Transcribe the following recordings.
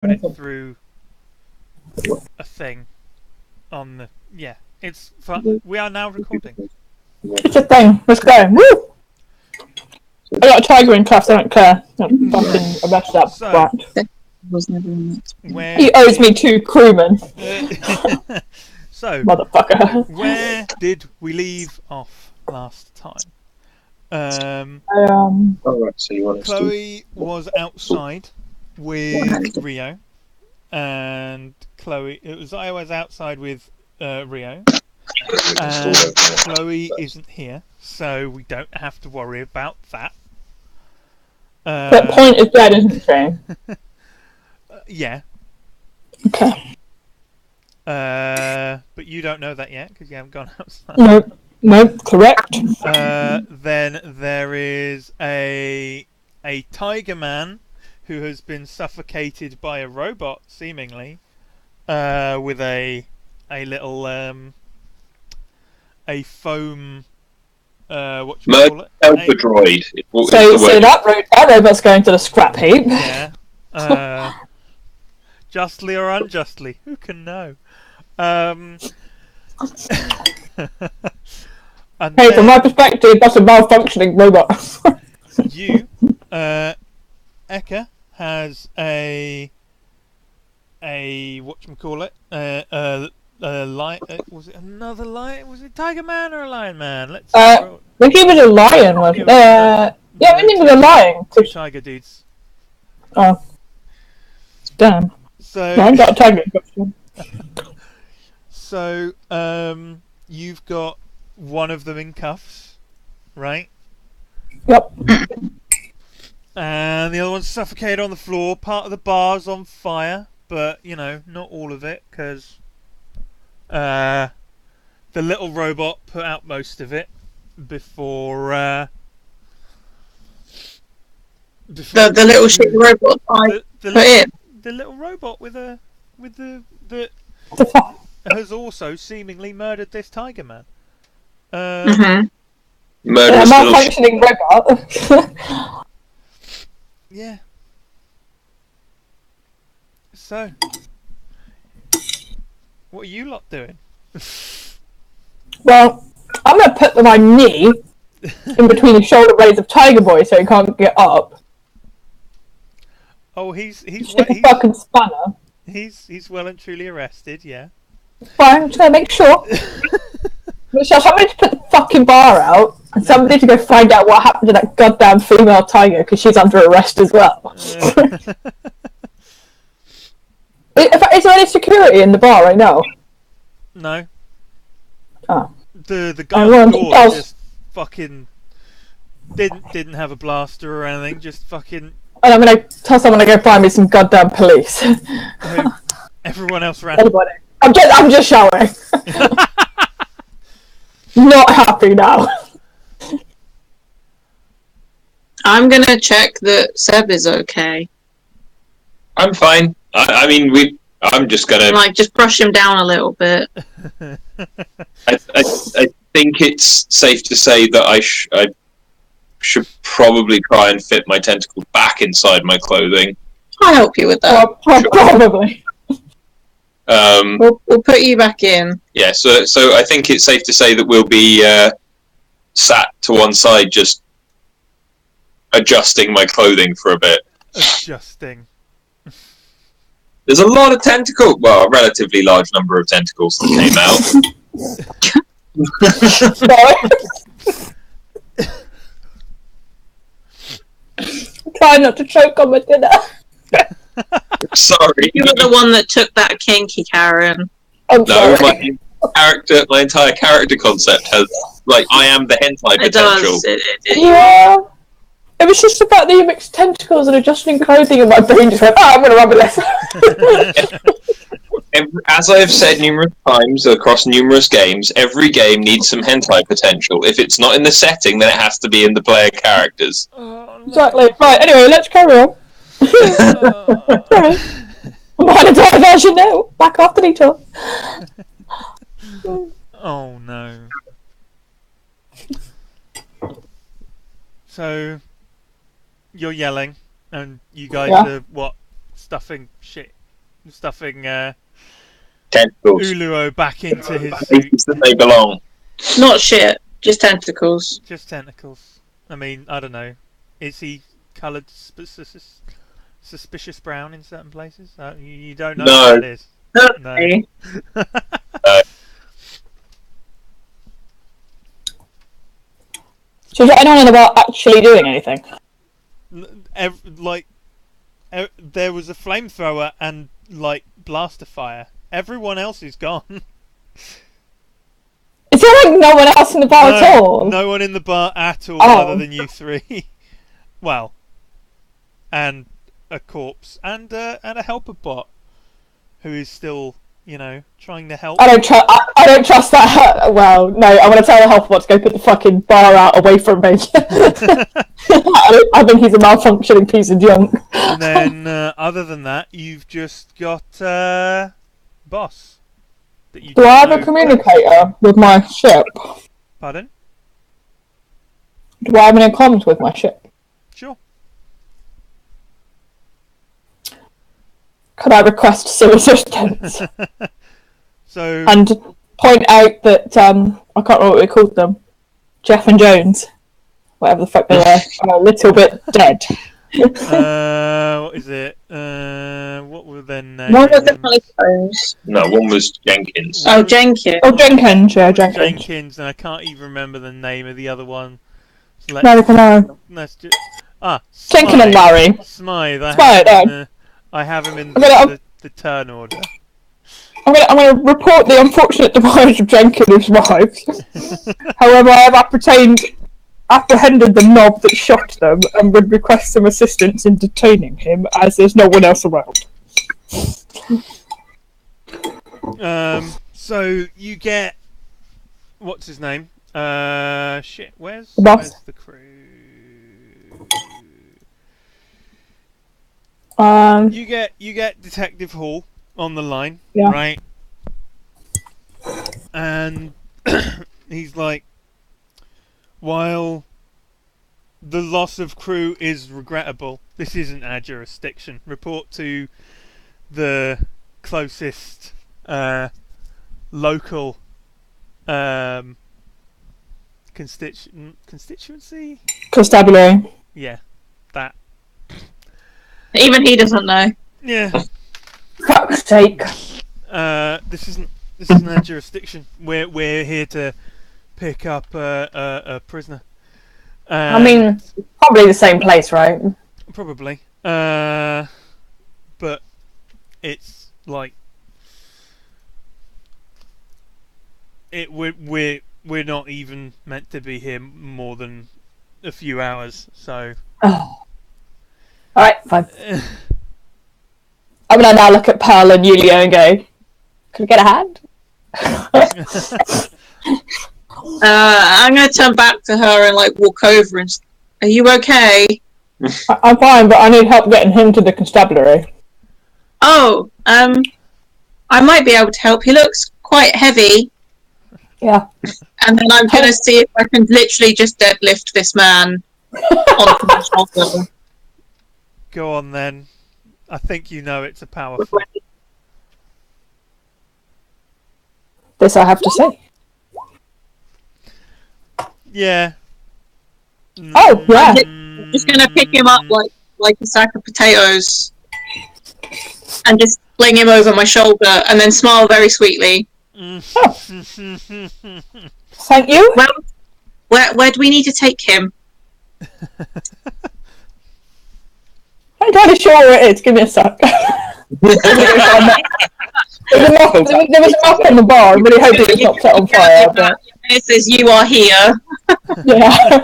put it through a thing on the. Yeah, it's fun. We are now recording. It's a thing. Let's go. Woo! I got a tiger in cuffs. I don't care. I'm fucking arrest that brat. He owes me 2 crewmen. So, motherfucker. Where did we leave off last time? Chloe was outside with Rio, and I was outside with Rio, and Chloe isn't here, so we don't have to worry about that. But Point is dead, isn't she? Yeah. Okay. But you don't know that yet because you haven't gone outside. Nope, correct. Then there is a tiger man who has been suffocated by a robot, seemingly, with a little a foam. What you call it? Droid. So that robot's going to the scrap heap. Yeah. Justly or unjustly, who can know? And hey, from my perspective, that's a malfunctioning robot. You, Eka, has a whatchamacallit, a lion. Was it another lion? Was it Tiger Man or a Lion Man? I think he was a lion. Was yeah, I think he was a lion. Tiger dudes. Oh, damn. So no, I got a tiger question. So, you've got one of them in cuffs, right? Yep. And the other one's suffocated on the floor. Part of the bar's on fire, but, not all of it, because the little robot put out most of it before... the little shit robot the little robot with the has also seemingly murdered this tiger man. Malfunctioning robot. Yeah. So, what are you lot doing? Well, I'm gonna put my knee in between the shoulder blades of Tiger Boy so he can't get up. Oh, he's fucking spanner. He's well and truly arrested. Yeah. Fine, I'm just gonna make sure. Somebody to put the fucking bar out, and somebody to go find out what happened to that goddamn female tiger because she's under arrest as well. Is there any security in the bar right now? No. Oh. The guy on the door just fucking didn't have a blaster or anything. Just fucking. And I'm gonna tell someone to go find me some goddamn police. Everyone else ran. Anybody. I'm just showering. Not happy now. I'm gonna check that Seb is okay. I'm fine. I'm just gonna just brush him down a little bit. I think it's safe to say that I should probably try and fit my tentacle back inside my clothing. I'll help you with that. Probably. We'll put you back in. Yeah, so I think it's safe to say that we'll be sat to one side, just adjusting my clothing for a bit. Adjusting. There's a lot of a relatively large number of tentacles that came out. Try not to choke on my dinner. Sorry. You were the one that took that kinky, Karen. I'm sorry. My entire character concept has, I am the hentai potential. It does. Yeah. It was just the fact that you mixed tentacles and adjusting clothing, and my brain just went, I'm going to rub it less. As I have said numerous times across numerous games, every game needs some hentai potential. If it's not in the setting, then it has to be in the player characters. Exactly. Right, anyway, let's carry on. Sorry. I'm behind a diversion now. Back after detour. Oh no. So, you're yelling, and you guys are, stuffing Tentacles. Uluo back into his suit. Places that they belong. Not shit, just tentacles. Just tentacles. I mean, I don't know. Is he coloured suspicious brown in certain places? You don't know No. what that is. No. So is there anyone in the bar actually doing anything? There was a flamethrower and blaster fire. Everyone else is gone. Is there no one else in the bar at all? No one in the bar at all other than you three. Well, and a corpse and a helper bot who is still, trying to help. I don't trust that. Well, no, I'm gonna tell the helper bot to go put the fucking bar out away from me. I think he's a malfunctioning piece of junk. And then, other than that, you've just got boss. Do I have a communicator with my ship? Pardon? Do I have any comms with my ship? Sure. Could I request some assistance? So and point out that I can't remember what we called them. Jeff and Jones, whatever the fuck they were, are a little bit dead. What is it? What were their names? One was definitely Jones. No, one was Jenkins. Oh, Jenkins. Oh, Jenkins, yeah, Jenkins. Jenkins, and I can't even remember the name of the other one. So Neither can I. let's just Jenkins and Larry. Smythe. I have him in the turn order. I'm gonna report the unfortunate demise of Jenkins' wife. However, I have apprehended the knob that shot them and would request some assistance in detaining him, as there's no one else around. So you get what's his name? Where's the crew? You get Detective Hall on the line, right? And he's like, while the loss of crew is regrettable, this isn't our jurisdiction. Report to the closest local constituency? Constabulary. Yeah, that. Even he doesn't know. Yeah. Fuck's sake. This isn't our jurisdiction. We're here to pick up a prisoner. I mean, probably the same place, right? Probably. But it's like we're not even meant to be here more than a few hours, so. Oh. Alright, fine. I'm gonna now look at Pearl and Yulia and go, can we get a hand? I'm gonna turn back to her and walk over and are you okay? I'm fine, but I need help getting him to the constabulary. Oh, I might be able to help. He looks quite heavy. Yeah. And then I'm gonna see if I can literally just deadlift this man onto my shoulder. Go on then. I think you know it's a powerful. This I have to say. Yeah. Oh, yeah. I'm just gonna pick him up like a sack of potatoes and just fling him over my shoulder and then smile very sweetly. Thank you. Well, where do we need to take him? I'm entirely sure where it is. Give me a sec. There was a map on the bar. I'm really hoping it's not set on fire. But... It says you are here. Yeah.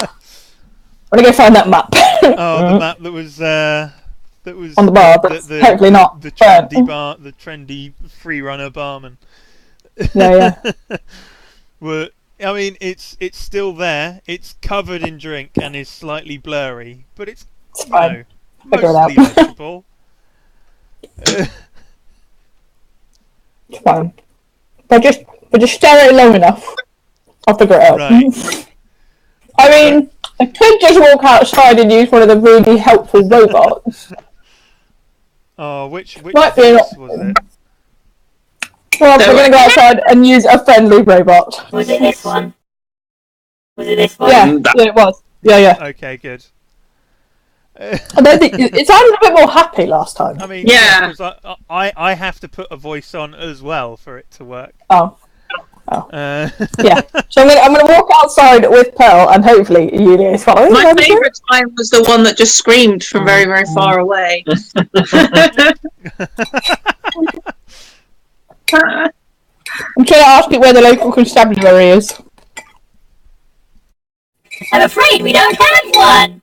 I'm gonna go find that map. Oh, the map that was on the bar, but hopefully not. The trendy free runner barman. Yeah. I mean, it's still there. It's covered in drink and is slightly blurry, but it's fine. Mostly legible. It's fine. But just stare at it long enough, I'll figure it out. Right. I mean, I could just walk outside and use one of the really helpful robots. Oh, which Might be voice was it? Well, we're going to go outside and use a friendly robot. Was it this one? Was it this one? Yeah, it was. Yeah. Okay, good. I don't think it sounded a bit more happy last time. I mean, Yeah. because I have to put a voice on as well for it to work. Oh. Uh, Yeah. So I'm going to walk outside with Pearl, and hopefully Yulia is following. My favourite time was the one that just screamed from very, very far away. I'm trying to ask it where the local constabulary is. I'm afraid we don't have one.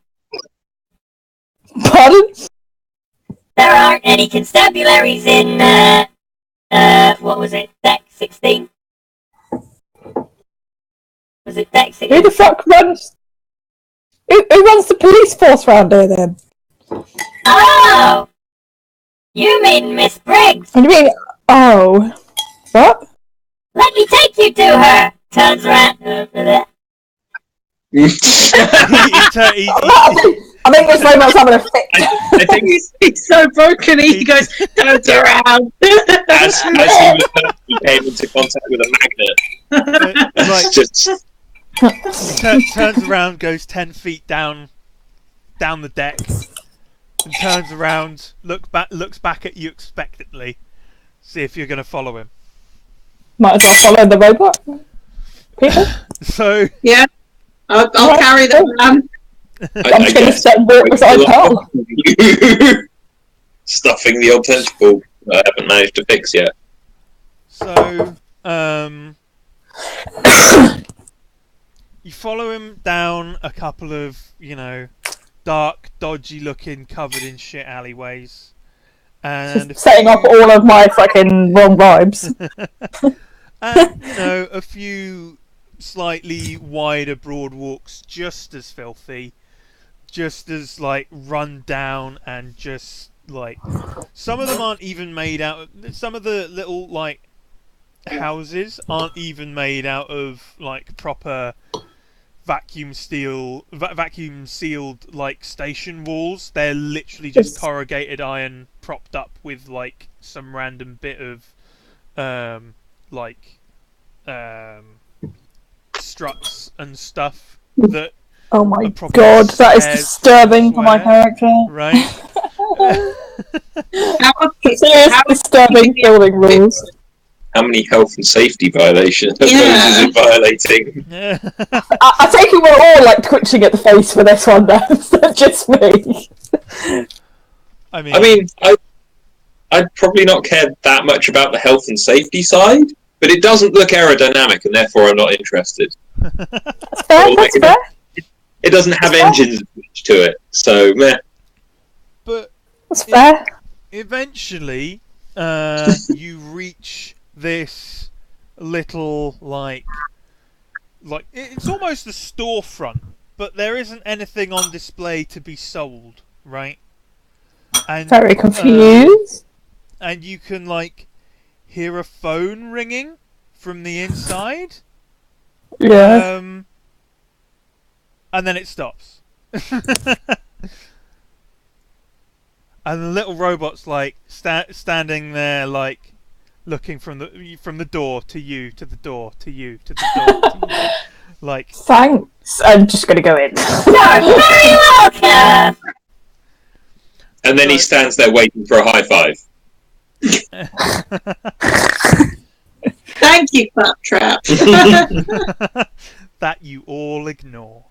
Pardon? There aren't any constabularies in, what was it? Deck 16? Was it Deck 16? Who the fuck runs? Who runs the police force round here then? Oh! You mean Miss Briggs? What do you mean? Oh. What? Let me take you to her! Turns around. he, I think this robot's having a fit. I think He's so broken, he goes, turns around. as he came into contact with a magnet, like, just turns around, goes 10 feet down the deck, and turns around, looks back at you expectantly, see if you're going to follow him. Might as well follow the robot. People? So Yeah, I'll carry them around. I'm just going to sit and walk beside Pearl. stuffing the old tentacle I haven't managed to fix yet. So, you follow him down a couple of, dark, dodgy-looking, covered in shit alleyways, and Just setting up all of my fucking wrong vibes. and a few slightly wider broad walks, just as filthy, just as run down, and just some of them aren't even made out. Some of the little houses aren't even made out of proper vacuum sealed station walls. They're literally just corrugated iron propped up with some random bit of struts and stuff that Oh my proper god, that is stairs disturbing for my elsewhere. character. Right. Serious disturbing building rules. How many health and safety violations is it violating? Yeah. I take it we're all twitching at the face for this one now. It's not just me. I mean, I'd probably not care that much about the health and safety side, but it doesn't look aerodynamic, and therefore I'm not interested. That's fair, that's fair. It doesn't have engines attached to it, so meh. But That's fair. eventually, you reach this little it's almost a storefront, but there isn't anything on display to be sold, right? And Very confused. and you can hear a phone ringing from the inside. Yeah. And then it stops. And the little robot's standing there looking from the door to you, to the door, to you, to the door, to you. Thanks. I'm just gonna go in. You're very welcome! And then he stands there waiting for a high five. Thank you, Claptrap. That you all ignore.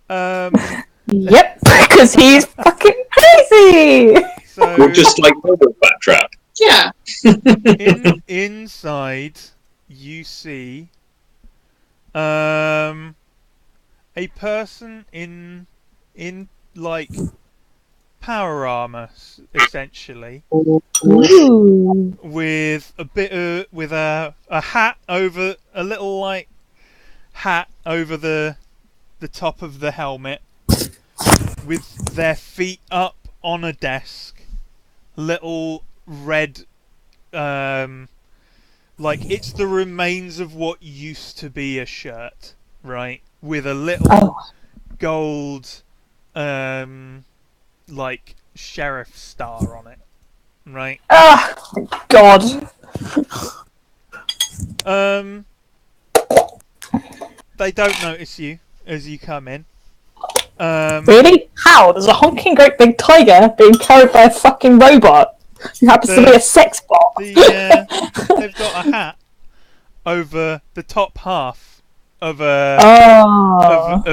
Yep, because he's fucking crazy! We're So just like Robot Trap. Yeah. inside you see a person in power armor, essentially, Ooh. with a hat over, a little hat over the top of the helmet, with their feet up on a desk, little red it's the remains of what used to be a shirt, right, with a little gold sheriff star on it, right? Ah, God. They don't notice you as you come in. Really? How? There's a honking great big tiger being carried by a fucking robot who happens to be a sex bot. They've got a hat over the top half of Oh.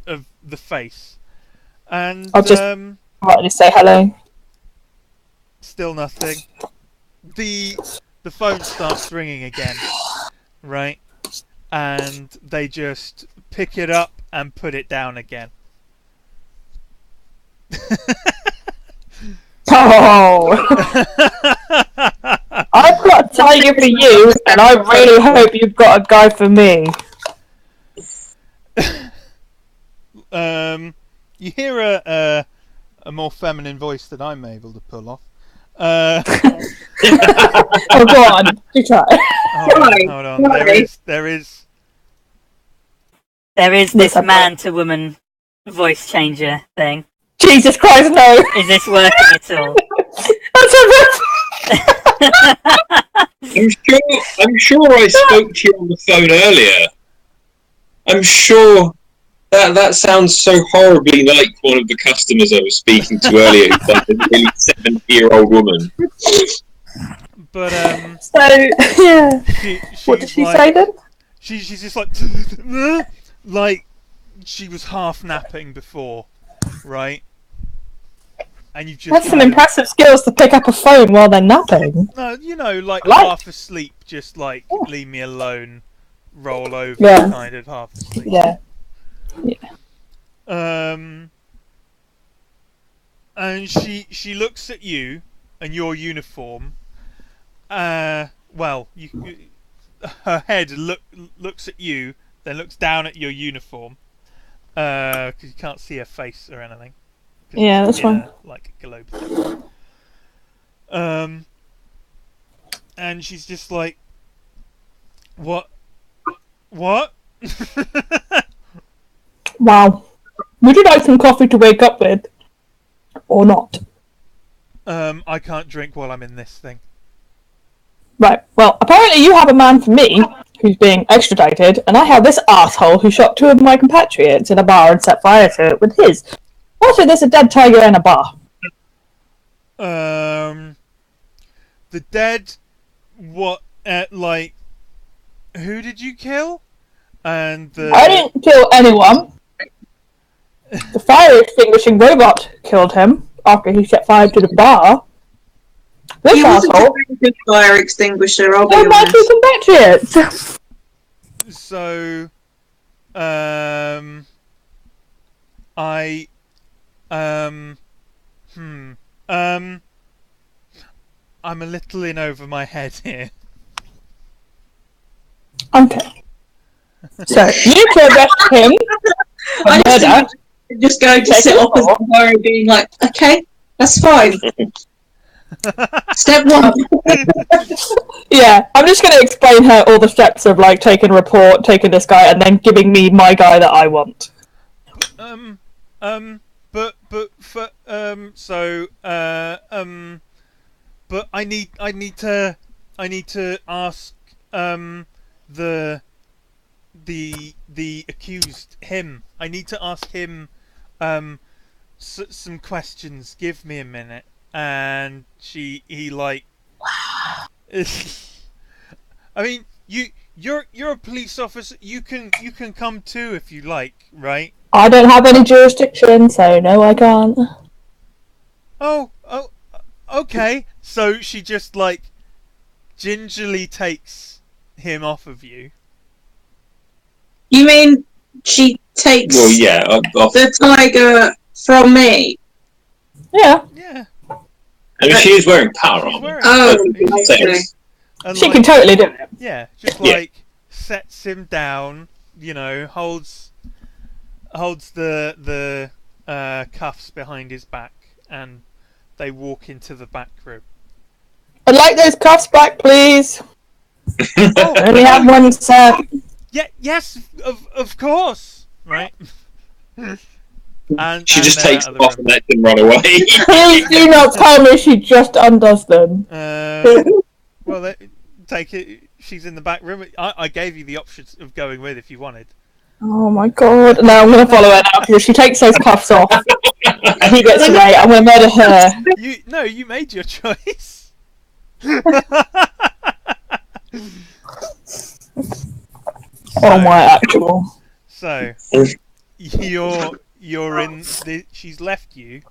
of the face, and I'll just politely say hello. still nothing. The phone starts ringing again, right? And they just pick it up and put it down again. Oh. I've got a tiger for you, and I really hope you've got a guy for me. You hear a more feminine voice than I'm able to pull off. Oh, go on. You try. Hold on. There is. There is this man to woman voice changer thing. Jesus Christ, no! Is this working at all? That's a I'm sure I spoke to you on the phone earlier. I'm sure that sounds so horribly like one of the customers I was speaking to earlier, who's like a nearly 70-year-old woman. But So, yeah. What did she like, say then? She's just like she was half napping before, right? And you just That's some impressive skills to pick up a phone while they're napping. No, you know, like Right. half asleep, just like leave me alone, roll over, Yeah. kind of half asleep. Yeah. And she looks at you and your uniform. Well, her head looks at you, then looks down at your uniform, because you can't see her face or anything. Yeah, that's fine. Like a globe thing. And she's just like, what? What? Wow. Would you like some coffee to wake up with? Or not? I can't drink while I'm in this thing. Right, well, apparently you have a man for me who's being extradited, and I have this asshole who shot two of my compatriots in a bar and set fire to it with his. Also, there's a dead tiger in a bar. The dead, what, like, who did you kill? And I didn't kill anyone. The fire extinguishing robot killed him after he set fire to the bar. This He wasn't a asshole very good fire extinguisher, I'll be killed my honest. two compatriots. So, I'm a little in over my head here. Okay. So, you to arrest him for I just murder. just going to sit opposite her and being like, okay, that's fine. Step one. Yeah, I'm just going to explain her all the steps of, like, taking a report, taking this guy, and then giving me my guy that I want. But I need to ask, the accused, him. I need to ask him, some questions. Give me a minute. And he like, I mean, you're a police officer. You can come too if you like, right? I don't have any jurisdiction, so no, I can't. Oh, okay. So she just like gingerly takes him off of you. You mean she takes Well, yeah, the tiger from me? Yeah, Yeah. I mean, she is wearing power She's armor. wearing Oh, That's okay. sense. and she like, can totally do it. yeah, just Yeah. like sets him down. You know, holds the cuffs behind his back, and they walk into the back room. I'd like those cuffs back, please. Oh, I only have one set. yeah, yes, of course, right? She just they're takes out them of the off room. and lets them run away. Please do not tell me she just undoes them. Well, take it. She's in the back room. I gave you the option of going with if you wanted. Oh my god. No, I'm going to follow her now, because if she takes those cuffs off and he gets away, I'm going to murder her. You made your choice. Oh my actual. So you're in. She's left you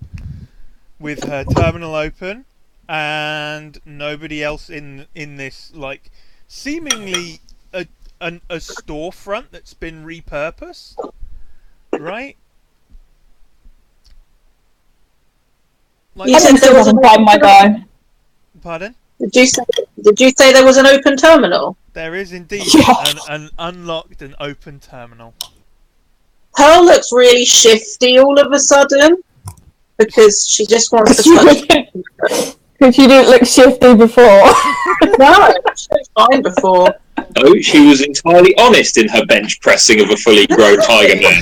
with her terminal open, and nobody else in this like seemingly a storefront that's been repurposed, right? Like, You said there was an find my guy. pardon? Did you say there was an open terminal? There is indeed Yeah. an unlocked and open terminal. Pearl looks really shifty all of a sudden because she just wants to touch. Because you didn't look shifty before. No, she was fine before. No, she was entirely honest in her bench pressing of a fully grown tiger man.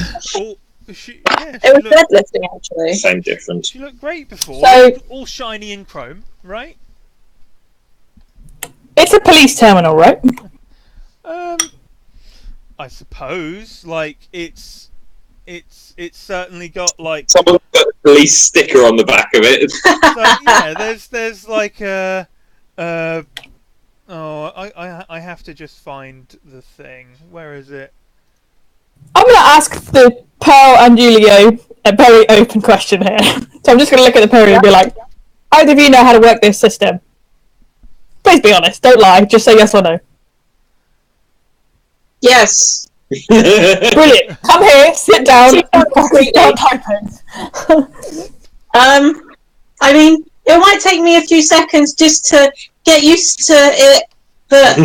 It was deadlifting, actually. Same difference. She looked great before. So- all shiny and chrome, right? It's a police terminal, right? I suppose. Like it's certainly got like. Someone put a police sticker on the back of it. So, yeah, there's like a. I have to just find the thing. Where is it? I'm going to ask the Pearl and Julio a very open question here. So I'm just going to look at the pair and be like, either of you know how to work this system? Please be honest, don't lie, just say yes or no. Yes. Brilliant. Come here, sit down, and start typing. I mean, it might take me a few seconds just to get used to it, but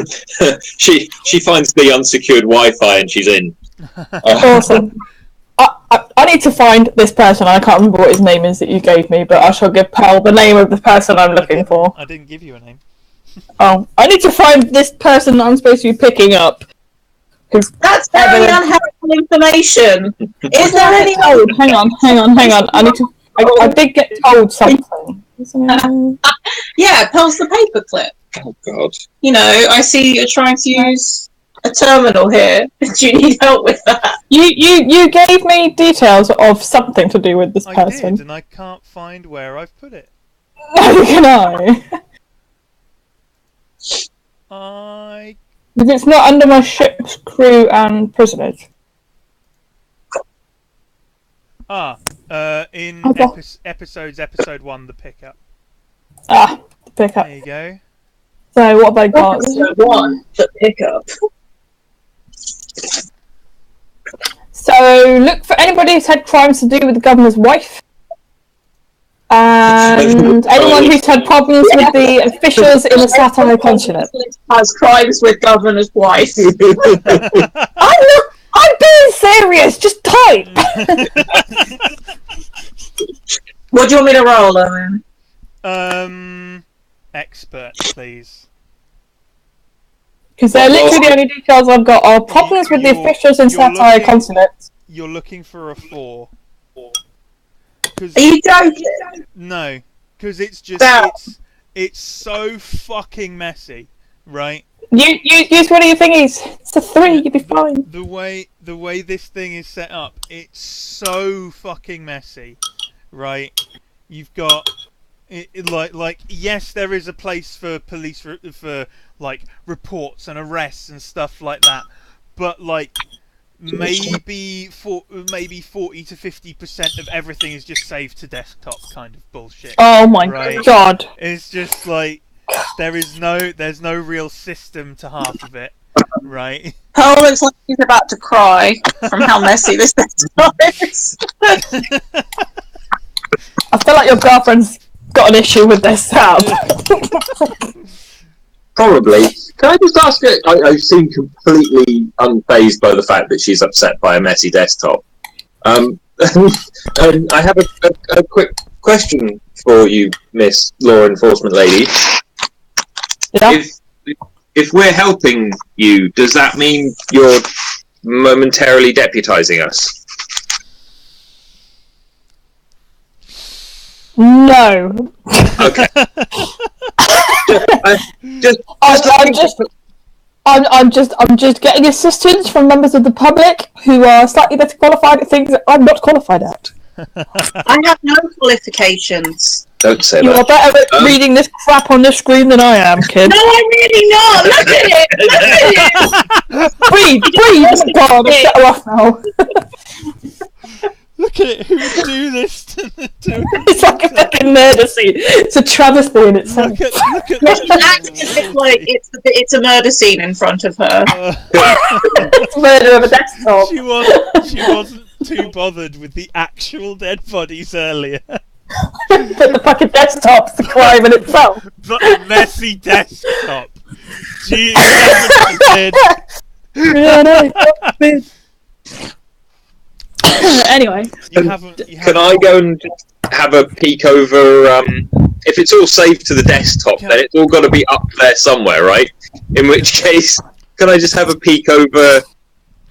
she finds the unsecured Wi-Fi and she's in. Awesome. I need to find this person. I can't remember what his name is that you gave me, but I shall give Pearl the name of the person I'm looking for. I didn't give you a name. Oh, I need to find this person that I'm supposed to be picking up. that's very unhelpful information. Is there any? Oh, hang on. I need to. I did get told something. Yeah, Pearl's the paperclip. Oh God. You know, I see you're trying to use a terminal here. Do you need help with that? You gave me details of something to do with this I person. did, and I can't find where I've put it. Neither can I. Because it's not under my ship's crew and prisoners. In Okay. episode 1, the pickup. The pickup. There you go. So what have I got? Episode 1, the pickup. So look for anybody who's had crimes to do with the governor's wife. And anyone who's had problems with the officials in the Satire continent. Has crimes with governor's wife. I'm being serious, just type! What do you want me to roll, Owen? Expert, please. Because they're literally the only details I've got are problems with the officials in Satire continent. You're looking for a 4. Are you joking? No, because it's just it's so fucking messy, right? You use one of your thingies. It's a 3. You'll be fine. The way this thing is set up, it's so fucking messy, right? You've got like yes, there is a place for police for like reports and arrests and stuff like that, but like maybe 40 to 50% of everything is just saved to desktop kind of bullshit. Oh my god! It's just like there's no real system to half of it, right? Pearl looks like she's about to cry from how messy this is. I feel like your girlfriend's got an issue with their setup. Probably. Can I just ask her? I seem completely unfazed by the fact that she's upset by a messy desktop. I have a quick question for you, Miss Law Enforcement Lady. Yeah. If we're helping you, does that mean you're momentarily deputizing us? No. Okay. I'm just getting assistance from members of the public who are slightly better qualified at things that I'm not qualified at. I have no qualifications. Don't say You are that. better at reading this crap on the screen than I am, kid. No, I'm really not. Look at it. Look at it. Breathe. God, I'll shut her off now. Look at it. Who would do this to It's like a fucking murder scene. It's a travesty in itself. Look at She's acting as if like it's a murder scene in front of her. It's murder of a desktop. She wasn't too bothered with the actual dead bodies earlier. But the fucking desktop's the crime in itself. But the messy desktop. Gee, dead. Yeah, no, anyway. Can I go and just have a peek over? If it's all saved to the desktop, then it's all got to be up there somewhere, right? In which case, can I just have a peek over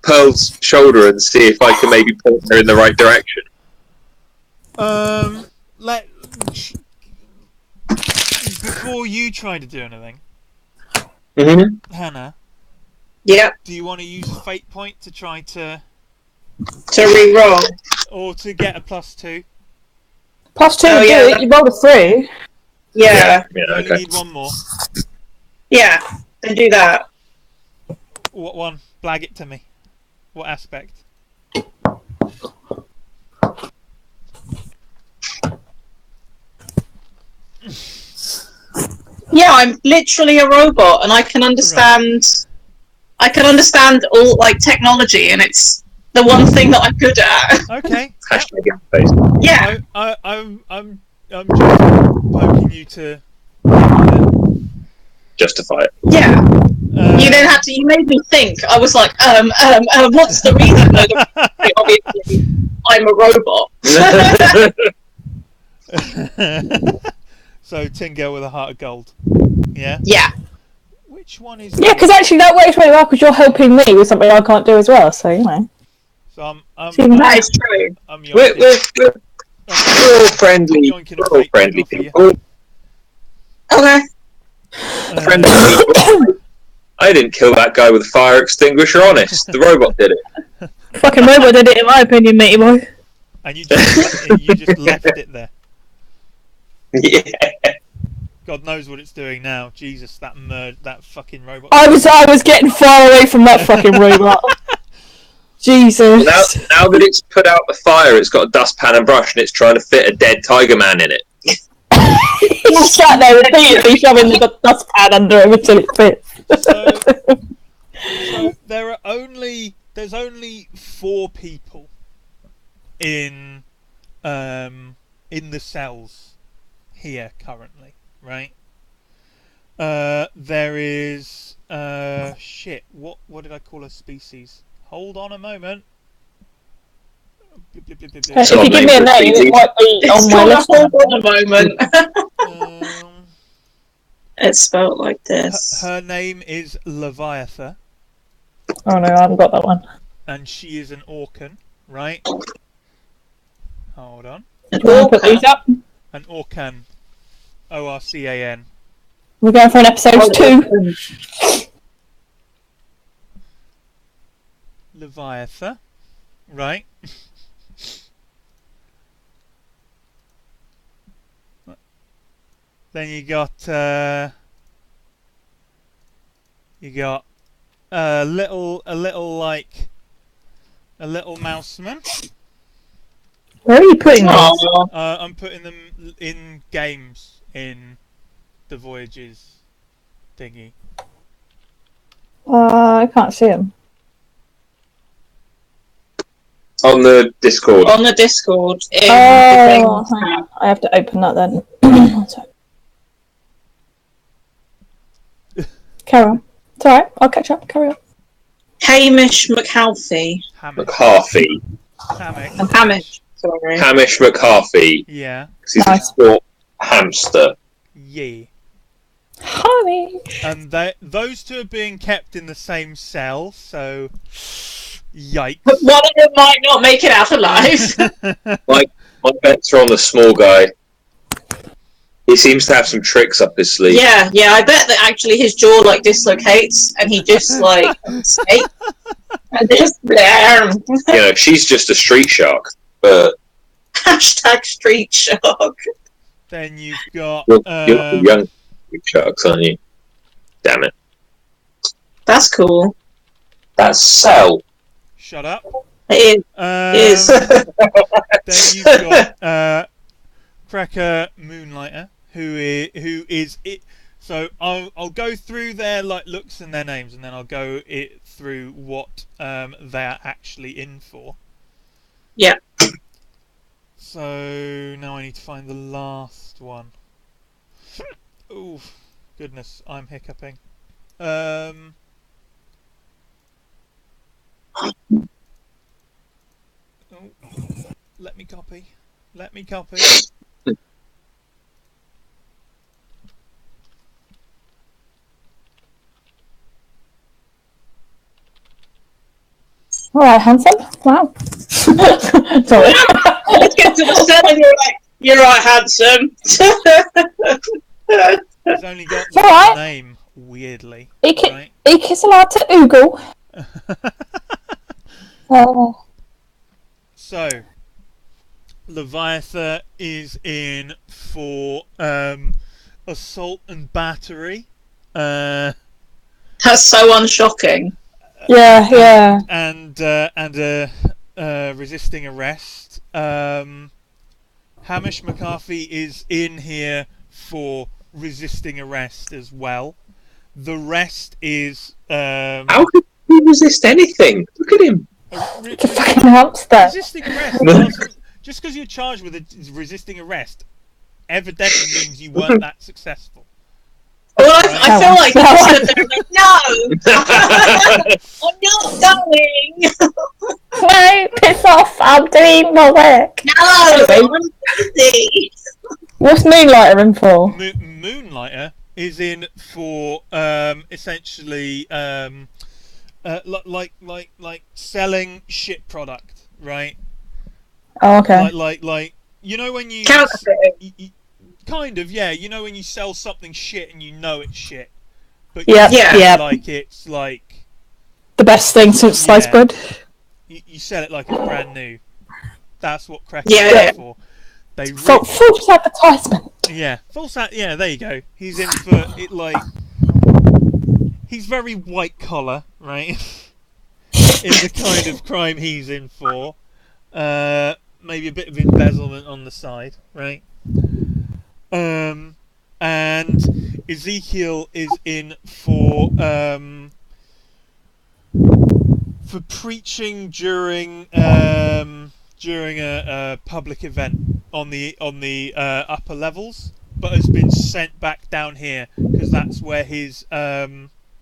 Pearl's shoulder and see if I can maybe point her in the right direction? Before you try to do anything, Hannah. Yeah. Do you want to use a fate point to try to re-roll, or to get a +2? +2, Oh, yeah. You rolled a 3. Yeah. You only need one more. Yeah. Then do that. What one? Blag it to me. What aspect? Yeah, I'm literally a robot, and I can understand. I can understand all like technology, and it's the one thing that I'm good at. Okay. Hashtag in face. Yeah. I'm just poking you to Justify it. Yeah. You then had to. You made me think. I was like, what's the reason? No, obviously, I'm a robot. So Tin Girl with a heart of gold. Yeah. Yeah. Which one is? Yeah, because actually that works really well because you're helping me with something I can't do as well. So you know. So that is true. We're all friendly. yoinking We're a all fate friendly point off people. Okay. Friendly people. I didn't kill that guy with a fire extinguisher. Honest, the robot did it. Fucking robot did it, in my opinion, matey boy. And you just left it there. Yeah. God knows what it's doing now. Jesus, that fucking robot. I was getting far away from that fucking robot. Jesus. Well, now that it's put out the fire, it's got a dustpan and brush, and it's trying to fit a dead tiger man in it. He's sat there repeatedly shoving the dustpan under him until it fits. So there's only 4 people in the cells here currently, right? There is shit. What did I call a species? Hold on a moment. If you give me a name, it might be on my list. Hold on a moment. It's spelled like this. Her name is Leviatha. Oh no, I haven't got that one. And she is an Orcan, right? Hold on. Do you want to put these up? An Orcan. Orcan. We're going for an episode 2. Leviatha. Right. Then you got a little mouseman. Where are you putting these? I'm putting them in games in the Voyages thingy. I can't see them. On the Discord. On the Discord. Oh, hang on. I have to open that then. Carry on. It's alright, I'll catch up. Carry on. Hamish McHalfie. McCarthy. Hamish. Sorry. Hamish McCarthy. Yeah. Because he's Nice. a short hamster. Yeah. Hamish. And those two are being kept in the same cell, so yikes. But one of them might not make it out alive. My bets are on the small guy. He seems to have some tricks up his sleeve. Yeah, I bet that actually his jaw like dislocates and he just like escapes. And just She's just a street shark, but hashtag street shark. Then you've got you're young street sharks, aren't you? Damn it. That's cool. That's Cell. Shut up. It is. Then you've got Cracker Moonlighter, who is it. So I'll go through their like looks and their names, and then I'll go through what they're actually in for. Yeah. So now I need to find the last one. Oh, goodness, I'm hiccuping. Oh, let me copy. Alright, handsome. Wow. Sorry. Let's get to the cell and you're right, handsome. He's only got It's alright. name, weirdly. Right? Is allowed to oogle. So, Leviathan is in for assault and battery. That's so unshocking. Yeah. And resisting arrest. Hamish McCarthy is in here for resisting arrest as well. The rest is how could he resist anything? Look at him. It's a fucking hamster. Resisting arrest doesn't, just because you're charged with resisting arrest evidently means you weren't that successful. Well, I feel like he stood there like, no! I'm not going! No, piss off, I'm doing my work. No, I'm busy! What's Moonlighter in for? Moonlighter is in for essentially like selling shit product, right? Oh, okay. Like you know when you counterfeiting. Kind of, yeah. You know when you sell something shit and you know it's shit, but like it's like the best thing since sliced bread. You sell it like it's brand new. That's what Cracker is for. They false advertisement. Yeah, yeah, there you go. He's in for it. Like he's very white collar, right? In the kind of crime he's in for. Maybe a bit of embezzlement on the side, right? And Ezekiel is in for preaching during a public event on the upper levels, but has been sent back down here because that's where his ID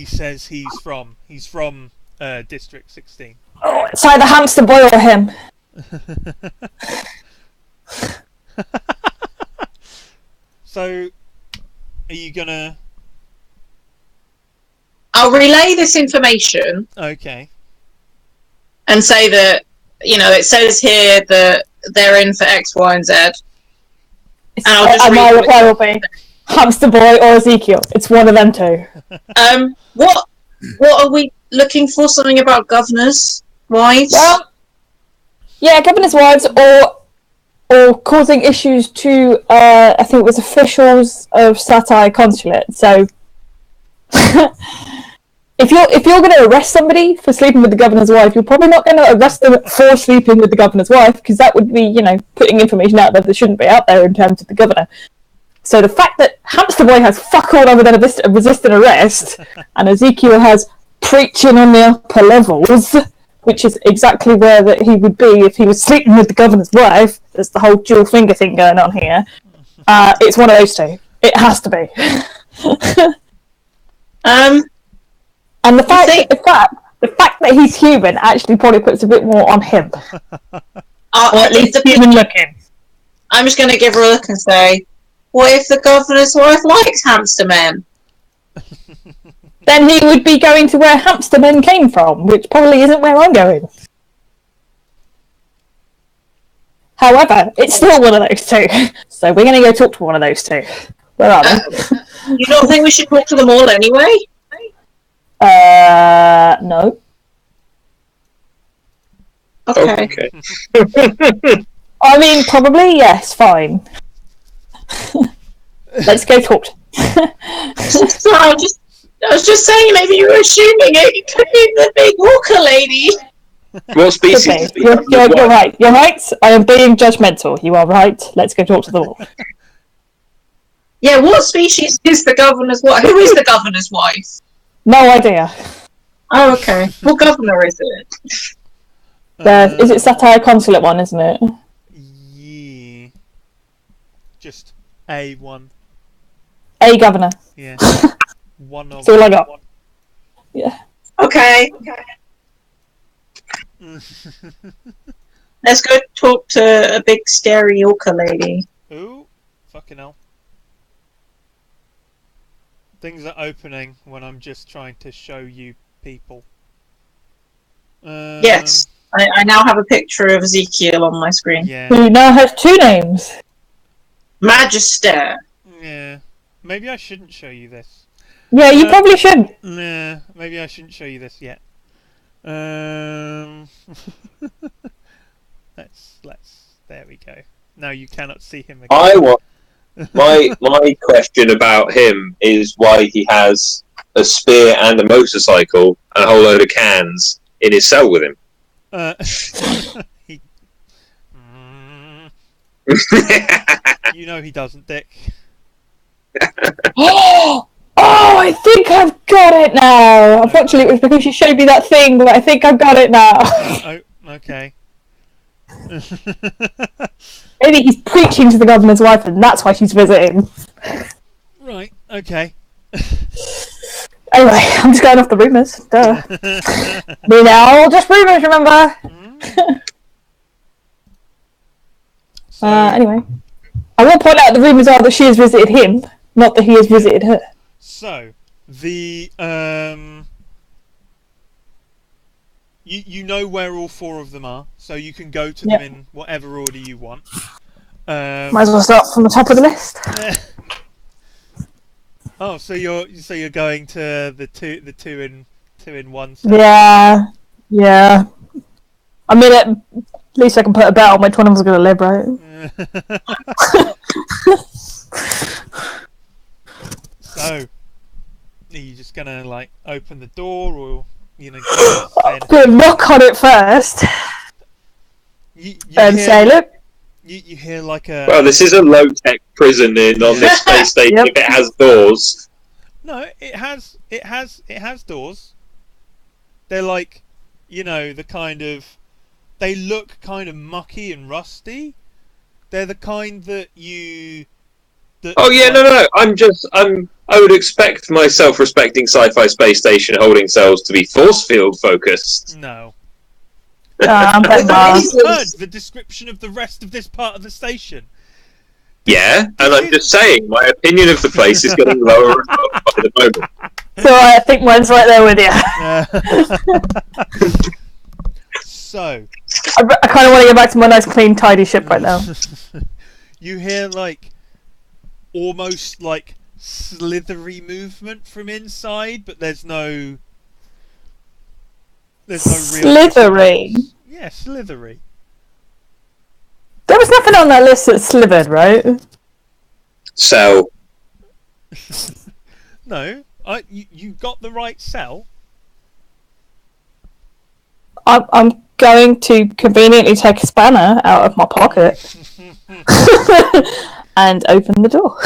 says he's from. He's from District 16. Oh, it's either Hamster Boy or him. So, are you gonna? I'll relay this information. Okay. And say that, it says here that they're in for X, Y, and Z. And I'll just my reply will be Hamster Boy or Ezekiel. It's one of them two. What are we looking for? Something about governors' wives? Well, yeah, governors' wives or causing issues to, I think it was officials of Satire Consulate. So, if you're going to arrest somebody for sleeping with the governor's wife, you're probably not going to arrest them for sleeping with the governor's wife, because that would be, putting information out there that shouldn't be out there in terms of the governor. So the fact that Hamster Boy has fuck all other than resisting arrest, and Ezekiel has preaching on the upper levels, which is exactly where that he would be if he was sleeping with the governor's wife. There's the whole dual finger thing going on here. It's one of those two. It has to be. And the fact that he's human actually probably puts a bit more on him. Or at least human looking. I'm just going to give her a look and say, what if the governor's wife likes hamster men? Then he would be going to where hamster men came from, which probably isn't where I'm going. However, it's still one of those two. So we're going to go talk to one of those two. Where are they? You don't think we should talk to them all anyway? No. Okay. I mean, probably, yes, fine. Let's go talk to So I was just saying, maybe you were assuming it could be the big walker lady. What species Okay, is the you're governor's wife? right. You're right. I am being judgmental. You are right. Let's go talk to them all. Yeah, what species is the governor's wife? Who is the governor's wife? No idea. Oh, okay. What governor is it? Is it Satire Consulate one, isn't it? Yeah. Just A1. A governor. Yeah. One of. That's all I got. Yeah. Okay. Let's go talk to a big scary Yorker lady. Ooh, fucking hell. Things are opening when I'm just trying to show you people. Yes, I now have a picture of Ezekiel on my screen. Yeah. Who now has two names. Magister. Yeah. Maybe I shouldn't show you this. Yeah, you probably shouldn't. Nah, maybe I shouldn't show you this yet. Let's. There we go. Now you cannot see him again. I want my question about him is why he has a spear and a motorcycle and a whole load of cans in his cell with him. He, you know he doesn't, Dick. Oh, I think I've got it now. Unfortunately, it was because you showed me that thing, but I think I've got it now. Oh, okay. Maybe he's preaching to the governor's wife, and that's why she's visiting. Right, okay. Anyway, I'm just going off the rumours. Duh. Me now, just rumours, remember? So, Anyway. I will point out the rumours are that she has visited him, not that he has visited her. So, the, You know where all four of them are, so you can go to them in whatever order you want. Might as well start from the top of the list. Oh, so you're going to the two in one set. Yeah. I mean, at least I can put a bet on which one of them's going to live, right? So, are you just gonna like open the door, or I'm going to knock on it first and say, look. You hear like a. Well, this is a low-tech prison on this space station. If it has doors. No, it has doors. They're like, the kind of. They look kind of mucky and rusty. They're the kind that you. Oh yeah, no. I would expect my self-respecting sci-fi space station holding cells to be force field focused. No. I'm betting Mars. Heard the description of the rest of this part of the station. Yeah, and I'm just saying, my opinion of the place is getting lower and lower by the moment. So I think mine's right there with you. So. I kind of want to go back to my nice, clean, tidy ship right now. You hear like almost like slithery movement from inside, but there's no real slithery. Yeah, slithery. There was nothing on that list that slithered, right? So. No, you got the right cell. I'm going to conveniently take a spanner out of my pocket and open the door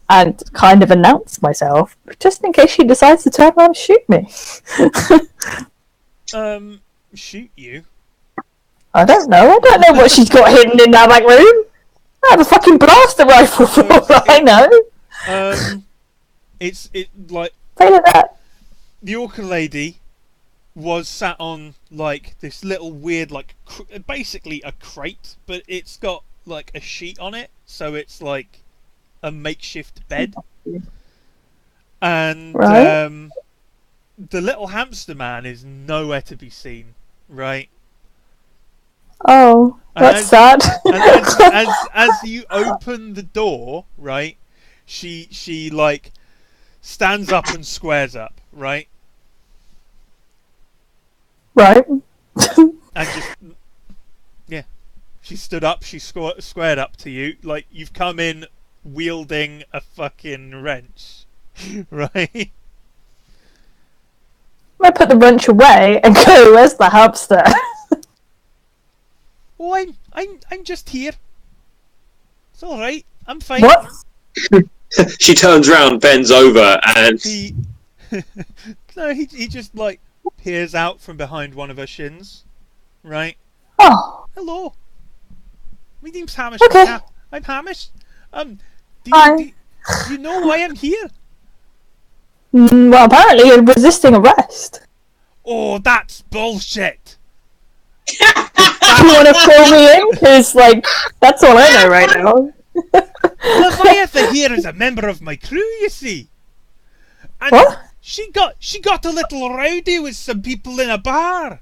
and kind of announce myself, just in case she decides to turn around and shoot me. Shoot you? I don't know what she's got hidden in that back room. I have a fucking blaster rifle for all I know. It's like Say that. the Orca lady was sat on like this little weird basically a crate, but it's got like a sheet on it, so it's like a makeshift bed. And the little hamster man is nowhere to be seen, right? Oh, And that's sad. And as you open the door, right, she like stands up and squares up, right, Right. and just yeah, she stood up, she squared up to you, like you've come in wielding a fucking wrench, right? I put the wrench away and go, where's the hamster? Oh, I'm just here. It's all right. I'm fine. What? She turns round, bends over, and He no, he just like peers out from behind one of her shins, right? Oh, Hello. My name's Hamish. Okay. I'm Hamish. Do Hi. you know why I'm here? well, apparently you're resisting arrest. Oh, that's bullshit. Do you want to fill me in? Because, like, that's all I know right now. Leviathan here is a member of my crew, you see. And What? she got a little rowdy with some people in a bar.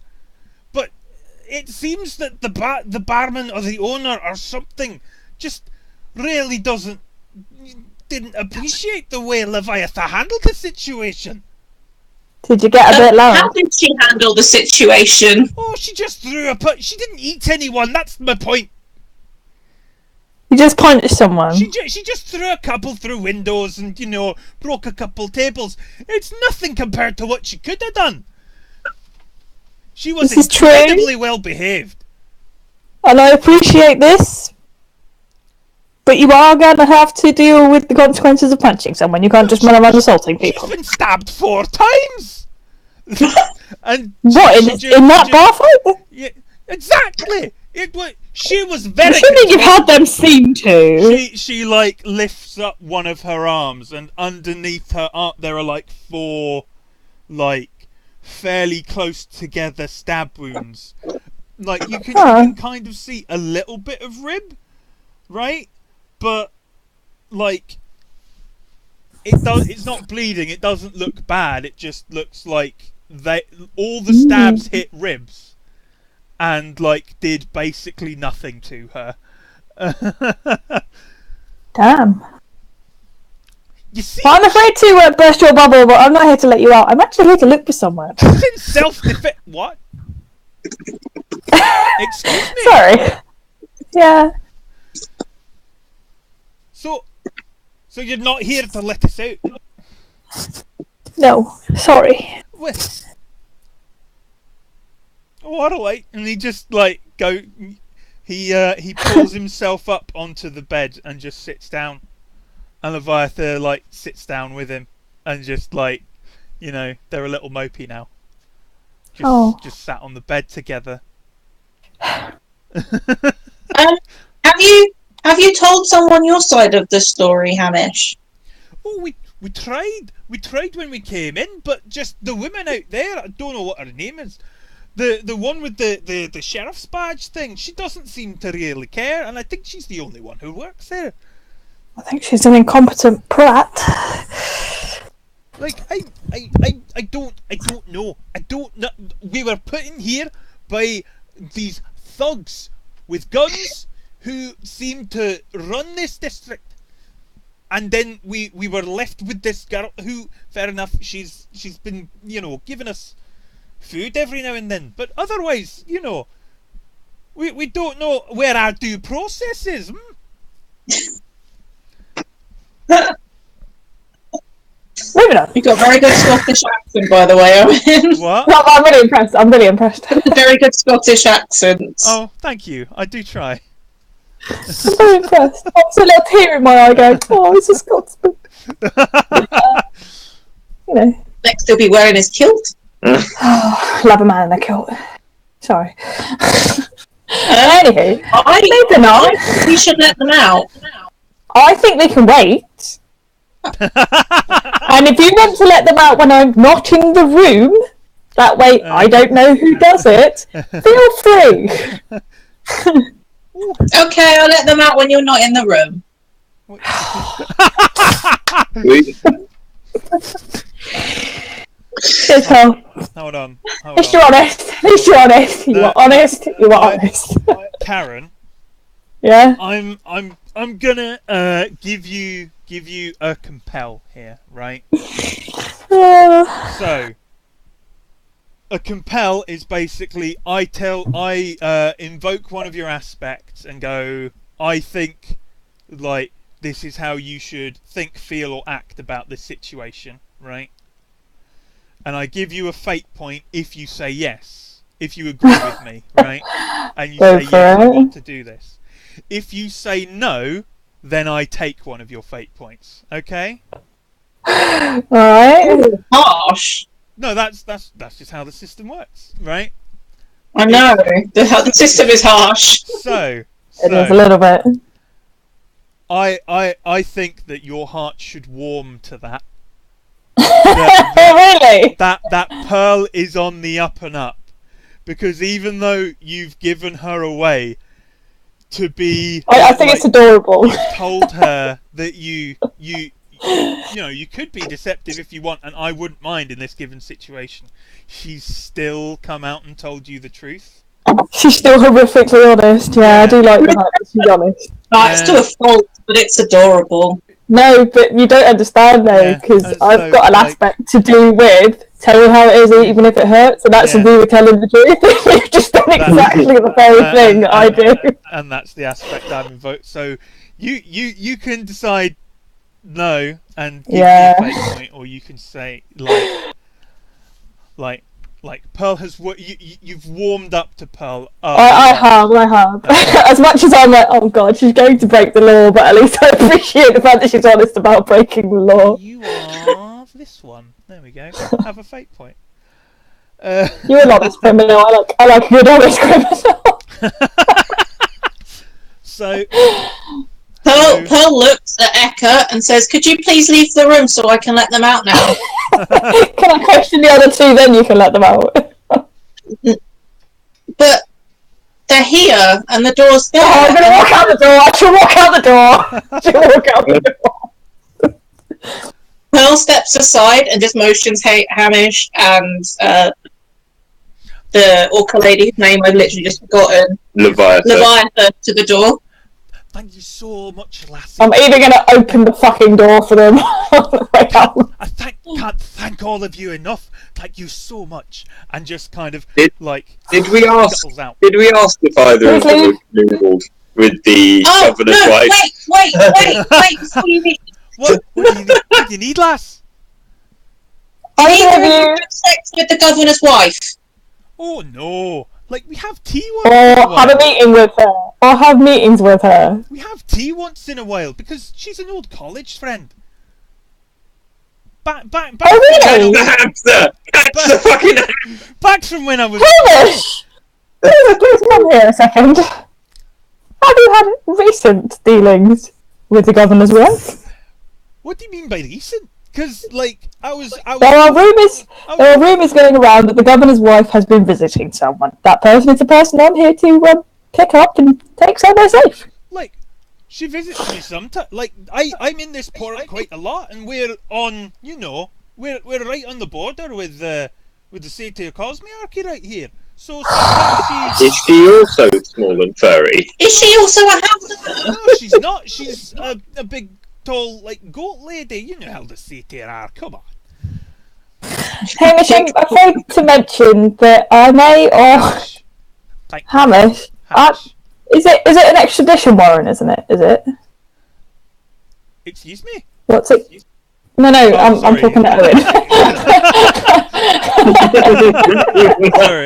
But it seems that the barman or the owner or something just really didn't appreciate the way Leviathan handled the situation. Did you get a bit loud? How did she handle the situation? Oh, she just threw she didn't eat anyone, that's my point. You just punched someone. She just threw a couple through windows and, broke a couple tables. It's nothing compared to what she could have done. She was This is true. incredibly well behaved. And I appreciate this. But you are going to have to deal with the consequences of punching someone. You can't just run around assaulting people. She's been stabbed 4 times. And What, in that bar fight? Yeah, exactly. She was very. I'm assuming you've had them seen too. She like lifts up one of her arms, and underneath her arm there are like 4 like fairly close together stab wounds. Like you can kind of see a little bit of rib, right? But like it's not bleeding. It doesn't look bad. It just looks like all the stabs hit ribs, and like did basically nothing to her. Damn. You see, Well, I'm afraid to burst your bubble, but I'm not here to let you out. I'm actually here to look for someone. it's in self-defense. What? Excuse me. Sorry. Yeah. So you're not here to let us out? No. Sorry. Well, alright. And he just like he pulls himself up onto the bed and just sits down. And Leviathan like sits down with him and just like, they're a little mopey now. Just sat on the bed together. Have you told someone your side of the story, Hamish? Oh, we tried. We tried when we came in, but just the woman out there, I don't know what her name is. The one with the sheriff's badge thing, she doesn't seem to really care, and I think she's the only one who works there. I think she's an incompetent prat. Like I don't know. We were put in here by these thugs with guns who seem to run this district, and then we were left with this girl who, fair enough, she's been giving us food every now and then, but otherwise we don't know where our due process is. Moving on. You've got a very good Scottish accent, by the way, Owen. What? No, I'm really impressed. I'm really impressed. Very good Scottish accent. Oh, thank you. I do try. I'm very impressed. I've got a little tear in my eye going, oh, it's a Scotsman. Next he'll be wearing his kilt. Love a man in a kilt. Sorry. Anywho, moving on. We should let them out. I think they can wait. And if you want to let them out when I'm not in the room, that way I don't know who does it, feel free. Okay, I'll let them out when you're not in the room. Cheers, pal. Hold on. If you're honest. At least you're honest. You are honest. You are honest. Karen. Yeah. I'm gonna give you a compel here, right? So, a compel is basically I invoke one of your aspects and go, I think like this is how you should think, feel, or act about this situation, right? And I give you a fate point if you say yes, if you agree with me, right? And you say yes, I want to do this. If you say no, then I take one of your fate points. Okay? Alright. Harsh. No, that's just how the system works, right? I know. The system is harsh. So It is a little bit. I think that your heart should warm to that. Really? That Pearl is on the up and up, because even though you've given her away to be, I think it's adorable. You've told her that you know you could be deceptive if you want, and I wouldn't mind in this given situation. She's still come out and told you the truth. She's still horrifically honest. Yeah, I do like the fact that she's honest. It's to a fault, but it's adorable. No, but you don't understand though, because I've got an aspect to do with tell you how it is, even if it hurts, and that's to do with telling the truth. You've just done exactly the very thing I do. And that's the aspect I'm invoked. So you can decide no and give me a fate point, or you can say like Pearl has you've warmed up to Pearl. I have. As much as I'm like, oh god, she's going to break the law, but at least I appreciate the fact that she's honest about breaking the law. You are this one. There we go. Have a fate point. You're an honest criminal. I like a good honest criminal. So Pearl looks at Eka and says, "Could you please leave the room so I can let them out now?" Can I question the other two, then you can let them out? But they're here and the door's there. Oh, I'm going to walk out the door. I shall walk out the door. Pearl steps aside and just motions Hamish and the orca lady whose name I've literally just forgotten. Leviathan to the door. Thank you so much, lassie. I'm even going to open the fucking door for them. I can't thank all of you enough. Thank you so much. And just kind of Did we ask if either of them were mingled with the governor's wife? Wait, before you leave. What do you need? What do you need, lass? Either of you have sex with the governor's wife? Oh no. Like, we have tea Or have a meeting with her. Or have meetings with her. We have tea once in a while, because she's an old college friend. Back really? The hamster! Catch the fucking hamster! Back from when I was... Hamish! Please come here a second. Have you had recent dealings with the governor's wife? What do you mean by recent? Because, like, I was... There are rumours going around that the governor's wife has been visiting someone. That person is a person I'm here to pick up and take somewhere safe. Like, she visits me sometimes. Like, I'm in this port quite a lot, and we're on, you know, we're right on the border with the Satyr Cosmiarchy right here. So sometimes Is she also small and furry? Is she also a hamster? No, she's not. She's a big, tall, like, goat lady. You know how the Satyr are. Come on. Hamish, I'm afraid to mention that I may or... Hamish. Is it an extradition warrant, isn't it? Is it? Excuse me? What's it? No, I'm talking to Owen. Sorry.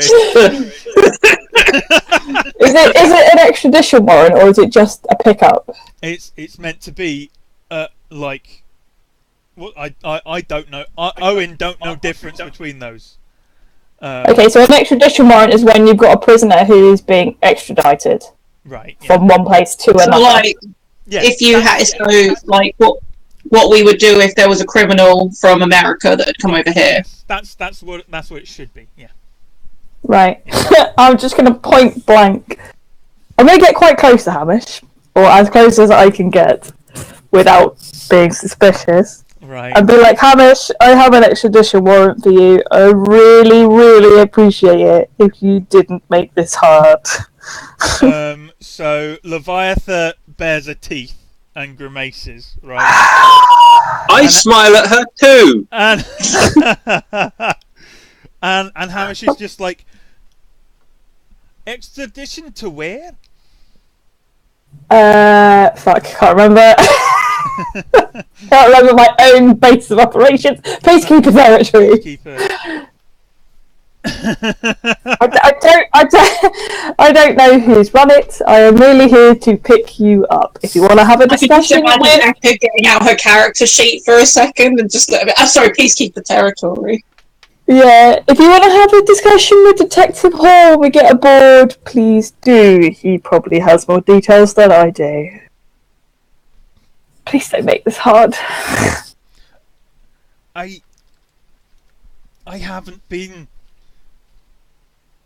Is it an extradition warrant, or is it just a pickup? It's meant to be, like, what I don't know. Owen don't know difference between those. Okay, so an extradition warrant is when you've got a prisoner who is being extradited, right? Yeah. From one place to another. So, like, if you had, like, what we would do if there was a criminal from America that had come over here. That's what it should be. Yeah. Right. I'm just going to point blank. I'm going to get quite close to Hamish, or as close as I can get, without being suspicious. Right. and be like, Hamish, I have an extradition warrant for you. I really, really appreciate it if you didn't make this hard. So Leviatha bares her teeth and grimaces, right? I smile at her too. And and Hamish is just like, extradition to where? Fuck, can't remember. Can't remember my own base of operations. Peacekeeper territory. Keeper. I don't know who's run it. I am really here to pick you up. If you want to have a I could just discussion imagine with... Aka getting out her character sheet for a second and just let me. I'm sorry, peacekeeper territory. Yeah, if you want to have a discussion with Detective Hall when we get aboard, please do. He probably has more details than I do. Please don't make this hard. I haven't been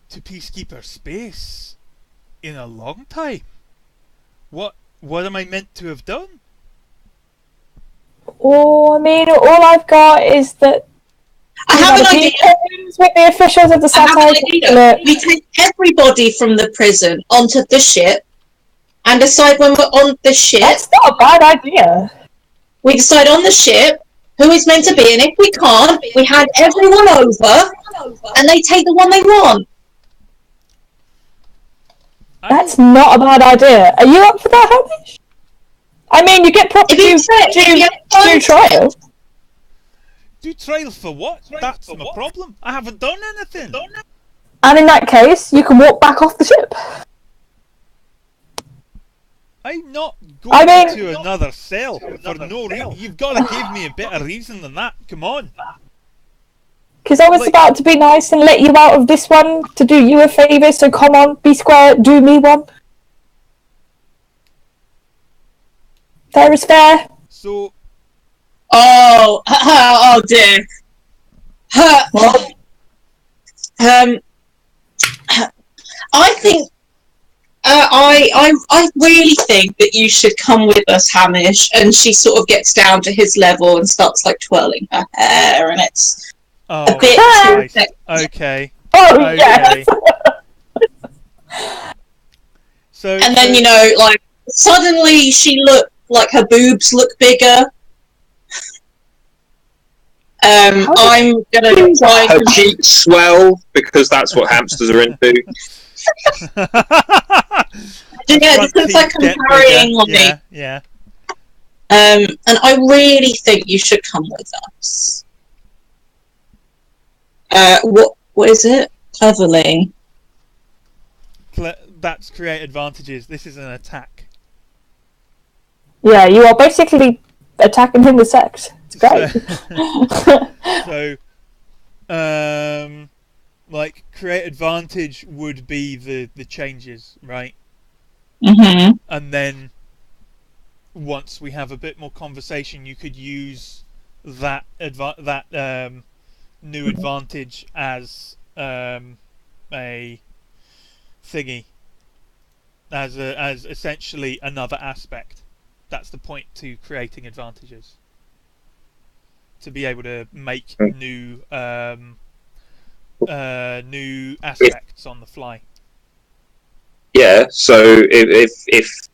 to Peacekeeper space in a long time. What am I meant to have done? Oh, I mean, all I've got is that I have an idea. With the officials of the I have an satire. idea. We take everybody from the prison onto the ship and decide when we're on the ship. That's not a bad idea. We decide on the ship who is meant to be, and if we can't, we hand everyone over and they take the one they want. That's not a bad idea. Are you up for that, Hamish? I mean, you get proper due trial. Do trial for what? That's my problem. I haven't done anything. And in that case, you can walk back off the ship. I'm not going to another cell for no reason. You've got to give me a better reason than that. Come on. Because I was about to be nice and let you out of this one to do you a favour, so come on, be square, do me one. Fair is fair. So... Oh dear. I think... I really think that you should come with us, Hamish, and she sort of gets down to his level and starts like twirling her hair, and it's a bit too sexy. Okay. Oh, okay. yes. And then, you know, like, suddenly she looked like her boobs look bigger. I'm gonna try her cheeks swell because that's what hamsters are into. Yeah, this looks like I'm carrying like. Yeah. And I really think you should come with us. What is it? Cleverly. That's create advantages. This is an attack. Yeah, you are basically attacking him with sex. It's great. So, like, create advantage would be the changes, right? Mm-hmm. And then once we have a bit more conversation, you could use that new advantage as a thingy, as essentially another aspect. That's the point to creating advantages. To be able to make new aspects on the fly. Yeah, so if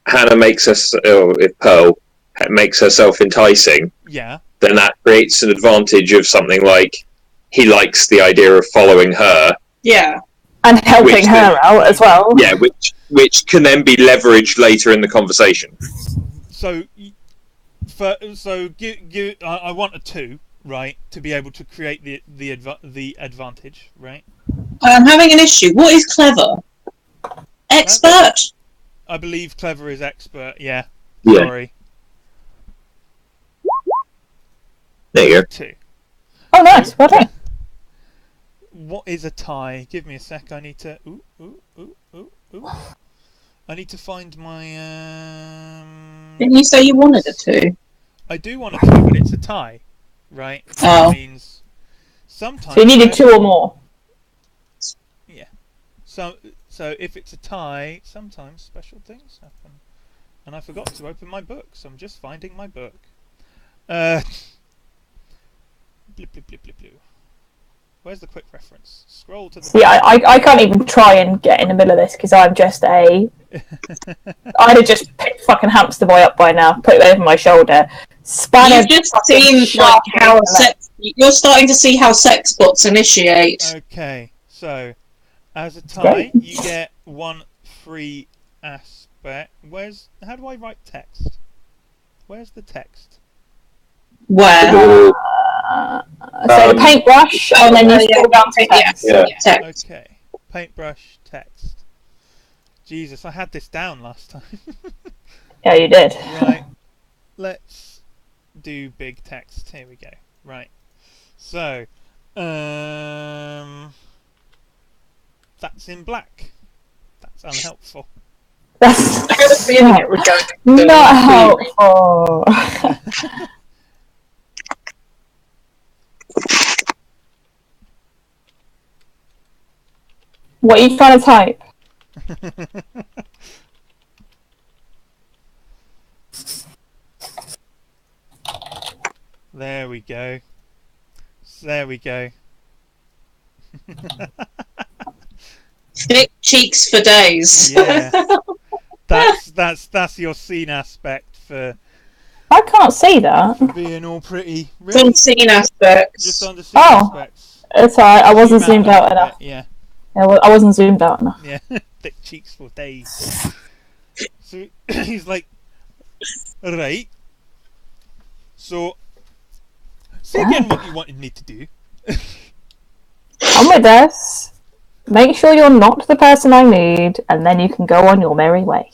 Hannah makes us, or if Pearl makes herself enticing, yeah, then that creates an advantage of something like he likes the idea of following her. Yeah. And helping her out as well. Yeah, which can then be leveraged later in the conversation. So I want a 2, right, to be able to create the advantage, right? I'm having an issue. What is clever? Expert. I believe clever is expert. Yeah. Yeah. Sorry. There you go. 2. Oh, nice. Well done. What is a tie? Give me a sec. I need to. Ooh. I need to find my. Didn't you say you wanted a 2? I do want a 2, but it's a tie, right? Oh. That means sometimes. So you needed 2 or more. Yeah. So if it's a tie, sometimes special things happen. And I forgot to open my book, so I'm just finding my book. Blip, blip, blip, blip, blip. Where's the quick reference? Scroll to the. See, I can't even try and get in the middle of this because I'm just a. I'd have just picked fucking hamster boy up by now, put it over my shoulder. You've just seen like how you're starting to see how sex bots initiate. Okay, so as a tie, you get 1 free aspect. How do I write text? Where's the text? Where? So the paintbrush, and then you scroll down to text. Text. Okay, paintbrush text. Jesus, I had this down last time. Yeah, you did. Right, let's do big text. Here we go. Right, so that's in black. That's unhelpful. That's not helpful. What are you trying to type? There we go. There we go. Thick cheeks for days. Yeah. That's your scene aspect for I can't see that. being all pretty. It's on scene aspects. Just on the scene Oh. aspects. It's alright, I wasn't zoomed out enough. Yeah. I wasn't zoomed out enough. Yeah. Thick cheeks for days. So he's like, right. So say again what you wanted me to do. On with this. Make sure you're not the person I need, and then you can go on your merry way.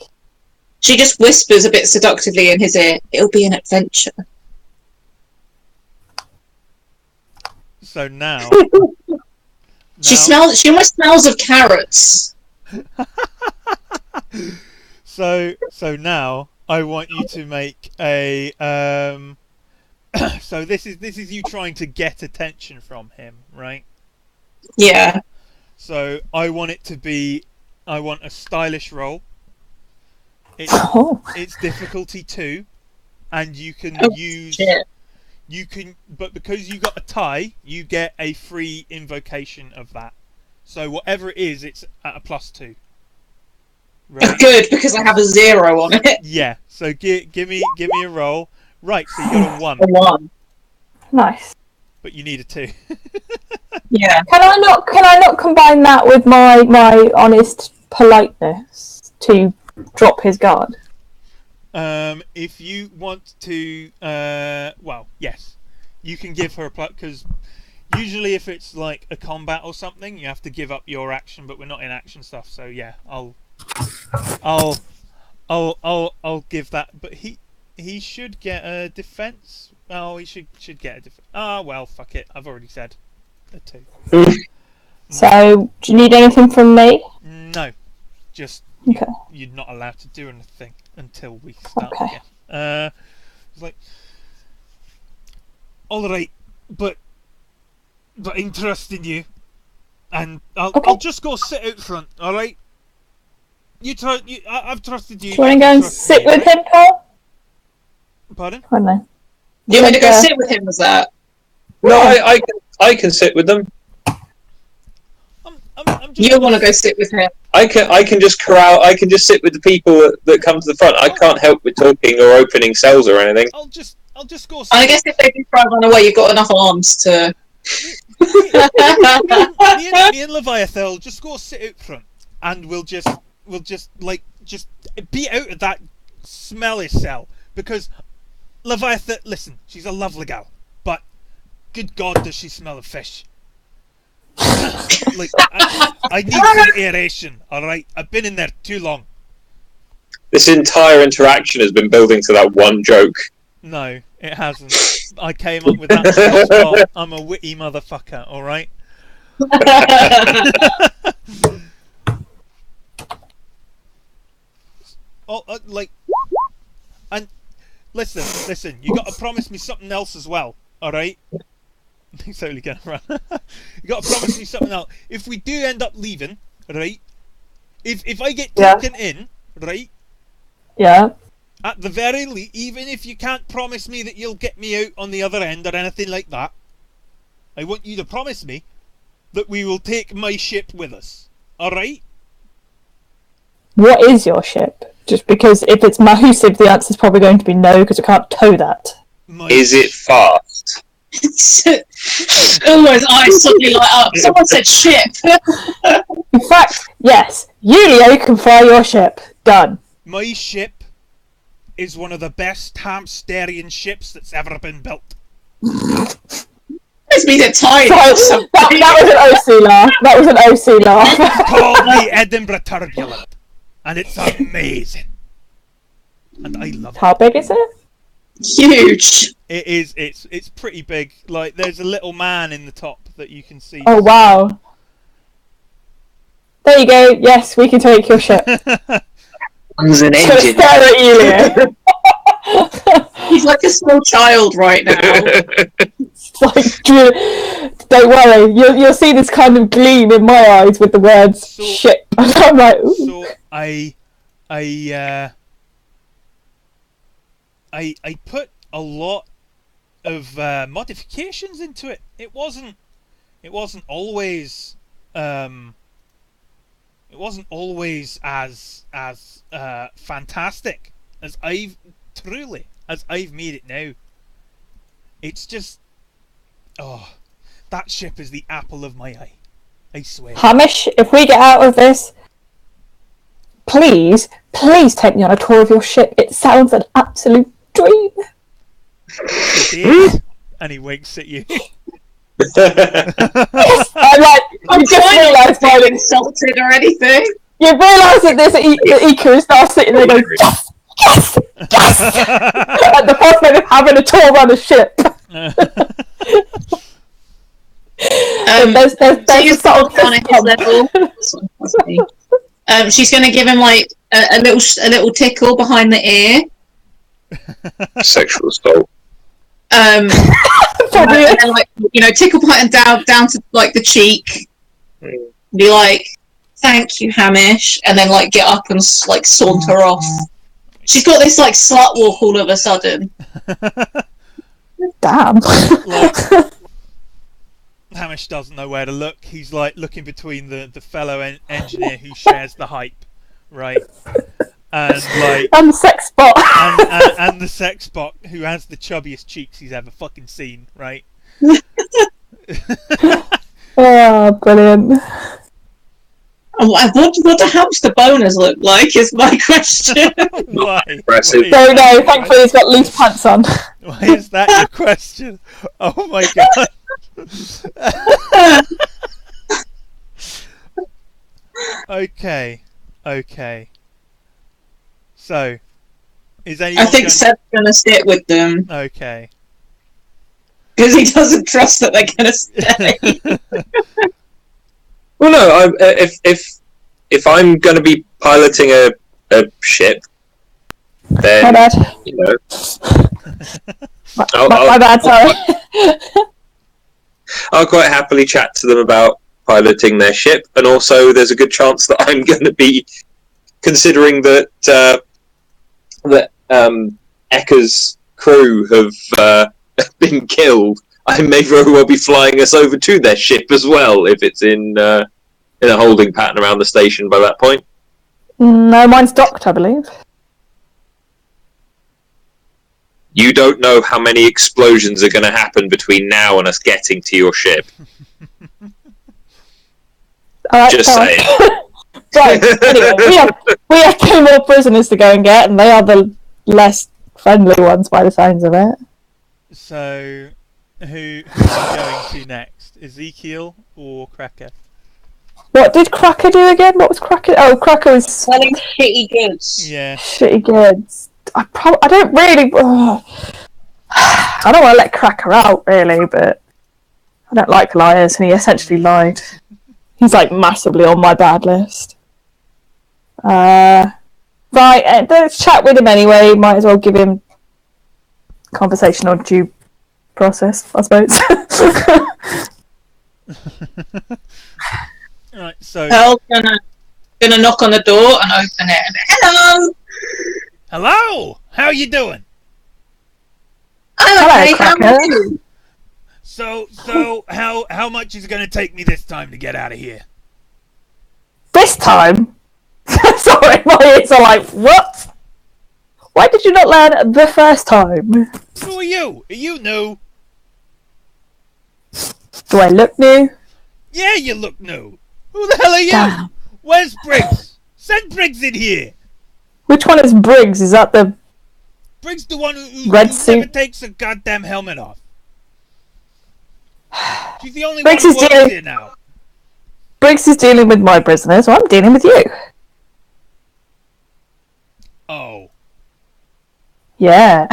She just whispers a bit seductively in his ear, "It'll be an adventure." So now, She almost smells of carrots. So now I want you to make a so this is you trying to get attention from him, right? Yeah. So I want a stylish roll. It's difficulty 2, and you can but because you got a tie, you get a free invocation of that. So whatever it is, it's at a +2. Right? Good, because I have a 0 on it. Yeah. So give me a roll. Right. So you got a 1. A 1. Nice. But you need a 2. Yeah. Can I not combine that with my honest politeness to drop his guard? If you want to, well, yes, you can give her a plus, because usually if it's like a combat or something, you have to give up your action, but we're not in action stuff, so yeah, I'll give that. But he should get a defense. Oh, he should get a defense. Ah, well, fuck it. I've already said a 2. So, do you need anything from me? No, just Okay. you're not allowed to do anything until we start Okay. again. It's like, all right, but I trust in you, and I'll just go sit out front. All right. I've trusted you. Do you want to go and sit with him, Paul? Pardon? I don't know. Do you want me to go sit with him, was that? No, I can sit with them. I'm just You want to go sit with him? I can just corral. I can just sit with the people that come to the front. I can't help with talking or opening cells or anything. I'll just go. Sit. I guess if they do try and run away, you've got enough arms to. Me and Leviathan will just go sit out front, and we'll just be out of that smelly cell, because Leviathan, listen, she's a lovely gal, but good God, does she smell of fish? Like, I need some aeration. All right, I've been in there too long. This entire interaction has been building to that one joke. No, it hasn't. I came up with that on the spot. I'm a witty motherfucker. All right. And listen. You got to promise me something else as well. All right. He's totally gonna run. You got to promise me something else. If we do end up leaving, right? If I get taken in, right? Yeah. At the very least, even if you can't promise me that you'll get me out on the other end or anything like that, I want you to promise me that we will take my ship with us. Alright? What is your ship? Just because if it's Mahusiv, the answer's probably going to be no, because we can't tow that. Is it fast? Almost eyes suddenly light up. Someone said ship. In fact, yes, Julio can fly your ship. Done. My ship is one of the best Hamsterian ships that's ever been built. This means it's tired. So, that was an OC laugh. That was an OC laugh. It's called the Edinburgh Turbulent, and it's amazing. And I love it. How big is it? Huge. It is. It's pretty big. Like there's a little man in the top that you can see. Oh wow. There you go. Yes, we can take your ship. There's an Just engine. stare at Julio. He's like a small child right now. It's like, don't worry, you'll see this kind of gleam in my eyes with the words ship. I'm like, ooh. So I put a lot of modifications into it. It wasn't always as fantastic as I've made it now. It's just, that ship is the apple of my eye. I swear. Hamish, if we get out of this, please take me on a tour of your ship. It sounds an absolute dream. And he winks at you. I'm like, you just realised I'm not insulted or anything. You realise that this Ika is now sitting there going, yes, yes, yes, at the prospect of having a tour around a ship. There's a sort of on his level. She's going to give him like a little tickle behind the ear. Sexual assault. And then, like, tickle button down to like the cheek. Be like, "Thank you, Hamish," and then like get up and like saunter off. She's got this like slut walk all of a sudden. Damn. Like, Hamish doesn't know where to look. He's like looking between the fellow engineer who shares the hype, right? And like And the sex bot. and the sex bot who has the chubbiest cheeks he's ever fucking seen, right? Oh, brilliant. What do hamster boners look like? Is my question. Why? Impressive. Don't know. Thankfully, he's got loose pants on. Why is that your question? Oh my god. Okay. So, is anyone I think Seb's gonna sit with them Okay. because he doesn't trust that they're gonna stay. Well, no. If I'm going to be piloting a ship, then My bad. My bad, sorry. I'll quite happily chat to them about piloting their ship, and also there's a good chance that I'm going to be considering that Ekka's crew have been killed. I may very well be flying us over to their ship as well if it's in a holding pattern around the station by that point. No, mine's docked, I believe. You don't know how many explosions are going to happen between now and us getting to your ship. Just saying. Right, anyway, we have 2 more prisoners to go and get, and they are the less friendly ones by the signs of it. So, who are you going to next? Ezekiel or Cracker? What did Cracker do again? What was Cracker? Oh, Cracker was Selling shitty goods. Yeah. shitty goods. I don't really. I don't want to let Cracker out, really, but I don't like liars, and he essentially lied. He's like massively on my bad list. Right, let's chat with him anyway. Might as well give him conversational due process, I suppose. Right, so Pearl's gonna knock on the door and open it. And, hello. hello. How you doing? I'm okay. How Cracker. are you? So how much is it going to take me this time to get out of here? This time? Sorry, my ears are like, what? Why did you not learn the first time? Who are you? Are you new? Do I look new? Yeah, you look new. Who the hell are you? Damn. Where's Briggs? Send Briggs in here. Which one is Briggs? Is that the... Briggs the one who Red never suit? takes a goddamn helmet off. She's the only Briggs one is who works dealing- here now. Briggs is dealing with my business, so I'm dealing with you. Oh. Yeah.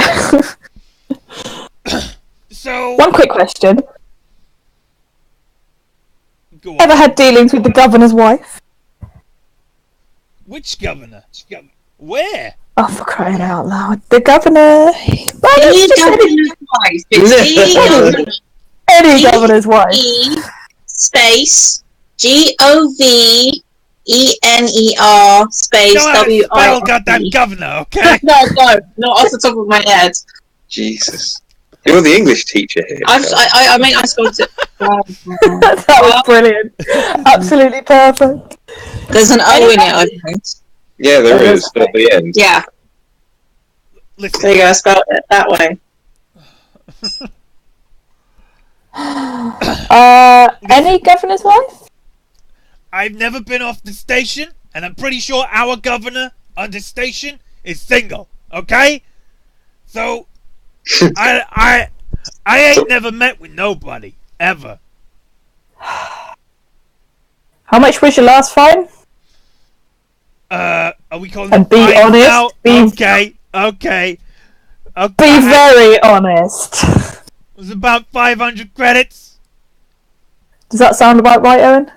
So... One quick question. Go Ever on. had dealings with the governor's wife? Which governor? Where? Oh, for crying out loud. The governor... Well, The it's just governor's wife. It's the governor. any governor's wife. Space GOVENER space Go out and WIRP. spell goddamn governor, okay? No, not off the top of my head. Jesus. You're the English teacher here. I mean, I spelled it. That was brilliant. Absolutely perfect. There's an O in it, I think. Yeah, there is at the end. Yeah, Listen, there you go. I spelled it that way. Any governor's wife? I've never been off the station, and I'm pretty sure our governor on the station is single, okay? So, I ain't never met with nobody, ever. How much was your last fine? Are we calling And it be fines honest, now? be- Okay. Be very honest. It was about 500 credits. Does that sound about right, Owen?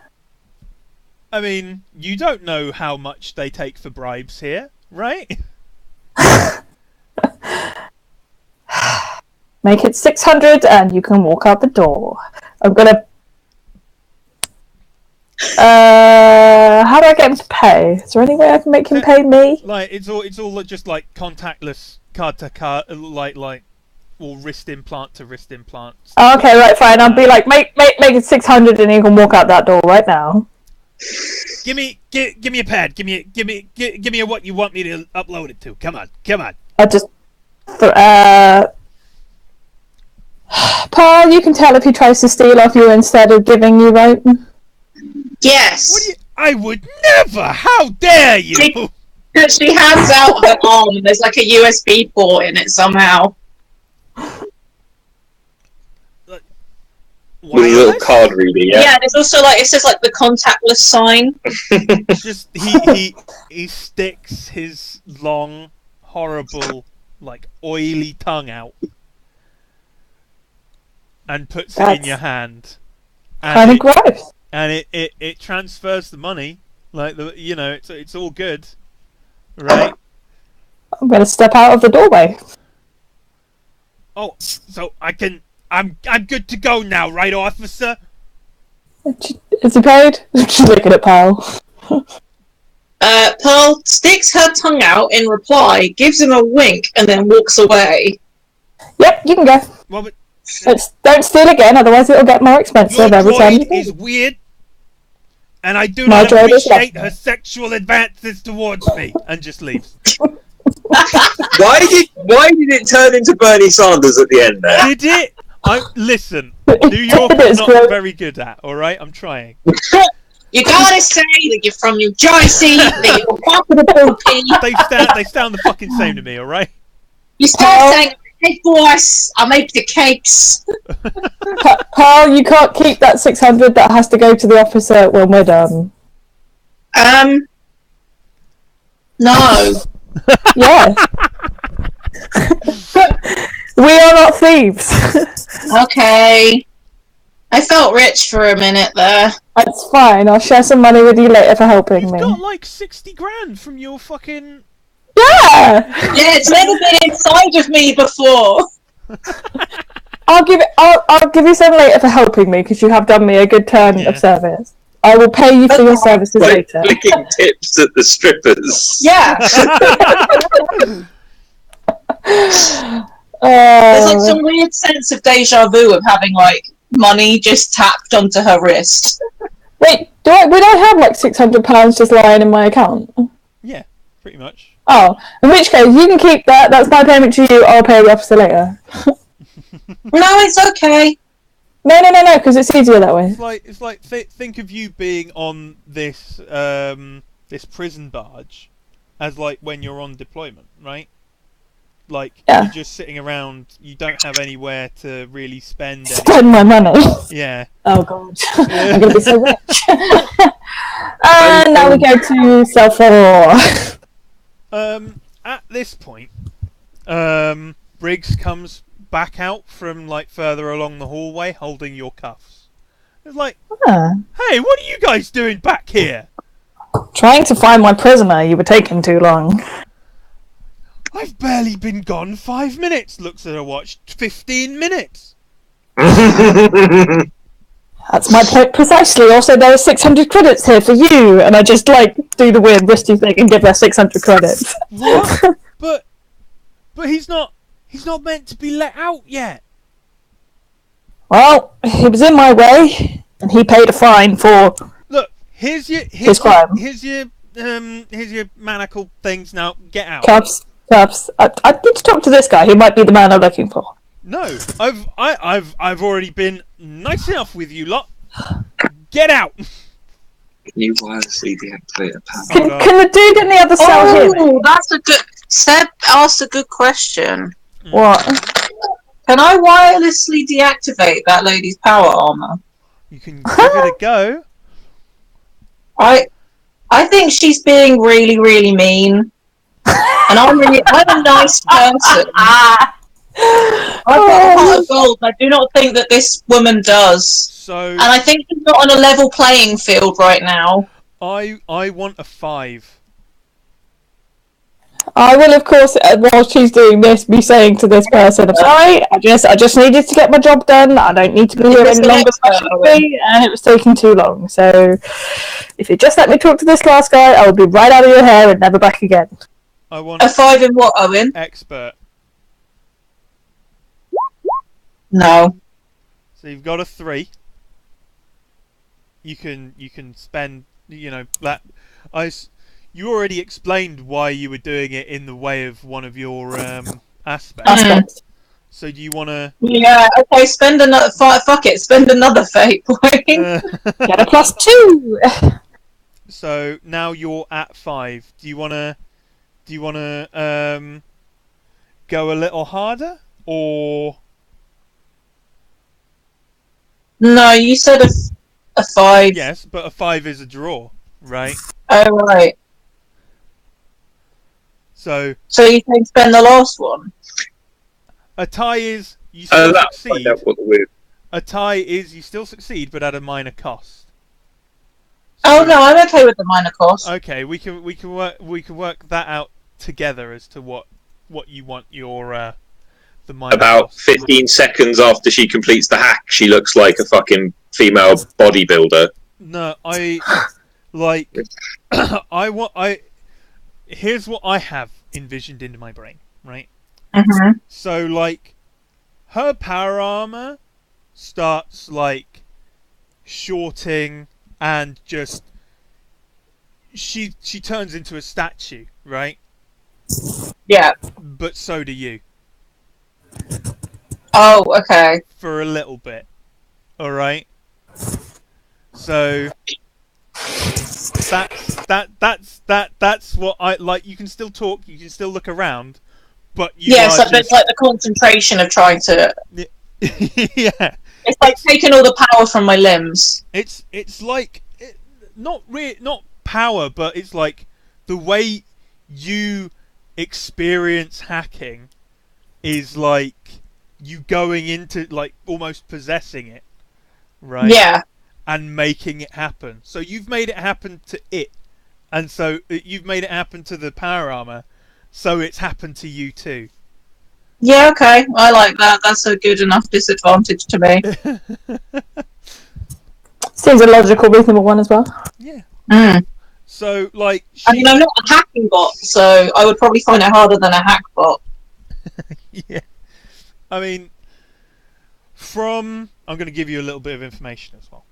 I mean, you don't know how much they take for bribes here, right? Make it 600 and you can walk out the door. I'm gonna... how do I get him to pay? Is there any way I can make him pay me? Like it's all just like contactless card to card, like or wrist implant to wrist implant. Oh, okay, right, fine. I'll be like, make it 600 and you can walk out that door right now. Give me a pad. Give me a what you want me to upload it to. Come on. I'll just... Paul, you can tell if he tries to steal off you instead of giving you, right? Yes. What do you? I would never. How dare you? She hands out her arm, and there's like a USB port in it somehow. With a little card reader, yeah. Yeah, there's also like it says like the contactless sign. Just he sticks his long, horrible, like oily tongue out and puts it in your hand. Kind of gross. And it transfers the money, like it's all good, right? I'm gonna step out of the doorway. Oh, so I'm good to go now, right, officer? Is he paid? She's looking at Pearl. Pearl sticks her tongue out in reply, gives him a wink, and then walks away. Yep, you can go. Well, but Don't steal again, otherwise it'll get more expensive your every time you droid do. is weird, and I do My not droid is appreciate lovely. her sexual advances towards me, and just leaves. Why did it turn into Bernie Sanders at the end there? Did it? Listen. It New York is is not great. very good at. All right, I'm trying. You gotta say that you're from New Jersey, that you're part of the Philippines. They sound the fucking same to me. All right. You start saying, "Hey boss, I'll make the cakes." Pearl, you can't keep that 600. That has to go to the officer when we're done. No. Yeah. We are not thieves. Okay. I felt rich for a minute there. That's fine. I'll share some money with you later for helping You've me. got like 60 grand from your fucking. Yeah. Yeah, it's never been inside of me before. I'll give you some later for helping me because you have done me a good turn of service. I will pay you for your services Like later. flicking tips at the strippers. Yeah. There's like some weird sense of deja vu of having like money just tapped onto her wrist. Wait, would I have like £600 just lying in my account? Yeah, pretty much. Oh, in which case you can keep that. That's my payment to you. I'll pay the officer later. No, it's okay. No, because it's easier that way. It's like think of you being on this this prison barge as like when you're on deployment, right? Like you're just sitting around. You don't have anywhere to really spend my money. Yeah. Oh god, I'm gonna be so rich. And now we go to self-war. At this point, Briggs comes back out from like further along the hallway, holding your cuffs. It's like, hey, what are you guys doing back here? Trying to find my prisoner. You were taking too long. I've barely been gone 5 minutes. Looks at her watch. 15 minutes. That's my point precisely. Also, there are 600 credits here for you, and I just like do the weird wristy thing and give her 600 credits. What? but he's not meant to be let out yet. Well, he was in my way, and he paid a fine for. Look, here's your crime. Here's your manacle things. Now get out. Cuffs. I need to talk to this guy. He might be the man I'm looking for. No, I've already been nice enough with you lot. Get out. Can you wirelessly deactivate a power? Can the dude in the other cell hear me? Oh, that's a good. Seb asked a good question. What? Can I wirelessly deactivate that lady's power armor? You can give it a go. I think she's being really, really mean, and I'm a nice person. I've got a heart of gold. I do not think that this woman does. And I think she's not on a level playing field right now. I want a 5. I will, of course, while she's doing this, be saying to this person, I'm sorry, I just needed to get my job done. I don't need to be here any longer than I should be, and it was taking too long. So, if you just let me talk to this last guy, I will be right out of your hair and never back again. I want a 5 in what, Owen? Expert. No. So you've got a 3. You can spend, that. You already explained why you were doing it in the way of one of your aspects. So do you want to? Yeah. Okay. Spend another. Fuck it. Spend another fate point. Get a +2. So now you're at 5. Do you want to go a little harder or? No, you said a 5. Yes, but a 5 is a draw, right? Oh right. So you can spend the last one. A tie is you still succeed. Weird. A tie is you still succeed, but at a minor cost. So, no, I'm okay with the minor cost. Okay, we can work that out together as to what you want your the minor About cost. 15 seconds after she completes the hack, she looks like a fucking female bodybuilder. No, here's what I have envisioned into my brain, right? Mm-hmm. So, like, her power armor starts, like, shorting and just... She turns into a statue, right? Yeah. But so do you. Oh, okay. For a little bit. Alright? So... That's what I like. You can still talk, you can still look around, but so it's like the concentration of trying to. Yeah, it's like taking all the power from my limbs. It's like not power, but it's like the way you experience hacking is like you going into like almost possessing it, right? Yeah. And making it happen. So you've made it happen to it. And so you've made it happen to the power armor. So it's happened to you too. Yeah, okay. I like that. That's a good enough disadvantage to me. Seems a logical, reasonable one as well. Yeah. Mm. So, like... I mean, I'm not a hacking bot, so I would probably find it harder than a hack bot. Yeah. I mean, I'm going to give you a little bit of information as well.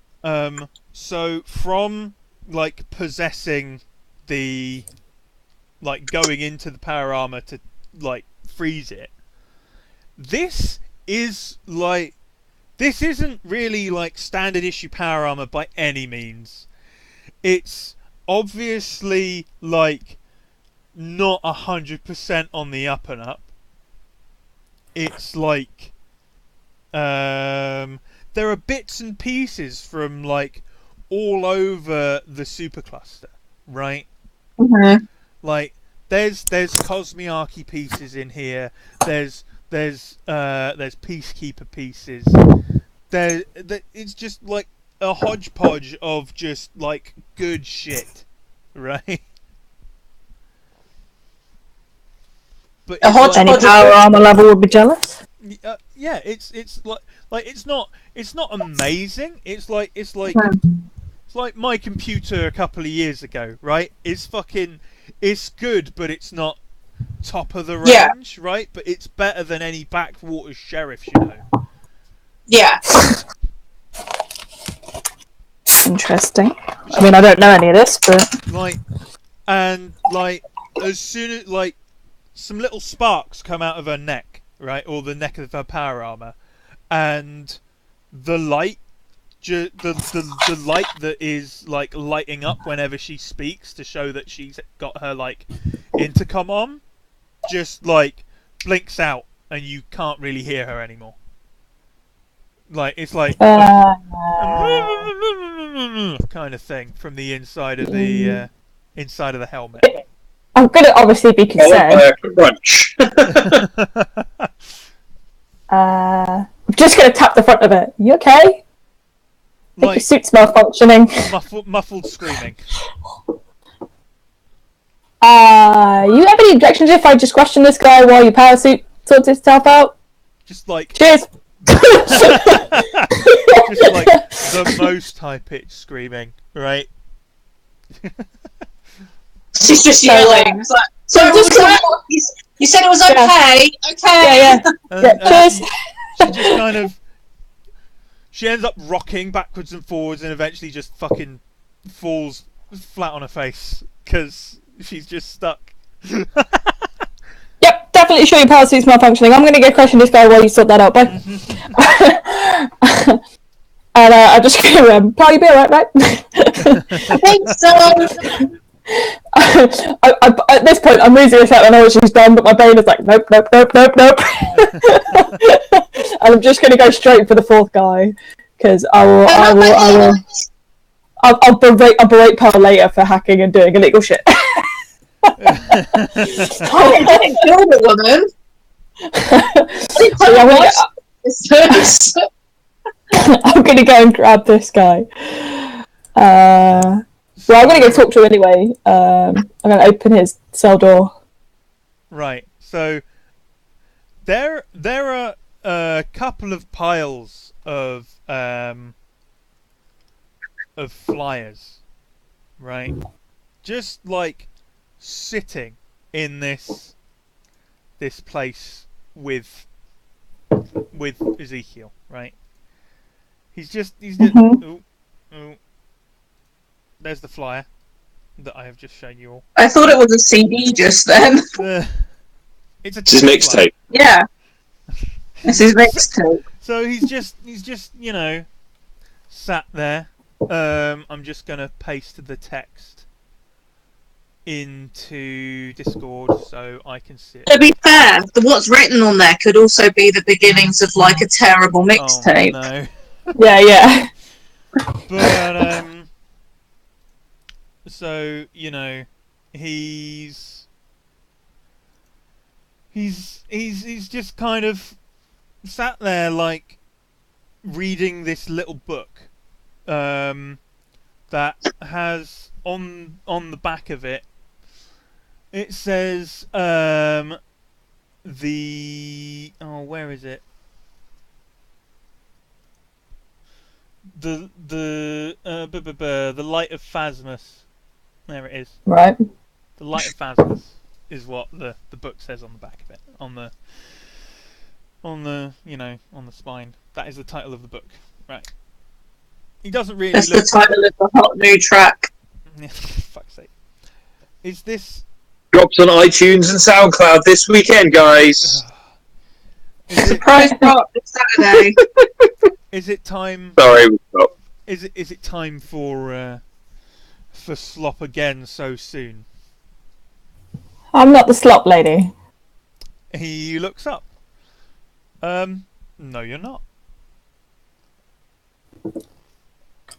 So from like possessing the, like going into the power armor to like freeze it, this isn't really like standard issue power armor by any means. It's obviously like not 100% on the up and up. It's like there are bits and pieces from like all over the supercluster, right? Mm-hmm. Like there's Cosmiarchy pieces in here. There's Peacekeeper pieces. It's just like a hodgepodge of just like good shit, right? But A hodgepodge Any power armor level would be jealous. yeah, it's like it's not amazing. It's like my computer a couple of years ago, right? It's good, but it's not top of the range, right? But it's better than any backwater sheriff, you know. Yeah. Interesting. I mean, I don't know any of this, but Like, as soon as like some little sparks come out of her neck, right, or the neck of her power armor, and the light, the light that is like lighting up whenever she speaks to show that she's got her like intercom on, just like blinks out, and you can't really hear her anymore. Like it's like kind of thing from the inside of the helmet. I'm gonna obviously be concerned. Crunch. I'm just gonna tap the front of it. You okay? Your Like suit's malfunctioning. muffled screaming. You have any objections if I just question this guy while your power suit sorts itself out? Just like Cheers. just like the most high pitched screaming, right? She's just yelling. It's like, so you said it was okay. Okay. Yeah. And, Cheers. she just kind of she ends up rocking backwards and forwards, and eventually just fucking falls flat on her face because she's just stuck. Yep, definitely sure your power suit's malfunctioning. I'm gonna go question this guy while you sort that out, bye. And I'm just gonna probably be alright, right? I think so. At this point, I'm losing a shot. I know what she's done, but my brain is like, nope. And I'm just going to go straight for the fourth guy because I'll berate Pearl later for hacking and doing illegal shit. I didn't kill the woman. I'm going to go and grab this guy. Well, I'm going to go talk to him anyway. I'm going to open his cell door. Right. So there are a couple of piles of flyers, right? Just like sitting in this place with Ezekiel, right? He's just ooh. There's the flyer that I have just shown you all. I thought it was a CD just then. It's a mixtape. Yeah. This is mixtape. So he's just sat there. I'm just gonna paste the text into Discord so I can see it. To be fair, what's written on there could also be the beginnings of like a terrible mixtape. Oh, no. Yeah. But so he's just kind of sat there like reading this little book that has on the back of it, it says where is it? The Light of Phasmus. There it is. Right. The Light of Phasmus is what the book says on the back of it. On the on the spine. That is the title of the book. Right. He doesn't really That's look... the title of the hot new track. Fuck's sake. Is this... Drops on iTunes and SoundCloud this weekend, guys. Surprise drop this Saturday. Is it time... Sorry, we stopped. Is it time for slop again so soon? I'm not the slop lady. He looks up. No, you're not.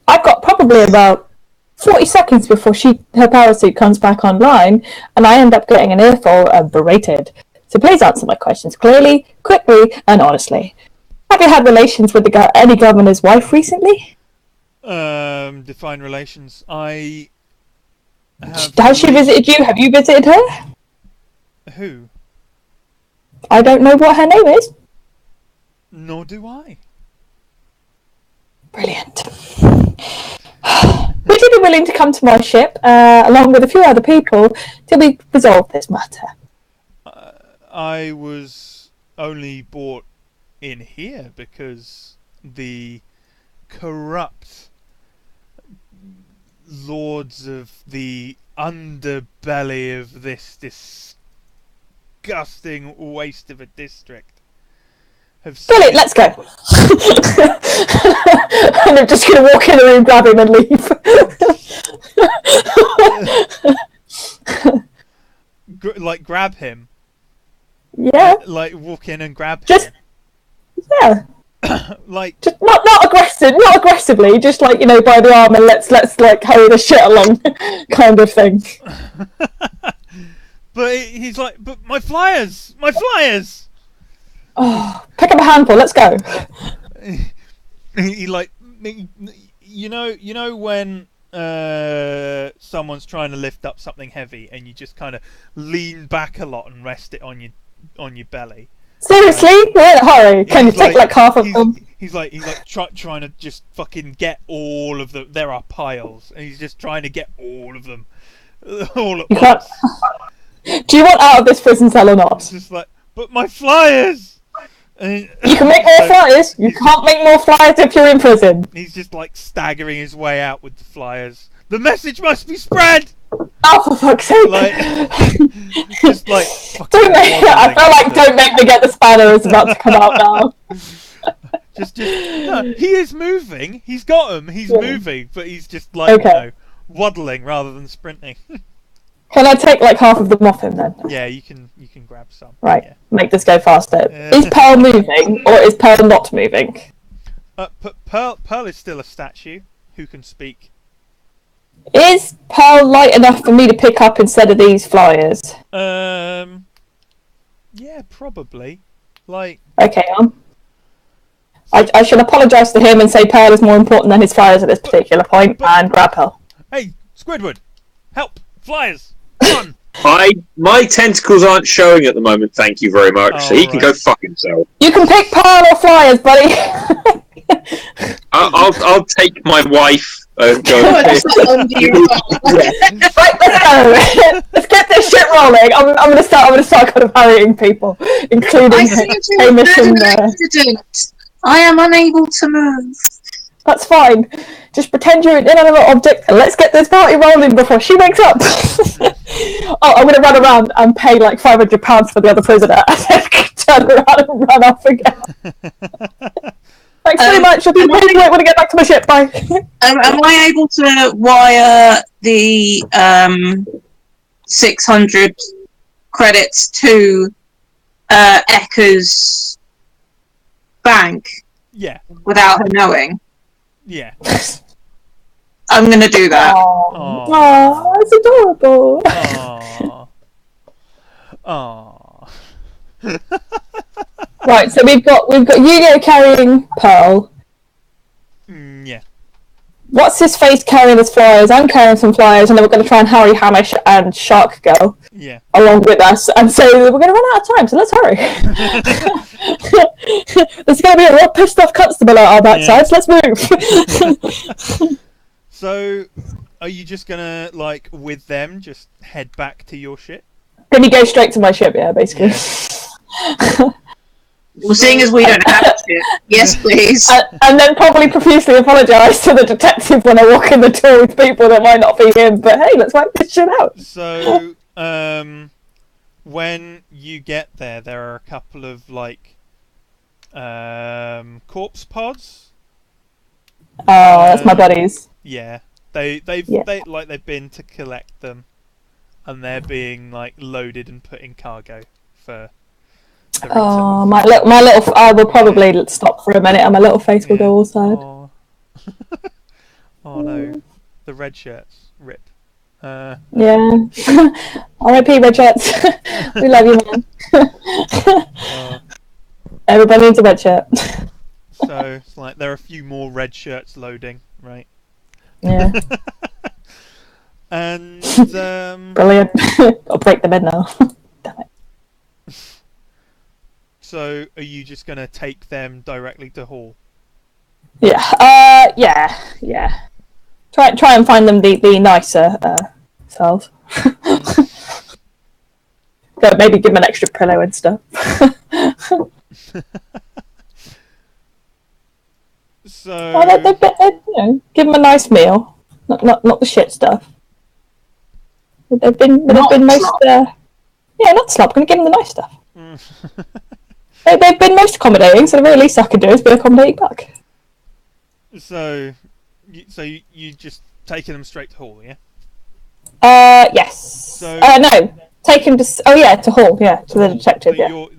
I've got probably about 40 seconds before her power suit comes back online, and I end up getting an earful and berated. So please answer my questions clearly, quickly, and honestly. Have you had relations with any governor's wife recently? Define relations. I have... Has she visited you? Have you visited her? Who? I don't know what her name is. Nor do I. Brilliant. Would you be willing to come to my ship, along with a few other people, till we resolve this matter? I was only brought in here because the corrupt lords of the underbelly of this disgusting waste of a district have Brilliant, let's go. And I'm just going to walk in the room, grab him and leave. grab him? Yeah. Like walk in and grab just, him? Yeah. Like... Just not aggressively, just by the arm and let's hurry the shit along kind of thing. But he's like, but my flyers! Oh, pick up a handful, let's go. He you know when someone's trying to lift up something heavy and you just kind of lean back a lot and rest it on your belly. Seriously? We're in a hurry. Can you take half of them? He's trying to just fucking get all of them. There are piles, and he's just trying to get all of them, all at once. Do you want out of this prison cell or not? It's just like, but my flyers. You can make more flyers. You can't make more flyers if you're in prison. He's just staggering his way out with the flyers. The message must be spread. Oh, for fuck's sake! Just don't make me get the spanner. It's about to come out now. No, he is moving. He's got him. He's moving, but he's just waddling rather than sprinting. Can I take half of them off him then? Yeah, you can grab some. Right, yeah. Make this go faster. Is Pearl moving or is Pearl not moving? Pearl is still a statue who can speak. Is Pearl light enough for me to pick up instead of these flyers? Yeah, probably. Okay, I should apologise to him and say Pearl is more important than his flyers at this particular point, and grab Pearl. Hey, Squidward, help! Flyers, come on! My tentacles aren't showing at the moment. Thank you very much. So he can go fuck himself. You can pick Pearl or flyers, buddy. I'll take my wife. Go. Right, let's go. Let's get this shit rolling. I'm gonna start kind of hurrying people, including Hamish and accident. I am unable to move. That's fine. Just pretend you're an inanimate object and let's get this party rolling before she wakes up. I'm gonna run around and pay £500 for the other prisoner and then turn around and run off again. Thanks very much. I'll be waiting when I get back to my ship. Bye. Am I able to wire the 600 credits to Ekka's bank? Yeah. Without her knowing? Yeah. I'm going to do that. Aww, it's adorable. Aww. Right, so we've got Yu-Gi-Oh carrying Pearl. Yeah. What's his face carrying his flyers? I'm carrying some flyers, and then we're going to try and hurry Hamish and Shark Girl along with us. And so we're going to run out of time, so let's hurry. There's going to be a real pissed off constable at our backsides. Let's move. So, are you just going to, with them, just head back to your ship? Can you go straight to my ship, basically. Well, seeing as we don't have shit, yes, please. And then probably profusely apologise to the detective when I walk in the door with people that might not be him. But hey, let's work this shit out. So, when you get there, there are a couple of like corpse pods. Oh, that's my buddies. Yeah, they've been to collect them, and they're being like loaded and put in cargo for. Oh, my little. I will probably stop for a minute, and my little face will go all sad. Oh. Oh no, the red shirts rip. Yeah. R.I.P. red shirts. We love you, man. Everybody needs a red shirt. So it's like there are a few more red shirts loading, right? Yeah. And Brilliant. I'll break the bed now. Damn it. So are you just gonna take them directly to Hall? Yeah. Yeah. Try and find them the nicer cells. But maybe give them an extra pillow and stuff. So give them a nice meal, not the shit stuff. They've been most not slop. I'm gonna give them the nice stuff. They've been most accommodating, so the very least I can do is be accommodating back. So you just taking them straight to Hall, yeah? Yes. So no, take him to Hall, to the detective. But Yeah. you're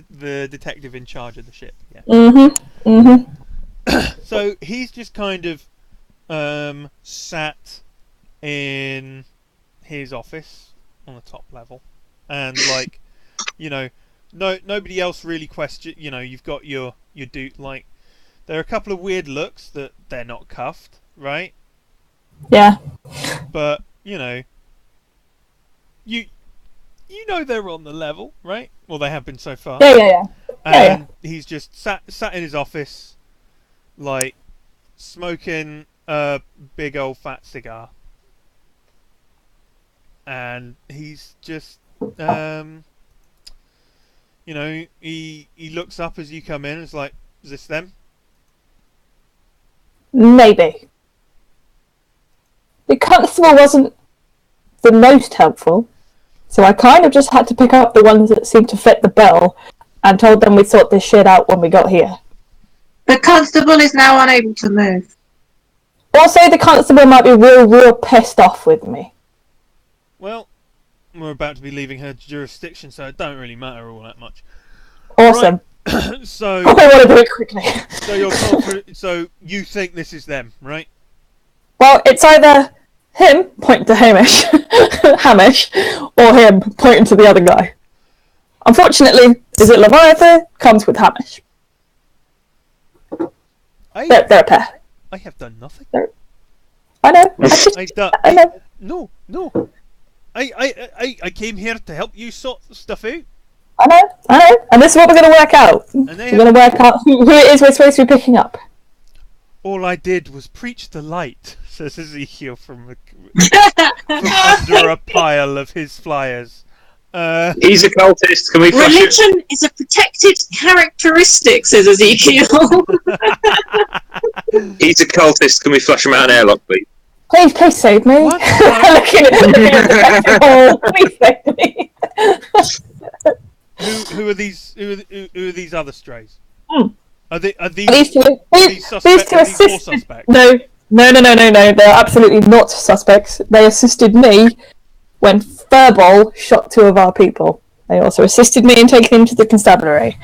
the detective in charge of the ship, yeah. Mhm. So he's just kind of sat in his office on the top level, and like, nobody else really question. You've got your dude. Like, there are a couple of weird looks that they're not cuffed, right? Yeah. But you they're on the level, right? Well, they have been so far. Yeah. And he's just sat in his office, like smoking a big old fat cigar, and he's just he looks up as you come in and is like, is this them? Maybe. The constable wasn't the most helpful, so I kind of just had to pick up the ones that seemed to fit the bill and told them we'd sort this shit out when we got here. The constable is now unable to move. Also, the constable might be real pissed off with me. Well, we're about to be leaving her jurisdiction, so it don't really matter all that much. Awesome. Right. So I want to do it quickly. So you're confident, so you think this is them, right? Well, it's either him pointing to Hamish, or him pointing to the other guy. Unfortunately, is it Leviathan? Comes with Hamish. They're a pair. I have done nothing. I know. I know. No. I came here to help you sort stuff out. I know. And this is what we're going to work out. We're going to work out who it is we're supposed to be picking up. All I did was preach the light, says Ezekiel from under a pile of his flyers. He's a cultist. Can we flush Religion is a protected characteristic, says Ezekiel. He's a cultist. Can we flush him out an airlock, please? Please save me. What? looking at please save me. Who are these? Who are these other strays? Are these These two suspects? assisted. No. They're absolutely not suspects. They assisted me when Furball shot two of our people. They also assisted me in taking him to the constabulary.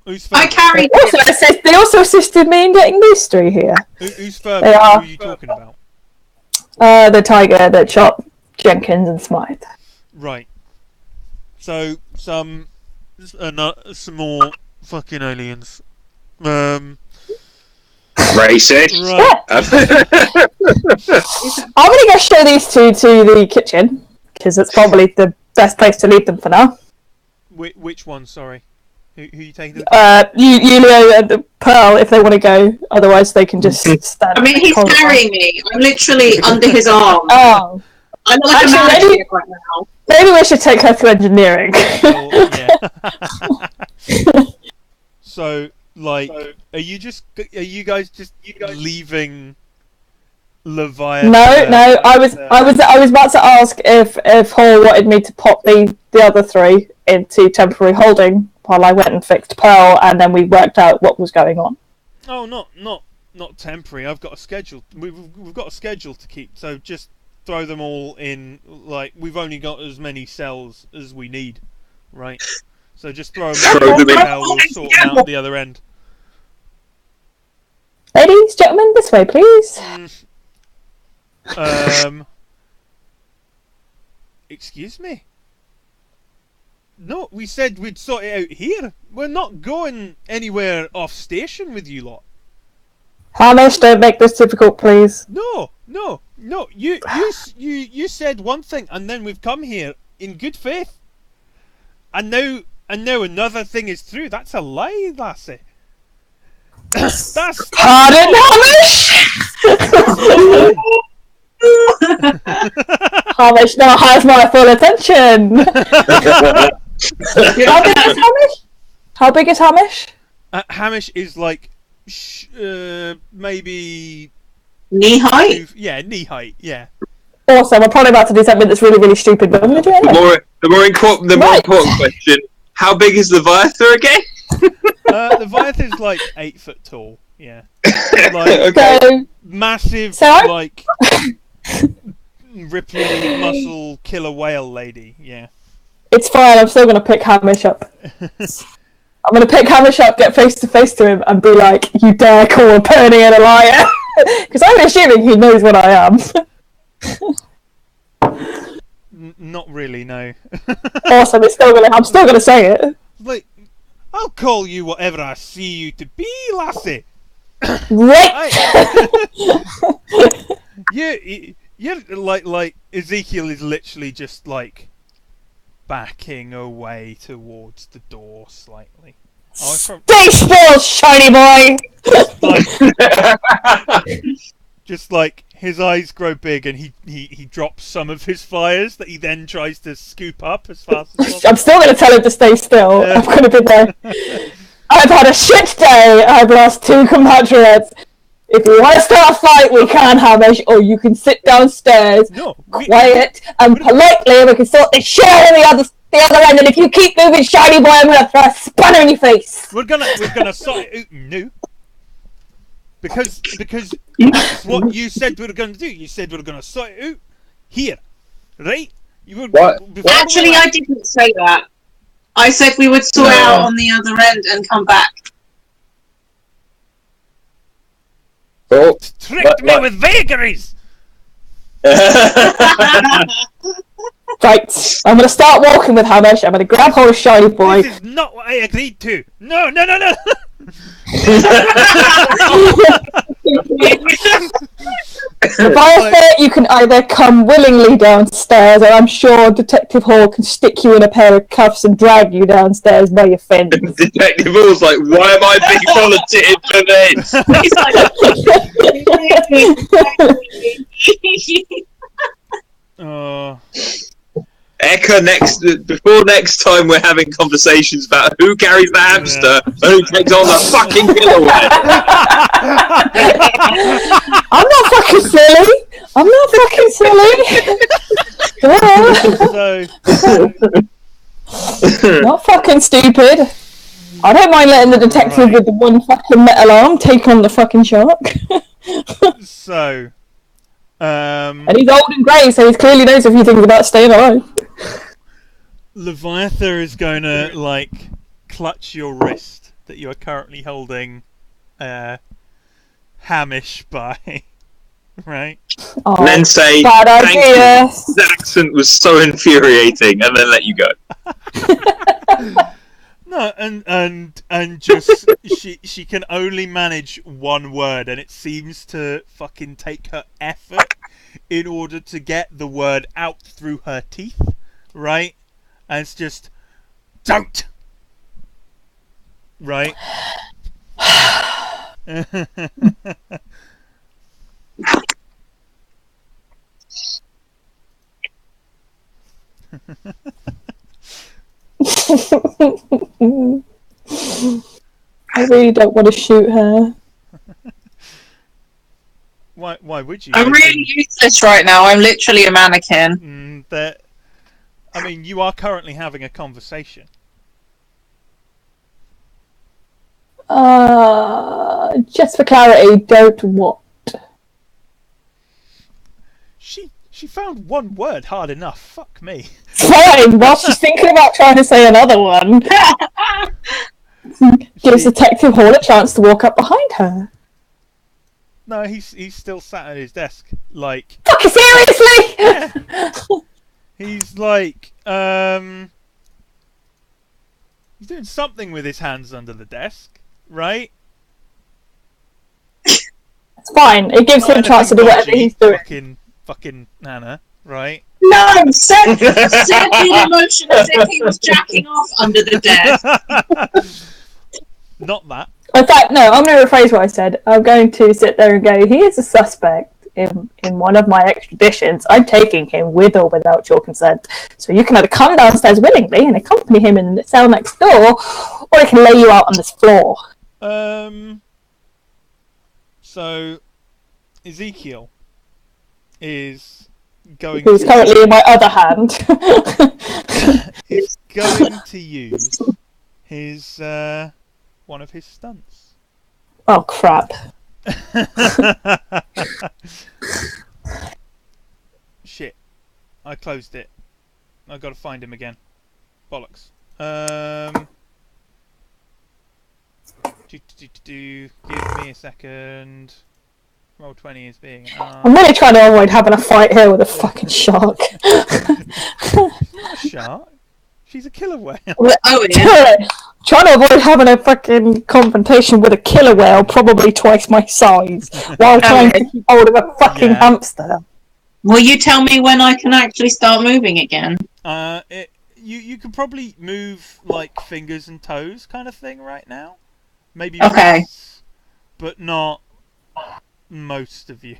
Who's I Furball? carried. They also assisted me in getting these three here. Who's They Furball? are. Who are you talking about? The tiger that shot Jenkins and Smythe. Right. So some more fucking aliens. Racist. Right. I'm going to go show these two to the kitchen, because it's probably the best place to leave them for now. Which one? Sorry. Who you taking them? Leo and Pearl, if they want to go. Otherwise, they can just stand. I mean, he's carrying me. I'm literally under his arm. Oh. I'm like Actually, a maybe- magic right now. Maybe we should take her to engineering. Oh, yeah. So, like, are you guys just leaving Leviathan? No. I was about to ask if Hall wanted me to pop the other three into temporary holding while I went and fixed Pearl, and then we worked out what was going on. Oh, not temporary. I've got a schedule. We've got a schedule to keep. So just throw them all in. Like, we've only got as many cells as we need, right? So just throw them in. We'll sort them out at the other end. Ladies, gentlemen, this way, please. Excuse me? No, we said we'd sort it out here. We're not going anywhere off station with you lot. Hamish, don't make this difficult, please. No. You said one thing, and then we've come here in good faith. And now another thing is true. That's a lie, lassie. That's Pardon, Hamish. Hamish now has my full attention. How big is Hamish? How big is Hamish? Hamish is like maybe Knee height? knee height, yeah. Awesome, I'm probably about to do something that's really, really stupid, but I'm going to do it anyway. The more important question, how big is Leviathan again? Leviathan's like 8 foot tall, yeah. Like, Okay. So, massive, So- like, rippling muscle killer whale lady, yeah. it's fine, I'm still going to pick Hamish up. I'm going to pick Hamish up, get face to face to him, and be like, you dare call a pony and a liar? Because I'm assuming he knows what I am. Not really, no. Awesome, I'm still going to say it. Like, I'll call you whatever I see you to be, lassie. Right! You're like Ezekiel is literally just like backing away towards the door slightly. Stay still, shiny boy! Just like his eyes grow big and he drops some of his fires that he then tries to scoop up as fast as possible. I'm still going to tell him to stay still. Yeah. I'm going to be there. I've had a shit day. I've lost 2 compatriots. If you want to start a fight, we can, Hamish, or you can sit downstairs, quiet and politely, and we can sort this shit out on the other end. And if you keep moving, shiny boy, I'm gonna throw a spanner in your face. We're gonna sort it out now. Because that's what you said we were gonna do. You said we were gonna sort it out here, right? You were, What? Actually, I didn't say that. I said we would sort it out on the other end and come back. Oh. tricked me with vagaries. Right, I'm gonna start walking with Hamish. I'm gonna grab hold of shiny boy. This is not what I agreed to. No. Leviathan, you can either come willingly downstairs, or I'm sure Detective Hall can stick you in a pair of cuffs and drag you downstairs by your fins. Detective Hall's like, why am I being volunteered for this? Before next time we're having conversations about who carries the hamster and who takes on the fucking killer whale. I'm not fucking silly. Not fucking stupid. I don't mind letting the detective with the one fucking metal arm take on the fucking shark. So, and he's old and grey, so he clearly knows a few things about staying alive. Leviathan is going to, like, clutch your wrist that you are currently holding Hamish by, right? Oh, And then say, bad thank idea. you, his accent was so infuriating, and then let you go. No, and just she can only manage one word, and it seems to fucking take her effort in order to get the word out through her teeth, right? And it's just don't, right? really don't want to shoot her. Why would you? I'm really useless right now. I'm literally a mannequin. I mean, you are currently having a conversation. Just for clarity, don't what? She found one word hard enough. Fuck me. Fine, while she's thinking about trying to say another one. Gives Detective Hall a chance to walk up behind her. No, he's still sat at his desk, like. Fucking seriously! Yeah. He's like, he's doing something with his hands under the desk, right? It's fine. It gives him a chance to do whatever he's doing. Fucking Nana, right? No, said the emotion as if he was jacking off under the desk. Not that. In fact, no, I'm going to rephrase what I said. I'm going to sit there and go, he is a suspect in one of my extraditions. I'm taking him with or without your consent. So you can either come downstairs willingly and accompany him in the cell next door, or I can lay you out on this floor. So, Ezekiel is going Who's currently in my other hand. is going to use his, one of his stunts. Oh, crap. Shit. I closed it. I've got to find him again. Bollocks. Give me a second. Roll 20 is being... I'm really trying to avoid having a fight here with a fucking shark. She's not a shark. She's a killer whale. Oh, yeah. Trying to avoid having a fucking confrontation with a killer whale, probably twice my size, while trying to keep hold of a fucking hamster. Will you tell me when I can actually start moving again? You can probably move like fingers and toes kind of thing right now. Maybe wrists, but not most of you.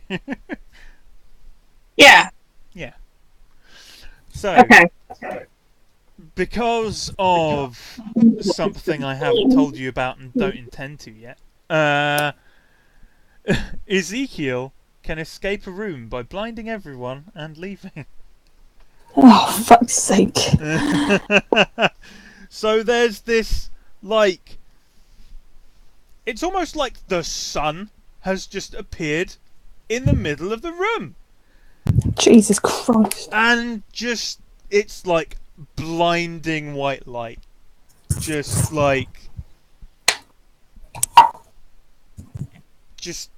Yeah. Yeah. So, because of something I haven't told you about and don't intend to yet, Ezekiel can escape a room by blinding everyone and leaving. Oh, fuck's sake. So there's this, like... It's almost like the sun has just appeared in the middle of the room. Jesus Christ. And just... It's like blinding white light. Just like... Just...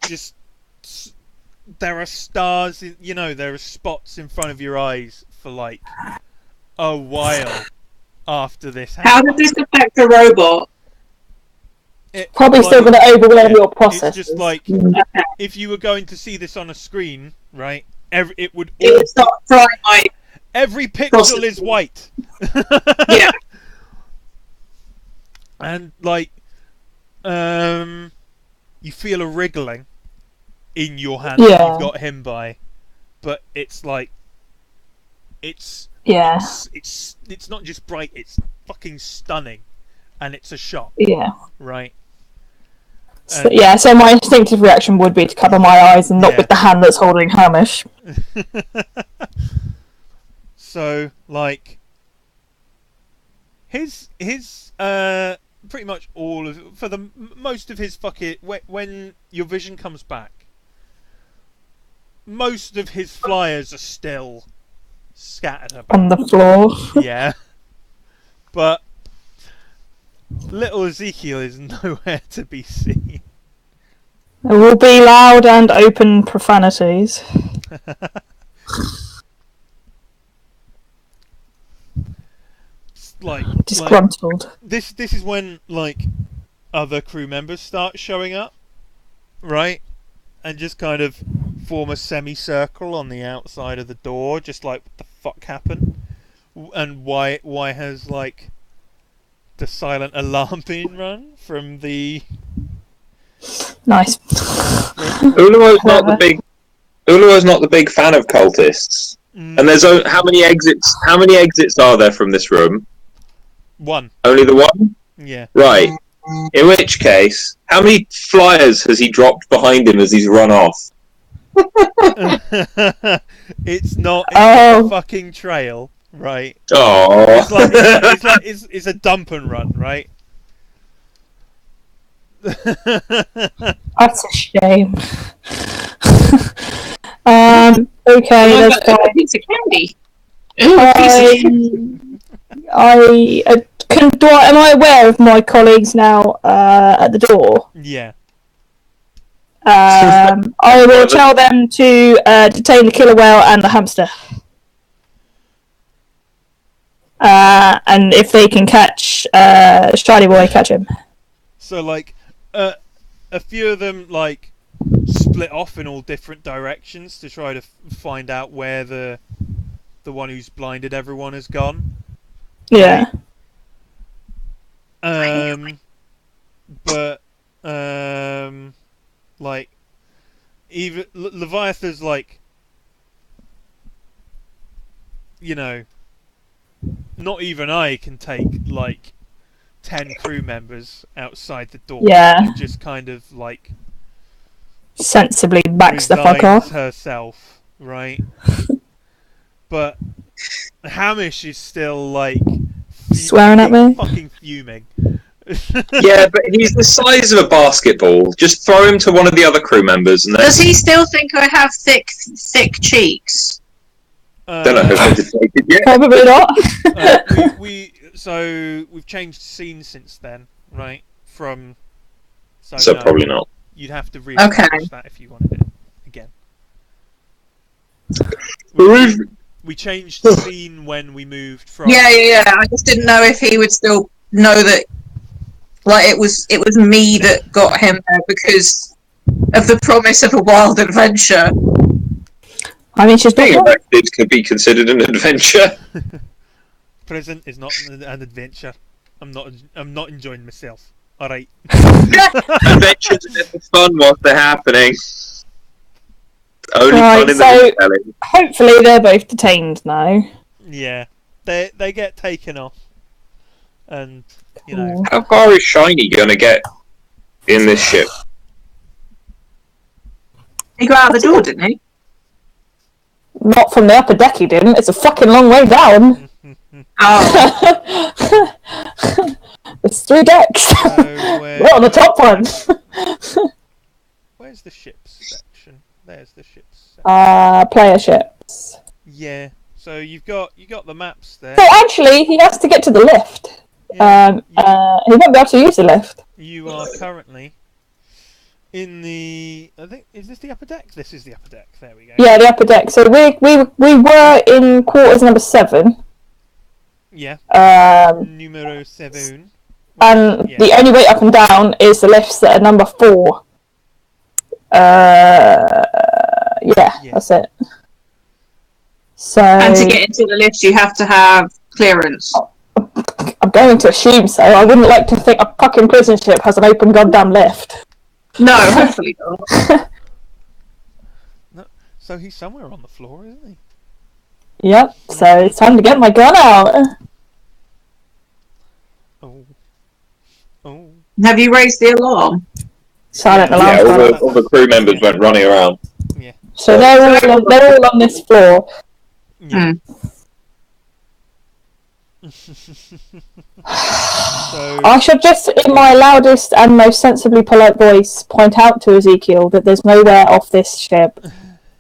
There are stars, there are spots in front of your eyes for like a while after this happens. How does this affect the robot? Probably still going to overwhelm your process. It's just like, if you were going to see this on a screen, right, it would start frying my... Every pixel is white. Yeah. And like, you feel a wriggling in your hand that you've got him by, but it's like, it's not just bright, it's fucking stunning, and it's a shot. Yeah. Right. So my instinctive reaction would be to cover my eyes and not with the hand that's holding Hamish. So, like, his pretty much all of, for the most of his fucking, when your vision comes back, most of his flyers are still scattered about. On the floor. Yeah. But little Ezekiel is nowhere to be seen. There will be loud and open profanities. Disgruntled. This is when like other crew members start showing up, right? And just kind of form a semicircle on the outside of the door, just like, what the fuck happened? And why has like the silent alarm been run from the... Nice. Uluo's not the big fan of cultists. And there's how many exits are there from this room? One. Only the one? Yeah. Right. In which case, how many flyers has he dropped behind him as he's run off? It's not Oh. a fucking trail, right? Oh, It's a dump and run, right? That's a shame. Okay, Oh, let's but go. a piece of candy. Ooh, a piece of candy. Am I aware of my colleagues now at the door? Yeah. I will tell them to detain the killer whale and the hamster. And if they can catch Shiny Boy, catch him. So like, a few of them like split off in all different directions to try to find out where the one who's blinded everyone has gone. Yeah. But like, even Leviathan's like, you know, not even I can take like 10 crew members outside the door. Yeah. And just kind of like Sensibly backs the fuck resigns off. herself, right? But Hamish is still like Swearing at me? fucking fuming. yeah, but he's the size of a basketball. Just throw him to one of the other crew members, and then Does he still think I have thick cheeks? don't know if they've decided yet. Probably not. We've changed scenes since then, right? From So no, probably not. You'd have to reestablish that if you wanted it again. We changed the scene when we moved from. Yeah. I just didn't know if he would still know that, like, it was me that got him there because of the promise of a wild adventure. I mean, she's Being not. arrested could be considered an adventure. Prison is not an adventure. I'm not enjoying myself. All right. Adventures are never fun whilst they're happening. Only Right, fun in so- the telling. Hopefully, they're both detained now. Yeah, they get taken off, and you know. How far is Shiny gonna get in this ship? He got out the door, didn't he? Not from the upper deck, he didn't. It's a fucking long way down. Oh. It's 3 decks. So We're on the top one. Where's the ships section? There's the ships section. Player ships. Yeah. So you got the maps there. So actually, he has to get to the lift. Yeah, He won't be able to use the lift. you are currently in the. I think is this the upper deck? This is the upper deck. There we go. Yeah, the upper deck. So we were in quarters number 7. Yeah. Numero 7. And Yeah. the only way up and down is the lifts that are number 4. Yeah, that's it. So And to get into the lift, you have to have clearance. I'm going to assume so. I wouldn't like to think a fucking prison ship has an open goddamn lift. No, hopefully not. So he's somewhere on the floor, isn't he? Yep, so it's time to get my gun out. Oh. Oh. Have you raised the alarm? Silent Yeah, alarm. Yeah, all the crew members went running around. Yeah. So they're all on this floor. Yeah. Hmm. So I should just, in my loudest and most sensibly polite voice, point out to Ezekiel that there's nowhere off this ship.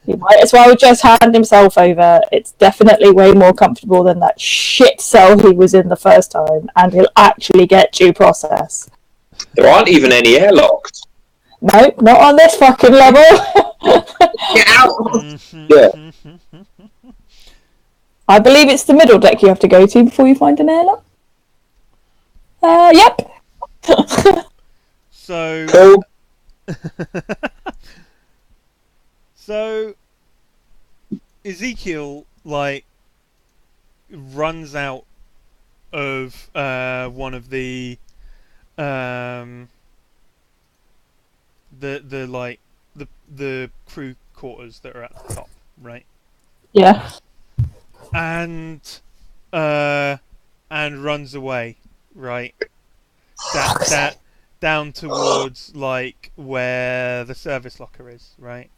He might as well just hand himself over. It's definitely way more comfortable than that shit cell he was in the first time, and he'll actually get due process. There aren't even any airlocks. Nope, not on this fucking level. Get out! Yeah. I believe it's the middle deck you have to go to before you find an airlock. Yep. So Cool. so Ezekiel like runs out of one of the crew quarters that are at the top, right? Yeah. And runs away, right? down towards like where the service locker is, right?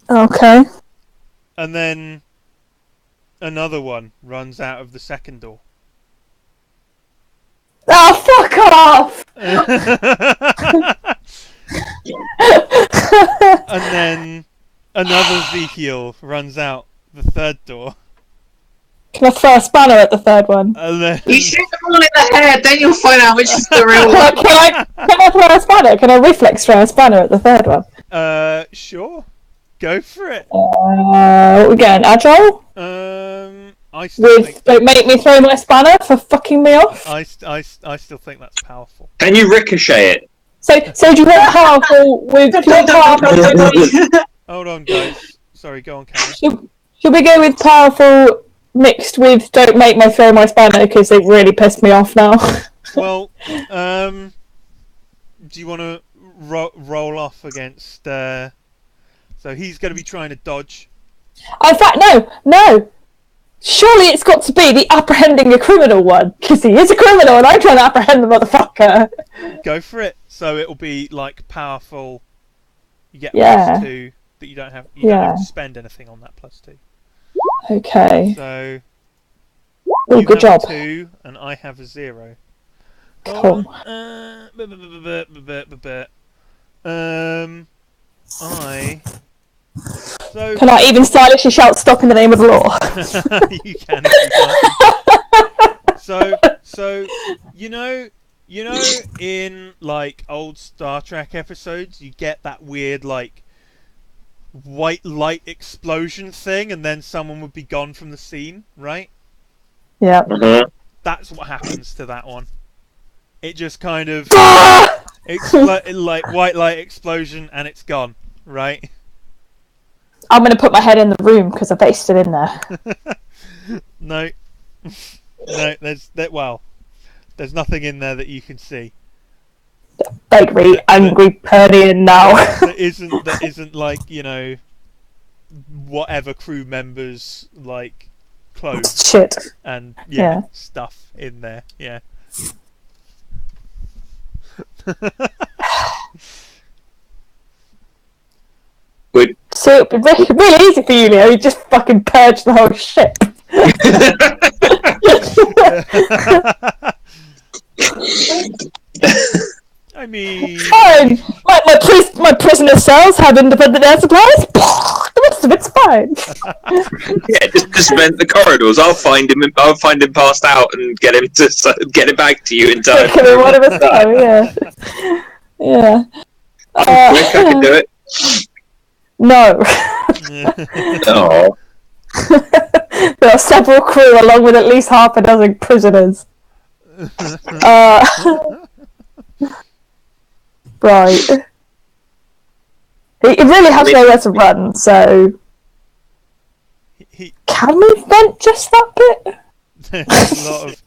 Okay. And then another one runs out of the second door. Oh, fuck off! And then another Ezekiel runs out the third door. Can I throw a spanner at the third one? And then You shoot them all in the head, then you'll find out which is the real one. Can I throw a spanner? Can I reflex throw a spanner at the third one? sure. Go for it. What we getting? Agile? I still think Don't make me throw my spanner for fucking me off. I still think that's powerful. Can you ricochet it? So do you want powerful with... Do you want powerful... Hold on, guys. Sorry, go on, Karen. Should we go with powerful mixed with don't make me throw my spanner because they really pissed me off now? Well, do you want to roll off against... So he's going to be trying to dodge. In fact, no. Surely it's got to be the apprehending a criminal one, because he is a criminal and I'm trying to apprehend the motherfucker. Go for it. So it'll be like powerful. You get +2 that you don't have. You don't have to spend anything on that +2. Okay. So. Oh, good job. 2 and I have a 0. Cool. Can I even stylishly shout stop in the name of the law? You can if you want. So you know in like old Star Trek episodes you get that weird like white light explosion thing and then someone would be gone from the scene, right? Yeah. That's what happens to that one. It just kind of like white light explosion and it's gone, right? I'm going to put my head in the room because I bet it's still in there. No, there's nothing in there that you can see. Angry Perdian now. That isn't like, you know, whatever crew members like clothes Shit. and stuff in there. Yeah. So it'd be really easy for you, Leo. You just fucking purge the whole ship. I mean, fine. My prisoner cells have independent air supplies. The rest of it's fine. Yeah, just vent the corridors. I'll find him passed out and get him back to you in time. Take him in one of a time. Yeah. Quick, I can do it. No. Oh. There are several crew along with at least half a dozen prisoners. Right. He really has nowhere to run, so... Can we vent just that bit? There's a lot of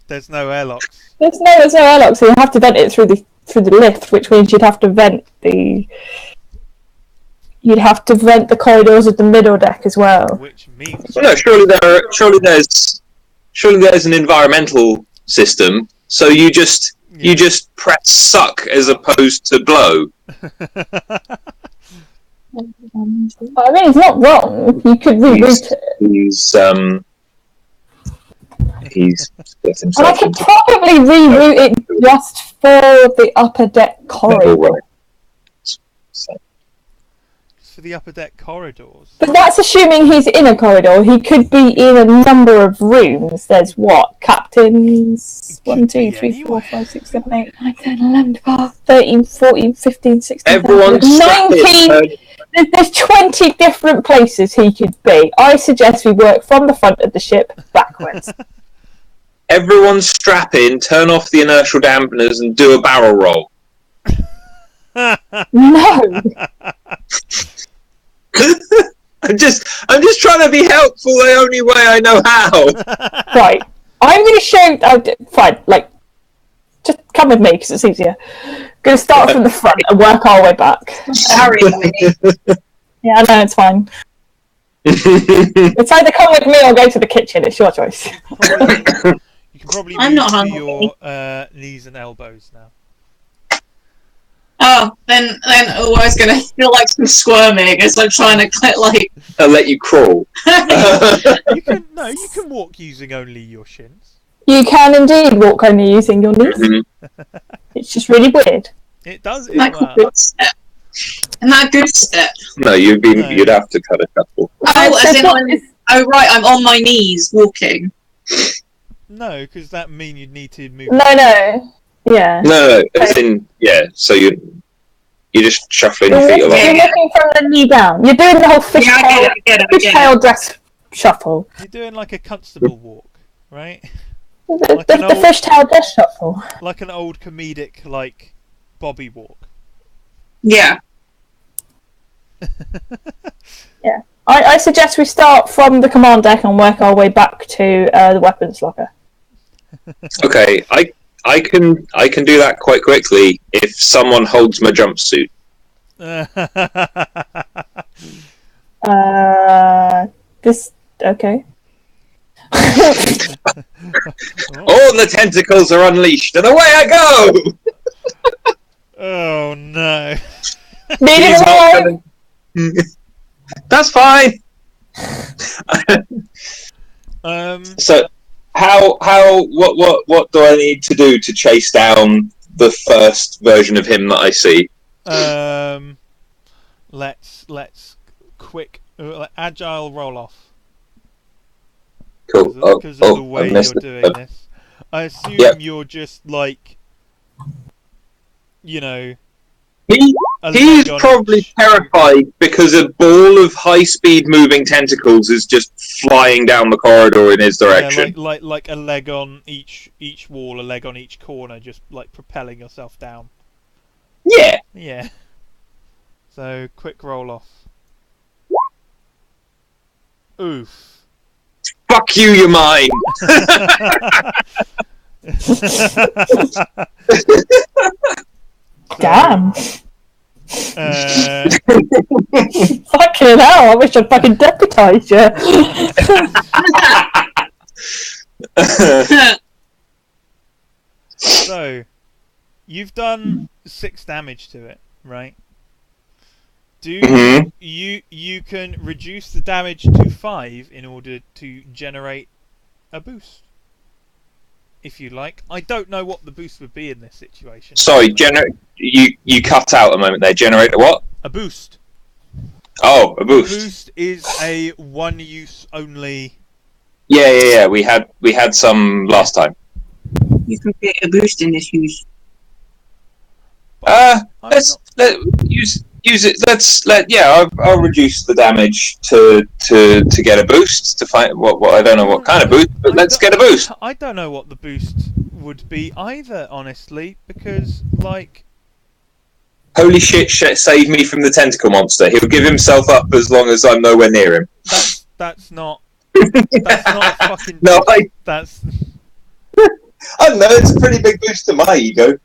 there's no airlocks. There's no airlock, so you have to vent it through the lift, which means you'd have to vent the corridors of the middle deck as well. Which means well, no, surely there's an environmental system. So you just press suck as opposed to blow. I mean, it's not wrong. You could reroute it. He's got And I himself could into probably reroute it just for the upper deck corridor. for the upper deck corridors. But that's assuming he's in a corridor. He could be in a number of rooms. There's what? Captains? 1, 2, 3, 4, 5, 6, 7, 8, 9, 10, 11, 12, 13, 14, 15, 16, Everyone's 19. There's 20 different places he could be. I suggest we work from the front of the ship backwards. Everyone strap in, turn off the inertial dampeners, and do a barrel roll. No. I'm just trying to be helpful the only way I know how. Right. I'm going to show... fine, just come with me because it's easier. Going to start from the front and work our way back. Sorry, Yeah, no, it's fine. It's either come with me or go to the kitchen. It's your choice. You can probably I'm move not to hungry. your knees and elbows now. Oh, then I was gonna feel like some squirming as I'm trying to like. I'll let you crawl. You can walk using only your shins. You can indeed walk only using your knees. Mhm. It's just really weird. It does. Isn't that a good step? Isn't that a good step? No, you'd have to cut a couple. Oh, as in what I'm, is- oh right, I'm on my knees walking. No, because that mean you'd need to move. No. Yeah. No, as in, so you're just shuffling your feet You're along. looking from the knee down. You're doing the whole Yeah, I get it. fishtail dress shuffle. You're doing like a constable walk, right? The an old- fishtail dress shuffle. Like an old comedic, like Bobby walk. Yeah. Yeah. I suggest we start from the command deck and work our way back to the weapons locker. Okay, I can do that quite quickly if someone holds my jumpsuit. This okay. All the tentacles are unleashed, and away I go! Oh no. Leave He's it not alone. gonna- That's fine. So, what do I need to do to chase down the first version of him that I see? Let's quick agile roll off. Cool. Because of the way I you're missed doing it. this. I assume you're just like, you know. He's probably terrified because a ball of high-speed moving tentacles is just flying down the corridor in his direction. Yeah, like a leg on each wall, a leg on each corner, just like propelling yourself down. Yeah. Yeah. So quick roll off. Oof. Fuck you, you're mine. Damn. Uh, Fucking hell, I wish I'd fucking deputised you. so, you've done 6 damage to it, right? Mhm. You can reduce the damage to 5 in order to generate a boost, if you like. I don't know what the boost would be in this situation. Sorry, you cut out a moment there. Generate a what? A boost. Oh, a boost. Boost is a one-use only. Yeah. We had some last time. You can get a boost in this use. Use it. I'll reduce the damage to get a boost to find what I don't know what kind of boost, but let's get a boost. I don't know what the boost would be either, honestly, because like. Holy shit! Save me from the tentacle monster. He'll give himself up as long as I'm nowhere near him. That's not a fucking. No, That's. I don't know. It's a pretty big boost to my ego.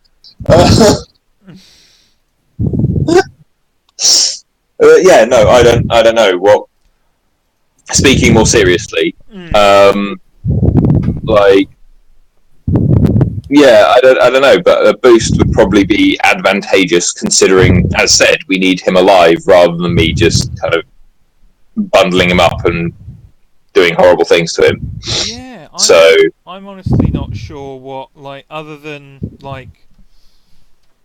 No, I don't know what. Speaking more seriously, I don't know, but a boost would probably be advantageous considering, as said, we need him alive rather than me just kind of bundling him up and doing horrible things to him. Yeah, I'm honestly not sure what, like, other than like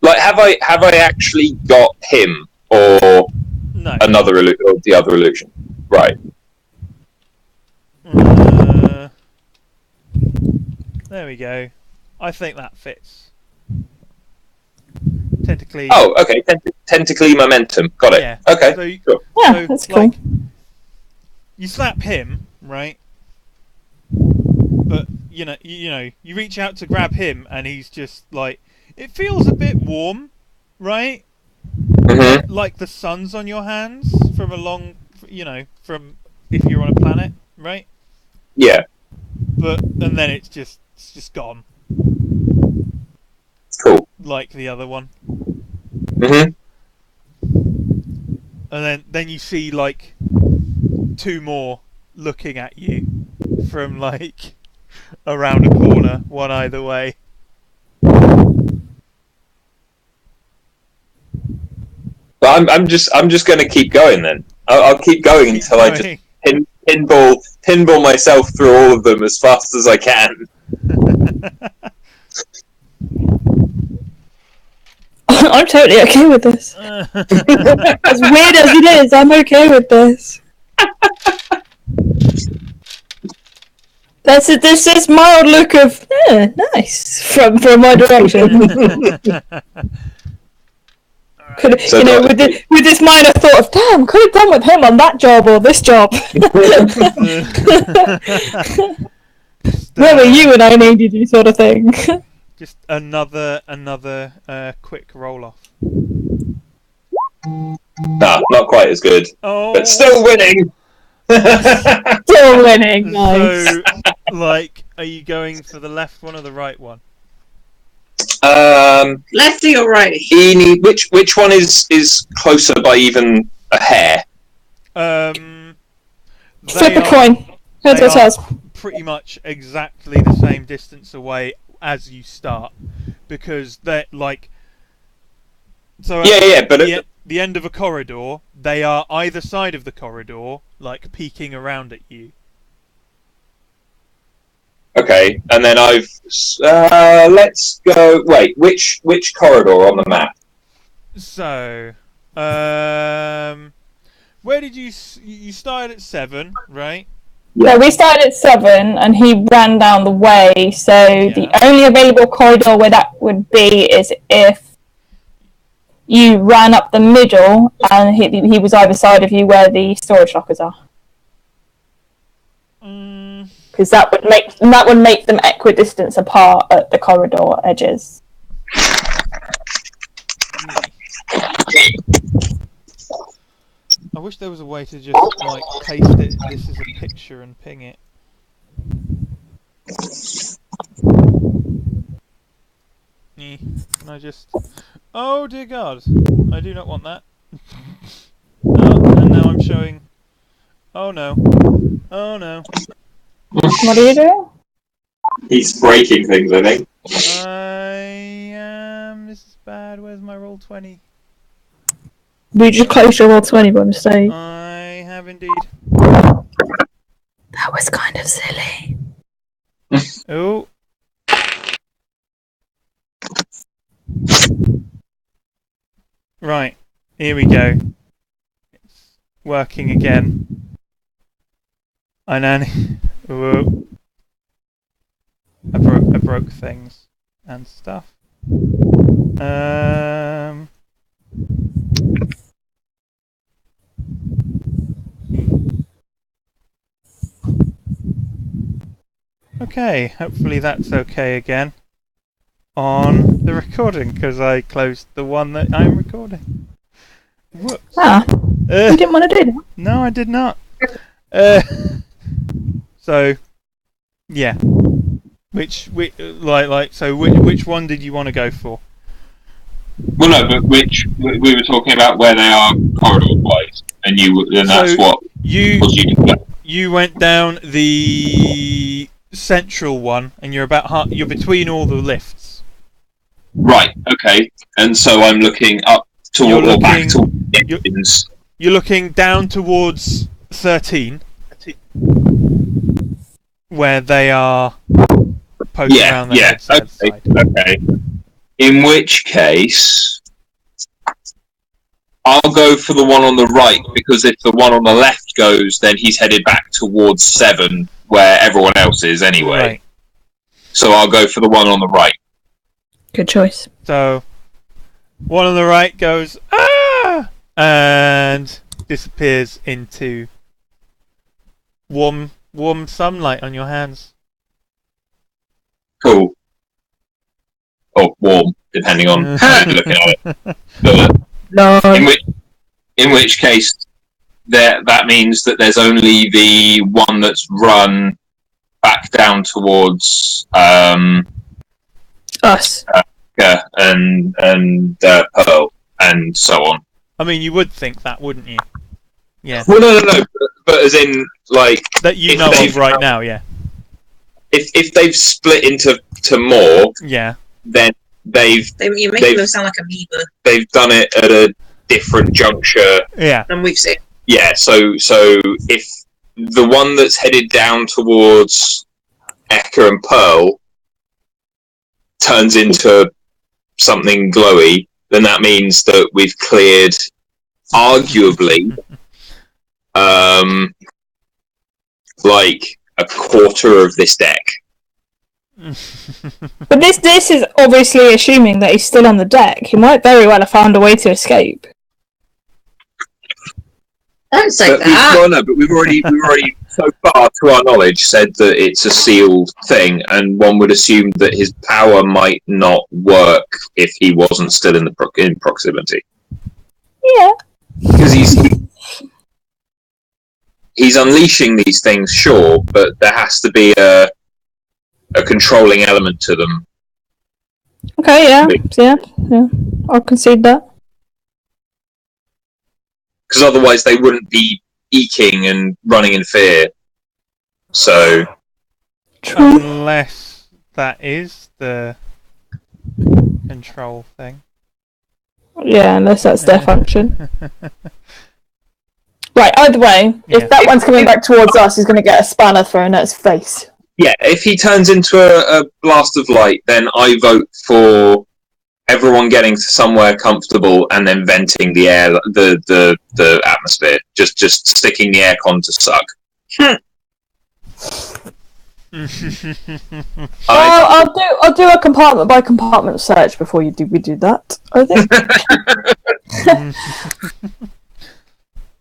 have I actually got him or no. or the other illusion? Right. There we go. I think that fits. Tentacly. Oh, okay. Tentacly momentum. Got it. Yeah. Okay. So, sure. Yeah, that's cool. You slap him, right? But you reach out to grab him, and he's just like, it feels a bit warm, right? Mm-hmm. Like the sun's on your hands from from if you're on a planet, right? Yeah. And then it's just gone. Cool. Like the other one. Mm-hmm. And then you see like 2 more looking at you from like around a corner, one either way. But I'm just going to keep going then. I'll keep going until I just pinball myself through all of them as fast as I can. I'm totally okay with this. As weird as it is, I'm okay with this. There's this mild look of nice from my direction. With this minor thought of damn, could have done with him on that job or this job. Where were you when I needed you, sort of thing. Just another quick roll off. Nah, not quite as good, but still winning. Still winning. Nice. So, like, are you going for the left one or the right one? Lefty or righty? Which one is closer by even a hair? Flip a coin. Heads or tails? Pretty much exactly the same distance away as you start, because they're like. So but the end of a corridor, they are either side of the corridor, like peeking around at you. Okay, and then let's go. Wait, which corridor on the map? So, where did you started at 7, right? Yeah, we started at 7, and he ran down the way. So the only available corridor where that would be is if you ran up the middle, and he was either side of you where the storage lockers are. Because that would make them equidistant apart at the corridor edges. I wish there was a way to just like paste it. This is a picture and ping it. Can I just? Oh dear God! I do not want that. And now I'm showing. Oh no! Oh no! What are you doing? He's breaking things, I think. This is bad. Where's my roll 20? We just closed your roll 20 by mistake. I have indeed. That was kind of silly. Oh. Right. Here we go. It's working again. I know. I broke things and stuff. Okay, hopefully that's okay again on the recording, because I closed the one that I'm recording. Whoops. You didn't want to do that? No, I did not. So, yeah. Which one did you want to go for? Well, no, but we were talking about where they are corridor-wise, and that's what you went down the central one, and you're between all the lifts. Right. Okay. And so I'm looking up back towards the engines. You're looking down towards 13, where they are poking around the head side. Okay. In which case, I'll go for the one on the right, because if the one on the left goes, then he's headed back towards 7, where everyone else is anyway. Right. So I'll go for the one on the right. Good choice. So, one on the right goes, ah! And disappears into warm sunlight on your hands. Cool. Or warm, depending on how you're looking at it. But No. in which case, that means that there's only the one that's run back down towards Us. and Pearl and so on. I mean, you would think that, wouldn't you? Yeah. Well, no. But as in, like, That you know of right now, yeah. if they've split into more, Yeah. then You're making them sound like amoeba. they've done it at a different juncture. Yeah. And we've seen. Yeah, so if the one that's headed down towards Eka and Pearl turns into something glowy, then that means that we've cleared, arguably, like a quarter of this deck. But this is obviously assuming that he's still on the deck. He might very well have found a way to escape. Don't say that. But we've already so far, to our knowledge, said that it's a sealed thing, and one would assume that his power might not work if he wasn't still in proximity. Yeah. Because he's unleashing these things, sure, but there has to be a controlling element to them. Okay, yeah. I'll concede that. Because otherwise they wouldn't be eking and running in fear. So... True. Unless that is the control thing. Yeah, unless that's their function. Right, either way, if that one's coming back towards us, he's going to get a spanner thrown at his face. Yeah, if he turns into a blast of light, then I vote for everyone getting to somewhere comfortable and then venting the air, the atmosphere. Just sticking the aircon to suck. I'll do a compartment by compartment search before we do that, I think.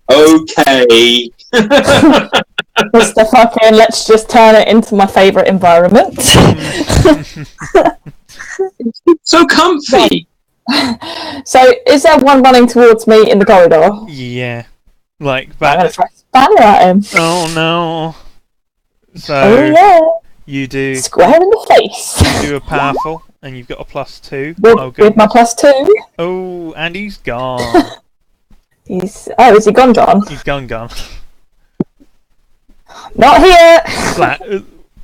Okay. Mr. Fucking, let's just turn it into my favourite environment. So comfy. So, is there one running towards me in the corridor? Yeah. Like I'm that. going to throw a spanner at him. Oh no. So Oh yeah. you do Square in the face. do a powerful, and you've got a +2. With my +2. Oh, and he's gone. Is he gone, John? He's gone. Not here!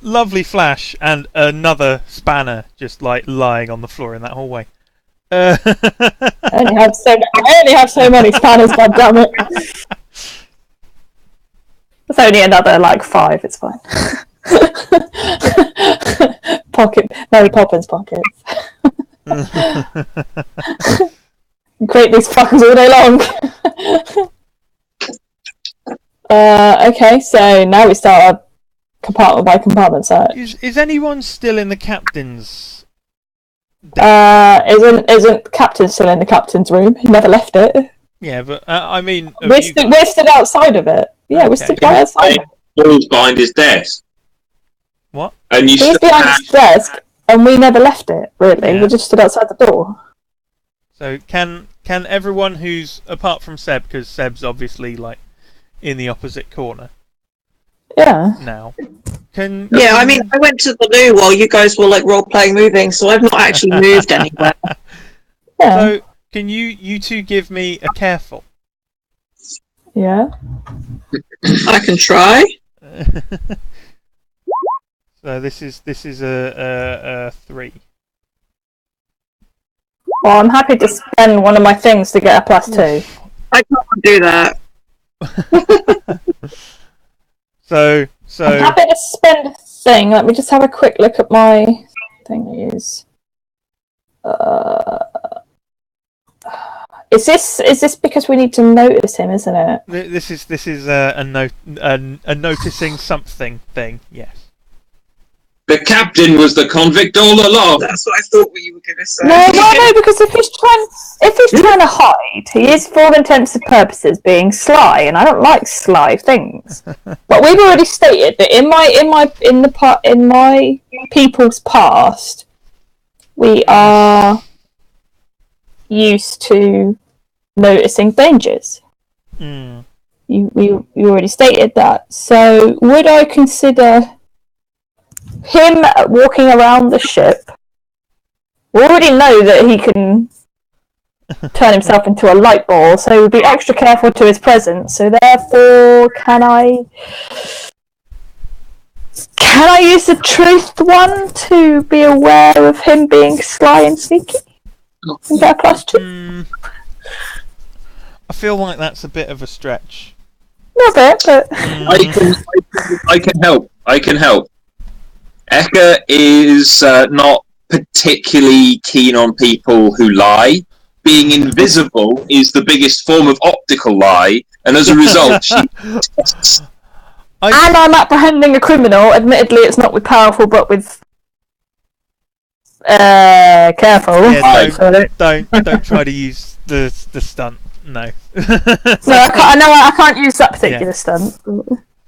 Lovely flash, and another spanner just like lying on the floor in that hallway. I only have so many spanners, goddammit. It's only another, 5, it's fine. Mary Poppins pockets. Create these fuckers all day long. Okay, so now we start our compartment by compartment search. Is anyone still in the captain's? Isn't Captain still in the captain's room? He never left it. Yeah, but I mean, We're stood outside of it. Yeah, we're stood right outside. Paul's behind his desk. What? And you He's behind his desk, and we never left it. Really, Yeah. we just stood outside the door. So can everyone who's apart from Seb, because Seb's obviously in the opposite corner Yeah. now. Can Yeah, I mean, I went to the loo while you guys were role playing moving, so I've not actually moved anywhere. Yeah. So can you two give me a careful? Yeah. I can try. So this is a 3. Well, I'm happy to spend one of my things to get a +2. I can't do that. So I'm happy to spend a thing. Let me just have a quick look at my thing. Is this because we need to notice him, isn't it? this is a noticing something thing. Yes. The captain was the convict all along. That's what I thought you were going to say. No, because if he's trying to hide, he is, for all intents and purposes, being sly, and I don't like sly things. But we've already stated that in my people's past, we are used to noticing dangers. Mm. You already stated that. So would I consider him walking around the ship? We already know that he can turn himself into a light ball, so we'll be extra careful to his presence. So therefore, can I Can I use the truth one to be aware of him being sly and sneaky? And get a +2? I feel like that's a bit of a stretch. Not a bit, but I can help. I can help. Eka is not particularly keen on people who lie. Being invisible is the biggest form of optical lie, and as a result, she tests. and I'm apprehending a criminal. Admittedly, it's not with powerful, but with careful. Yeah, So don't try to use the stunt. No. No, I can't use that particular stunt.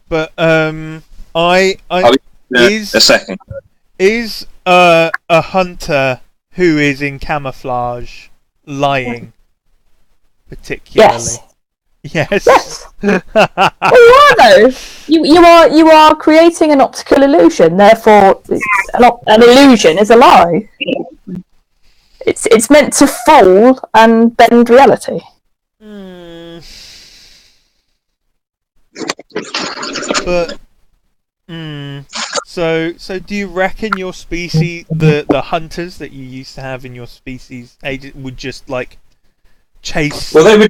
But A second. Is a hunter who is in camouflage lying particularly? Yes. Yes. Well, you are though. You are creating an optical illusion. Therefore, an illusion is a lie. It's meant to fool and bend reality. But so do you reckon your species, the hunters that you used to have in your species agent, would just like chase? Well,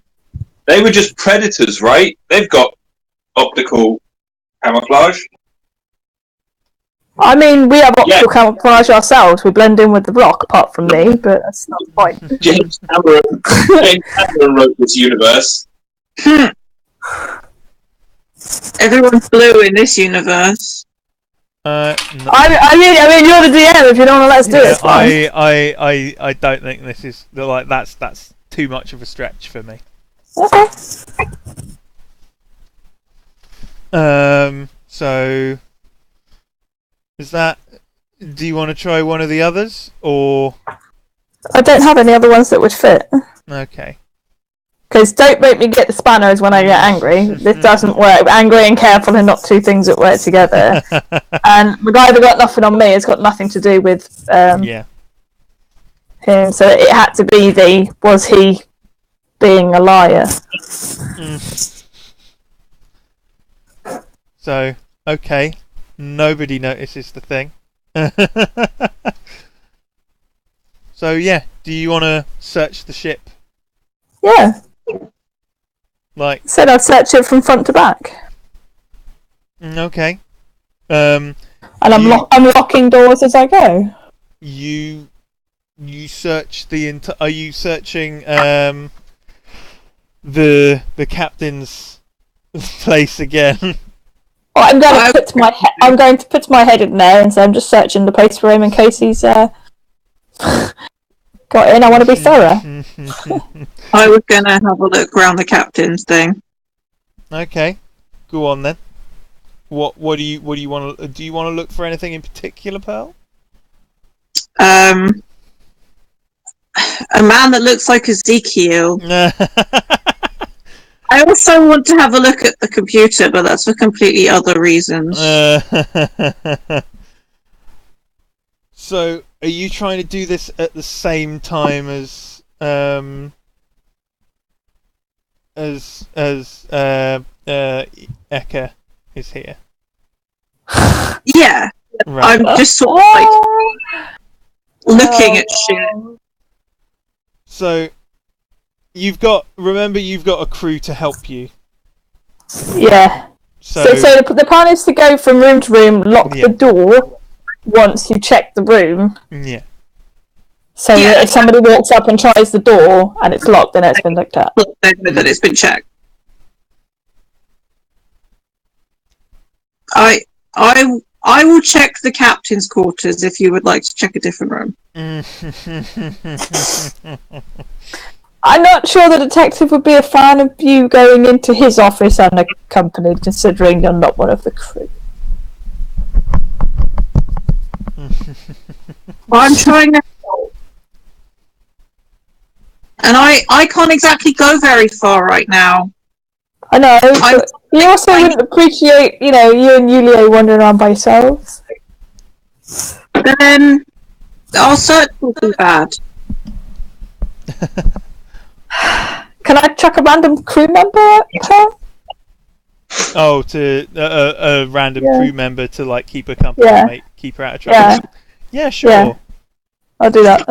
they were just predators, right? They've got optical camouflage. I mean, we have optical camouflage ourselves. We blend in with the rock, apart from me, but that's not the point. James Cameron wrote this universe. Everyone's blue in this universe. No. I mean, you're the DM. If you don't want to let us do it, it's fine. I don't think this is like that's too much of a stretch for me. Okay. So is that? Do you want to try one of the others, or? I don't have any other ones that would fit. Okay. Because don't make me get the spanners when I get angry. This doesn't work. Angry and careful are not two things that work together. And we've either got nothing on me, it's got nothing to do with him. So it had to be was he being a liar? So, okay. Nobody notices the thing. So, yeah. Do you want to search the ship? Yeah. Like, said I'd search it from front to back. Okay. And I'm locking doors as I go. You search the Are you searching the captain's place again? Well, I'm going to put my head in there and say I'm just searching the place for him in case he's got in. I want to be thorough. I was gonna have a look around the captain's thing. Okay, go on then. What do you want to? Do you want to look for anything in particular, Pearl? A man that looks like Ezekiel. I also want to have a look at the computer, but that's for completely other reasons. So, are you trying to do this at the same time as Eka is here? Yeah, Right. I'm just sort of like looking at shit. So, you've got a crew to help you. Yeah. So the plan is to go from room to room, lock the door once you check the room. Yeah. So that if somebody walks up and tries the door and it's locked, then it's been looked at. That it's been checked. I will check the captain's quarters if you would like to check a different room. I'm not sure the detective would be a fan of you going into his office unaccompanied, considering you're not one of the crew. Well, I'm trying to help. And I can't exactly go very far right now. I know, but you also wouldn't appreciate, you and Yulia wandering around by yourselves. Then our search will be bad. Can I chuck a random crew member at her? Oh, to a random Yeah. crew member to like keep her company, Yeah. keep her out of trouble. Yeah. Yeah, sure. Yeah. I'll do that.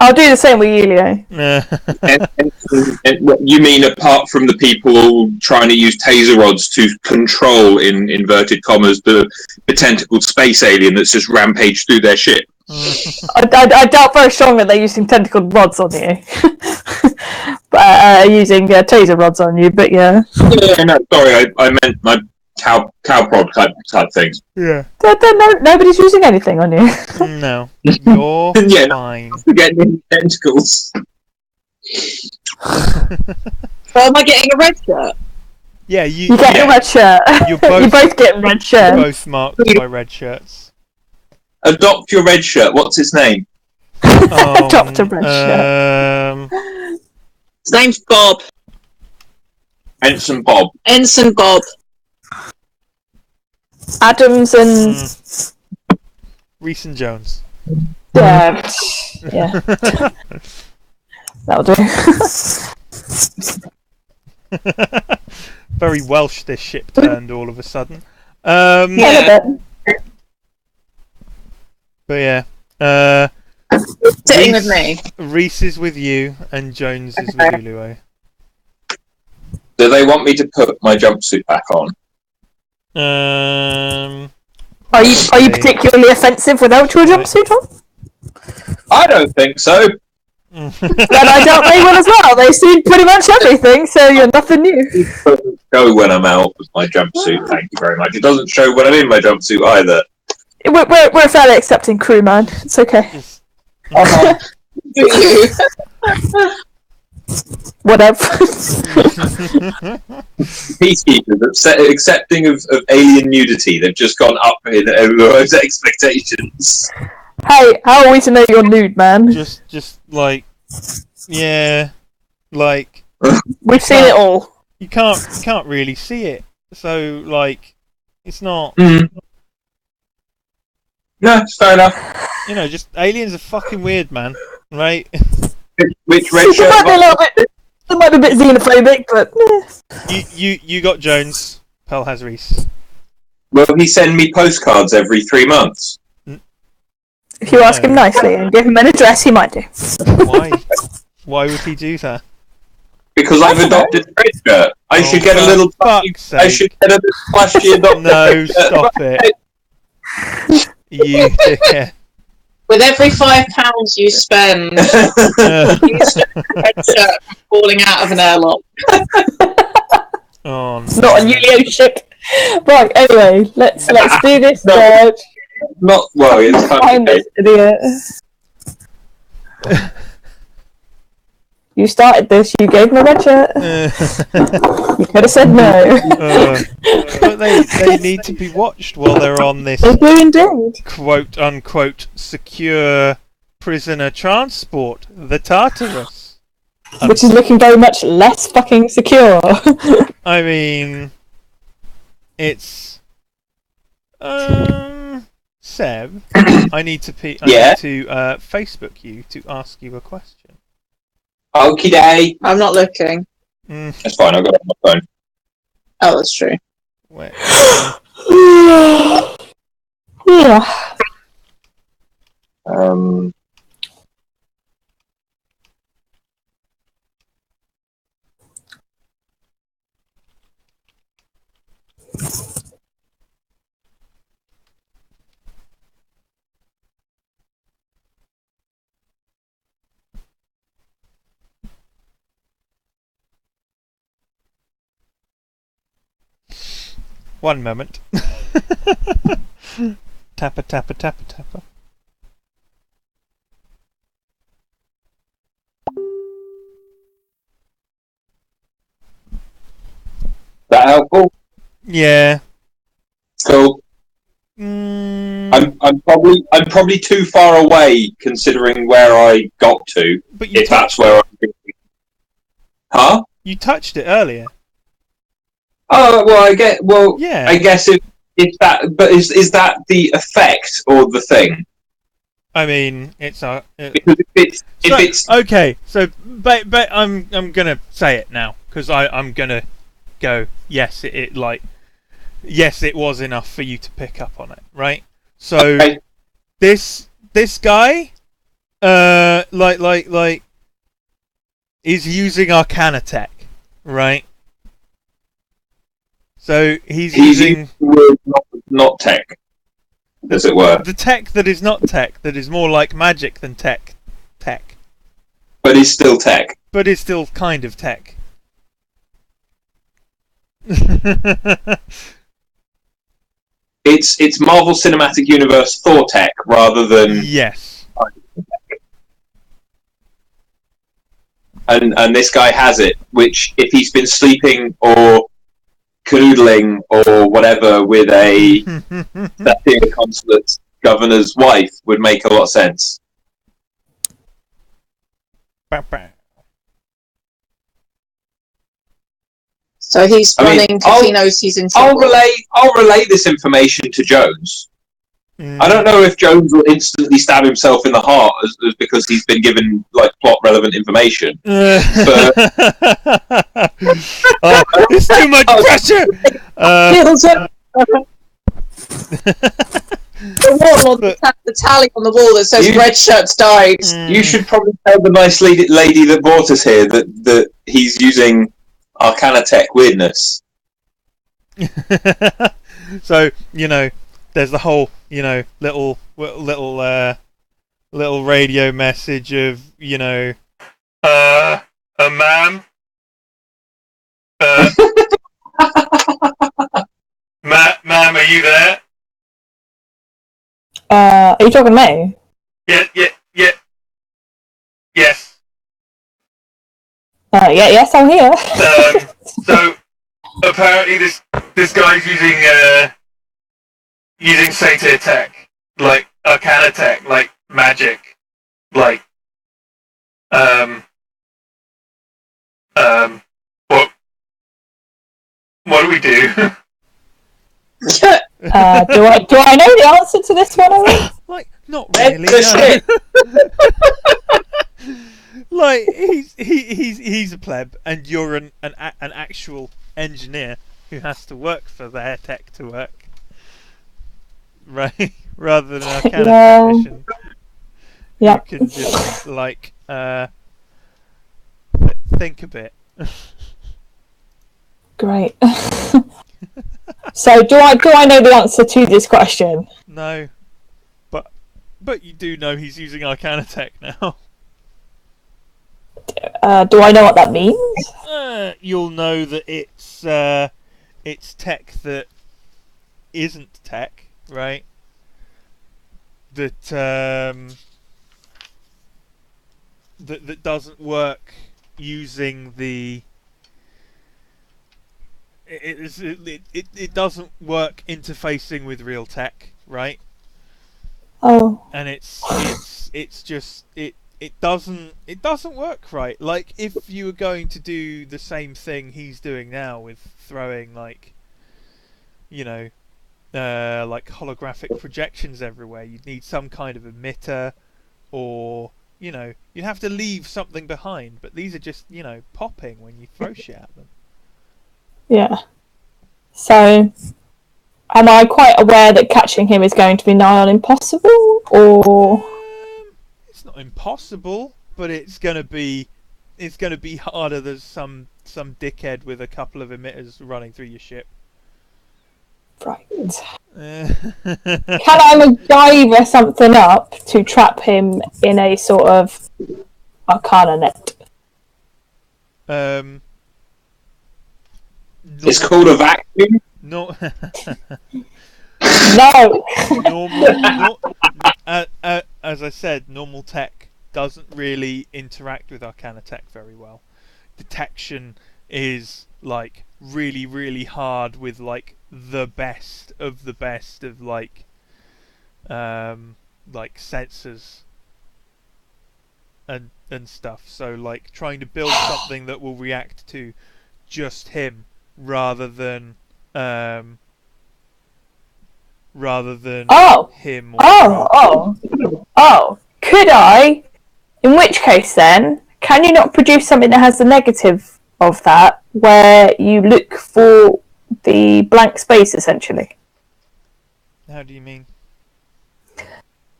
I'll do the same with you, Leo. And what you mean apart from the people trying to use taser rods to control, in inverted commas, the tentacled space alien that's just rampaged through their ship? I doubt very strongly they're using tentacled rods on you. But using taser rods on you, but yeah. Yeah, no, sorry, I meant my cow prod type things. Yeah. Nobody's using anything on you. No, you're Yeah, fine. Forgetting any tentacles. So am I getting a red shirt? Yeah, You get a red shirt. You're both- getting red shirts. both marked by red shirts. Adopt your red shirt. What's its name? Adopt a red shirt. His name's Bob. Ensign Bob. Ensign Bob. Adams and Reese and Jones. yeah. That'll do. Very Welsh this ship turned all of a sudden. Yeah. But yeah. Sitting with me. Reese is with you and Jones is with you, Luo. Do they want me to put my jumpsuit back on? Are you particularly offensive without your jumpsuit on? I don't think so. Then I doubt they will as well. They've seen pretty much everything, so you're nothing new. It doesn't show when I'm out with my jumpsuit, thank you very much. It doesn't show when I'm in my jumpsuit either. We're a fairly accepting crew, man. It's okay. Whatever. Peacekeepers accepting of alien nudity. They've just gone up in everyone's expectations. Hey, how are we to know you're nude, man? Just like, yeah, like we've seen it all. You can't really see it, so like, it's not. No, it's fair enough. You know, just aliens are fucking weird, man. Right? Which red shirt? It might be a bit xenophobic, but you got Jones. Pearl has Reese. Will he send me postcards every 3 months? If you ask him nicely and give him an address, he might do. Why? Why would he do that? Because I've adopted a red shirt. I should get a little. I should get a little flashy adopted. No, stop it. You dickhead. With every £5 you spend, you spend a red shirt falling out of an airlock. Oh, no. Not a Julio ship. Right, anyway, let's do this. Not well. It's Find this idiot. You started this. You gave him a red shirt. You could have said no. But they need to be watched while they're on this. They do indeed. Quote unquote secure prisoner transport, the Tartarus. Which is looking very much less fucking secure. I mean, it's Seb. I need to need to Facebook you to ask you a question. Okie day. I'm not looking. That's fine. I've got it on my phone. Oh, that's true. Wait. Yeah. One moment. Tapper, tapper, tapper, tapper. That helpful? Yeah. Cool. I'm probably too far away considering where I got to. But you if that's where I'm thinking. Huh? You touched it earlier. Oh well, I get. Well, yeah. I guess if that, but is that the effect or the thing? I mean, it's a. Because if it's Okay, so but I'm gonna say it now because I'm gonna go. Yes, yes, it was enough for you to pick up on it, right? So okay, this guy, like is using Arcana tech, right? So he's using the word not tech, as it were, the tech that is not tech, that is more like magic than tech, but he's still tech. but is still kind of tech. It's Marvel Cinematic Universe Thor tech rather than Yes. and this guy has it. Which, if he's been sleeping or canoodling or whatever with a Sapphire Consulate governor's wife, would make a lot of sense. So he's I mean, running because he knows he's in I'll trouble. relay this information to Jones. I don't know if Jones will instantly stab himself in the heart as because he's been given like plot relevant information. Oh, it's too much pressure. The wall on the tally on the wall that says "Red Shirts died." You should probably tell the nice lady that brought us here that he's using Arcana tech weirdness. So there's the whole little radio message of ma'am, ma'am, are you there? Are you talking to me? Yeah, yes. Yes, I'm here. So apparently this guy's using Satyr tech, like Arcana tech, like magic, like what do we do? Do I know the answer to this one already? Like, not really. No. Like he's a pleb, and you're an actual engineer who has to work for their tech to work, right? Rather than a Arcana technician. Yeah. You can just think a bit. Great. So do I know the answer to this question? No, but you do know he's using Arcana tech now. Do I know what that means? You'll know that it's tech that isn't tech, right? That that doesn't work using the. It doesn't work interfacing with real tech, right? Oh. And it's just it doesn't work right. Like if you were going to do the same thing he's doing now with throwing like holographic projections everywhere, you'd need some kind of emitter, or you'd have to leave something behind. But these are just popping when you throw shit at them. Yeah. So, am I quite aware that catching him is going to be nigh on impossible, or? It's not impossible, but it's gonna be harder than some dickhead with a couple of emitters running through your ship. Right. Can I MacGyver something up to trap him in a sort of Arcana net? It's called a vacuum. No. No. As I said, normal tech doesn't really interact with Arcana tech very well. Detection is like really, really hard with like the best of like sensors and stuff. So like trying to build something that will react to just him rather than rather than Oh. him or Oh. Could I? In which case, then, can you not produce something that has the negative of that, where you look for the blank space, essentially? How do you mean?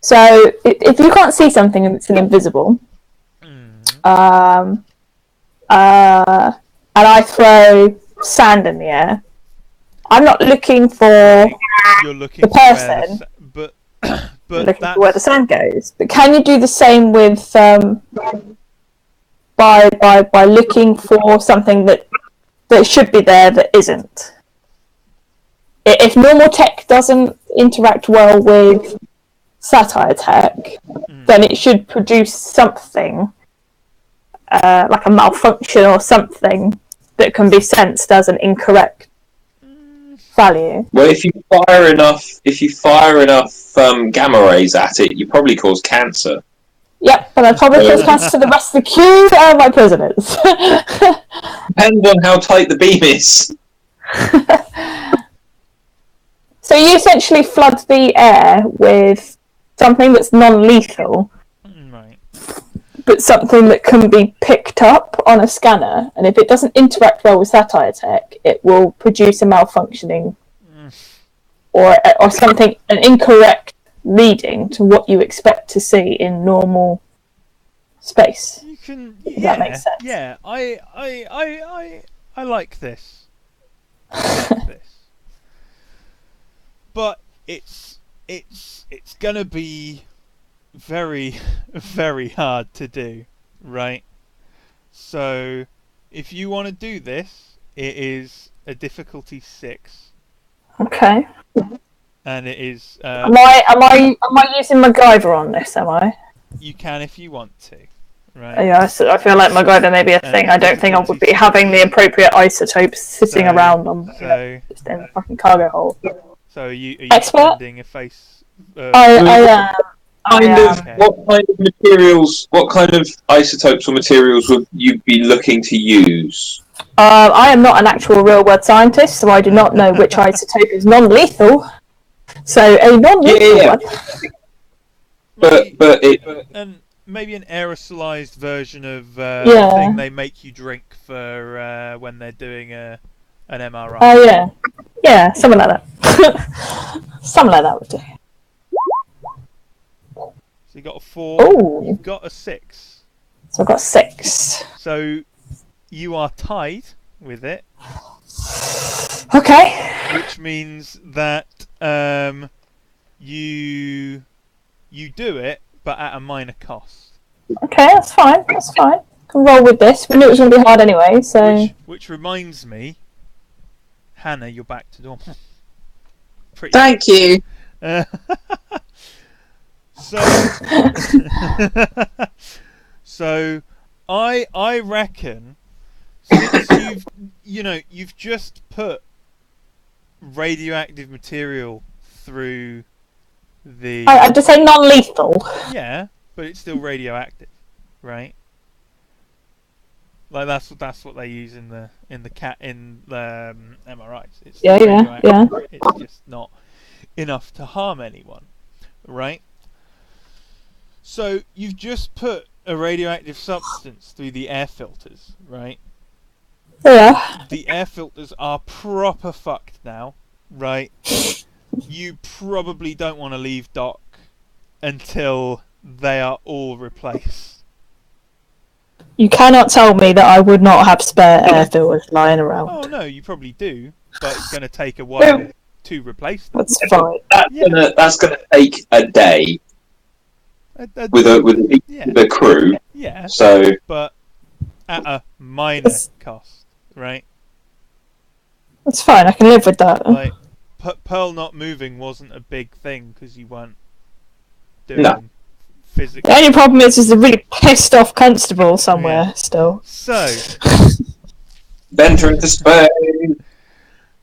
So, if you can't see something and it's invisible, and I throw sand in the air, I'm not looking for You're looking the for where person. but Looking that's for where the sand goes. But can you do the same with by looking for something that should be there that isn't? If normal tech doesn't interact well with satire tech, then it should produce something like a malfunction or something that can be sensed as an incorrect value. Well, if you fire enough gamma rays at it, you probably cause cancer. Yep, and that probably cause cancer to the rest of the queue and my prisoners. Depends on how tight the beam is. So you essentially flood the air with something that's non-lethal, right. but something that can be picked up on a scanner, and if it doesn't interact well with satire tech, it will produce a malfunctioning or something, an incorrect reading to what you expect to see in normal space. You can Does that make sense? Yeah, I like this. I like this. But it's gonna be very, very hard to do, right? So if you want to do this, it is a difficulty 6, Okay. and it is. Am I using MacGyver on this? Am I? You can if you want to, right? Yeah, so I feel like MacGyver may be a thing. I don't think I would be having the appropriate isotopes sitting around on just in the fucking cargo hold. So are you Expert? sending a face? I am. What kind of isotopes or materials would you be looking to use? I am not an actual real-world scientist, so I do not know which isotope is non-lethal. So a non-lethal one. And maybe an aerosolized version of Yeah. the thing they make you drink for when they're doing an MRI. Oh yeah, something like that. Something like that would do. So you got a 4. Ooh. You've got a 6. So I've got 6. So you are tied with it. Okay. Which means that you do it, but at a minor cost. Okay, that's fine. That's fine. Can roll with this. We knew it was going to be hard anyway, so. Which reminds me, Hannah, you're back to normal. Thank you. So I reckon, since you've just put radioactive material through the. I'd just say non-lethal. Yeah, but it's still radioactive, right? Like that's what they use in the MRIs. It's Yeah. It's just not enough to harm anyone, right? So you've just put a radioactive substance through the air filters, right? Yeah. The air filters are proper fucked now, right? You probably don't want to leave dock until they are all replaced. You cannot tell me that I would not have spare air filters lying around. Oh no, you probably do, but it's going to take a while to replace them. That's fine. That's gonna take a day with the crew. Yeah. So, but at a minor cost, right? That's fine. I can live with that. Like Pearl not moving wasn't a big thing because you weren't doing them physically. The only problem is there's a really pissed off constable somewhere still. So venture into Spain.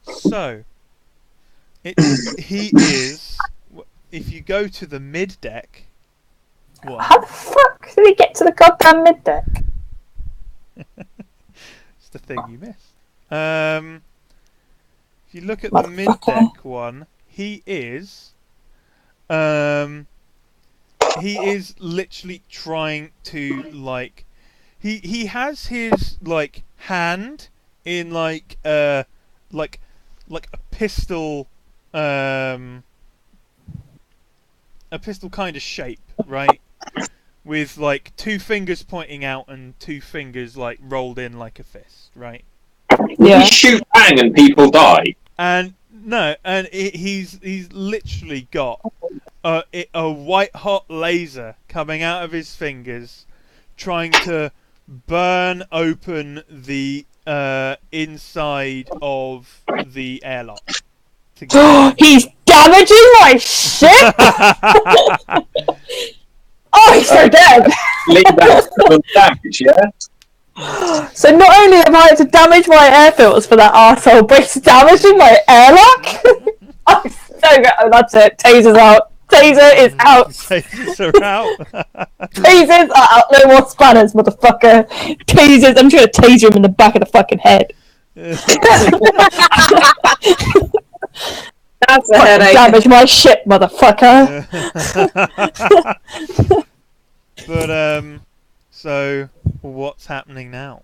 So he is. If you go to the mid deck. How the fuck did he get to the goddamn mid deck? It's the thing you missed. If you look at the mid deck one, he is literally trying to like he has his like hand in like a pistol kind of shape, right? With like 2 fingers pointing out and 2 fingers like rolled in like a fist, right? Yeah. We shoot bang and people die. And no, and he's literally got a white hot laser coming out of his fingers, trying to burn open the inside of the airlock. He's damaging my ship. Oh, he's so dead. Leave that to damage, yeah? So not only am I to damage my air filters for that arsehole, but he's damaging my airlock? I'm so good. Oh, that's it. Taser's out. Taser is out. Tasers are out. Tasers are out. No more spanners, motherfucker. Tasers. I'm trying to taser him in the back of the fucking head. That's a headache. Damage my ship, motherfucker. But so what's happening now?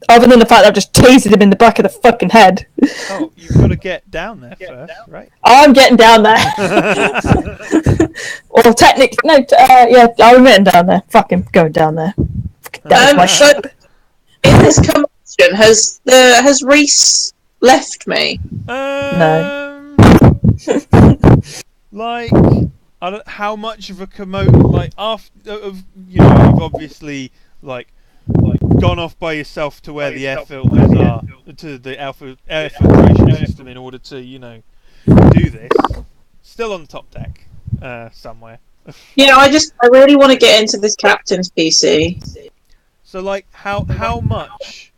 Other than the fact that I've just tasered him in the back of the fucking head. Oh, you've got to get down there first, right? I'm getting down there. Or technically, no, yeah, I'm getting down there. Fucking going down there. Damage my ship. In this commotion, has Reese left me? No. Like, I don't. How much of a commotion? Like after of you've obviously like gone off by yourself to where the air filters are, to the air filtration system in order to do this. Still on the top deck, somewhere. Yeah, I really want to get into this captain's PC. So like how much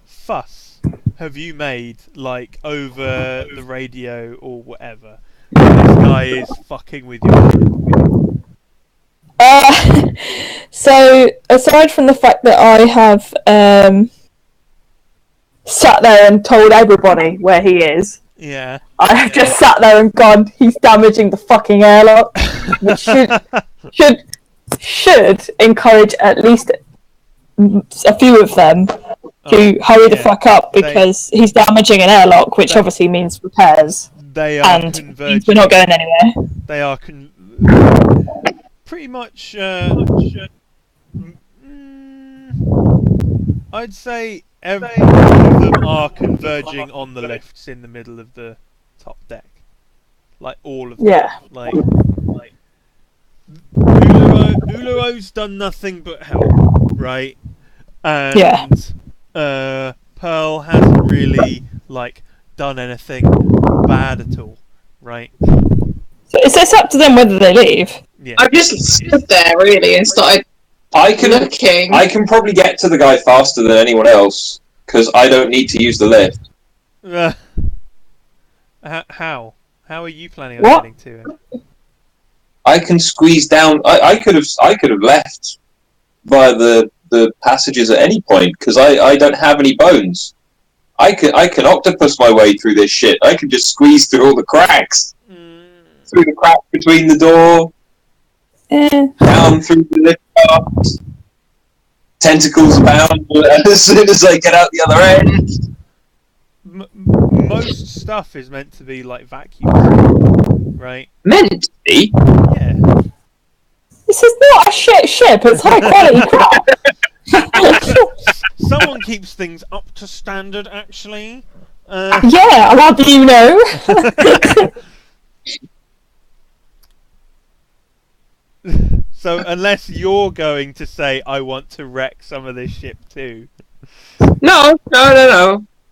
fuss have you made like over the radio or whatever? This guy is fucking with you. So aside from the fact that I have sat there and told everybody where he is, Yeah. I have just sat there and gone, he's damaging the fucking airlock, which should encourage at least a few of them to hurry the fuck up, because he's damaging an airlock, which obviously means repairs. They are and converging. we're not going anywhere. They are pretty much. I'd say all of them are converging on the lifts in the middle of the top deck. Like all of them. Yeah. Like Uluo's done nothing but help, right? And Pearl hasn't really done anything bad at all, right? So it's up to them whether they leave. Yeah. I just stood there really and started looking. I can probably get to the guy faster than anyone else because I don't need to use the lift. How? How are you planning on getting to him? I can squeeze down. I could have left via the passages at any point because I don't have any bones. I can octopus my way through this shit. I can just squeeze through all the cracks, through the crack between the door, down through the lift shaft, tentacles abound as soon as I get out the other end. Most stuff is meant to be vacuum, right? Meant to be? Yeah. This is not a shit ship, it's high quality crap. Someone keeps things up to standard, actually. Yeah, how do you know? So, unless you're going to say, I want to wreck some of this ship too. No.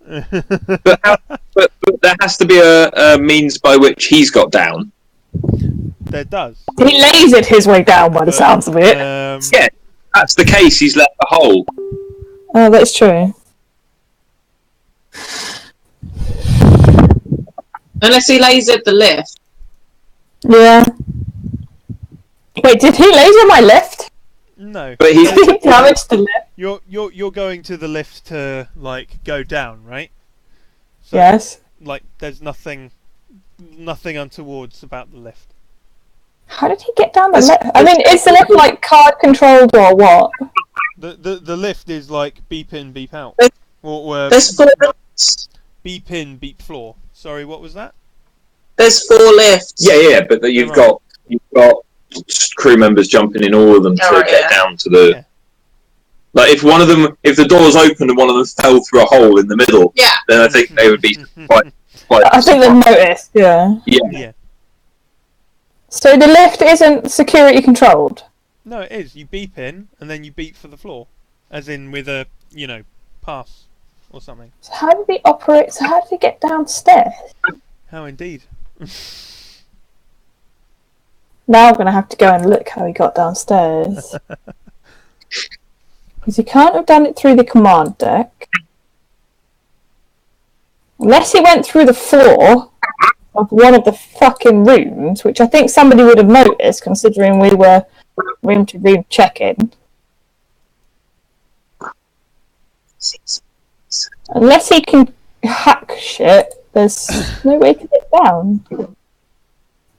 but there has to be a means by which he's got down. There does. He lasered his way down by the sounds of it. Yeah, that's the case. He's left a hole. Oh, that's true. Unless he lasered the lift. Yeah. Wait, did he laser my lift? No. But he's damaged the lift. You're going to the lift to like go down, right? So, Yes. Like there's nothing untowards about the lift. How did he get down the lift? I mean, is the lift like card controlled or what? The lift is like beep in, beep out. Or There's 4 lifts. beep in, beep floor. Sorry, what was that? There's 4 lifts. yeah, but you've got crew members jumping in all of them to get down to the. Yeah. Like if the doors opened and one of them fell through a hole in the middle, then I think they would be quite. I think they've noticed. Yeah. Yeah. So the lift isn't security controlled. No, it is. You beep in and then you beep for the floor, as in with a pass or something. So how did he operate? So how did he get downstairs? How indeed. Now I'm going to have to go and look how he got downstairs. Because he can't have done it through the command deck. Unless he went through the floor of one of the fucking rooms, which I think somebody would have noticed, considering we were room to room checking. Unless he can hack shit, there's no way to get down.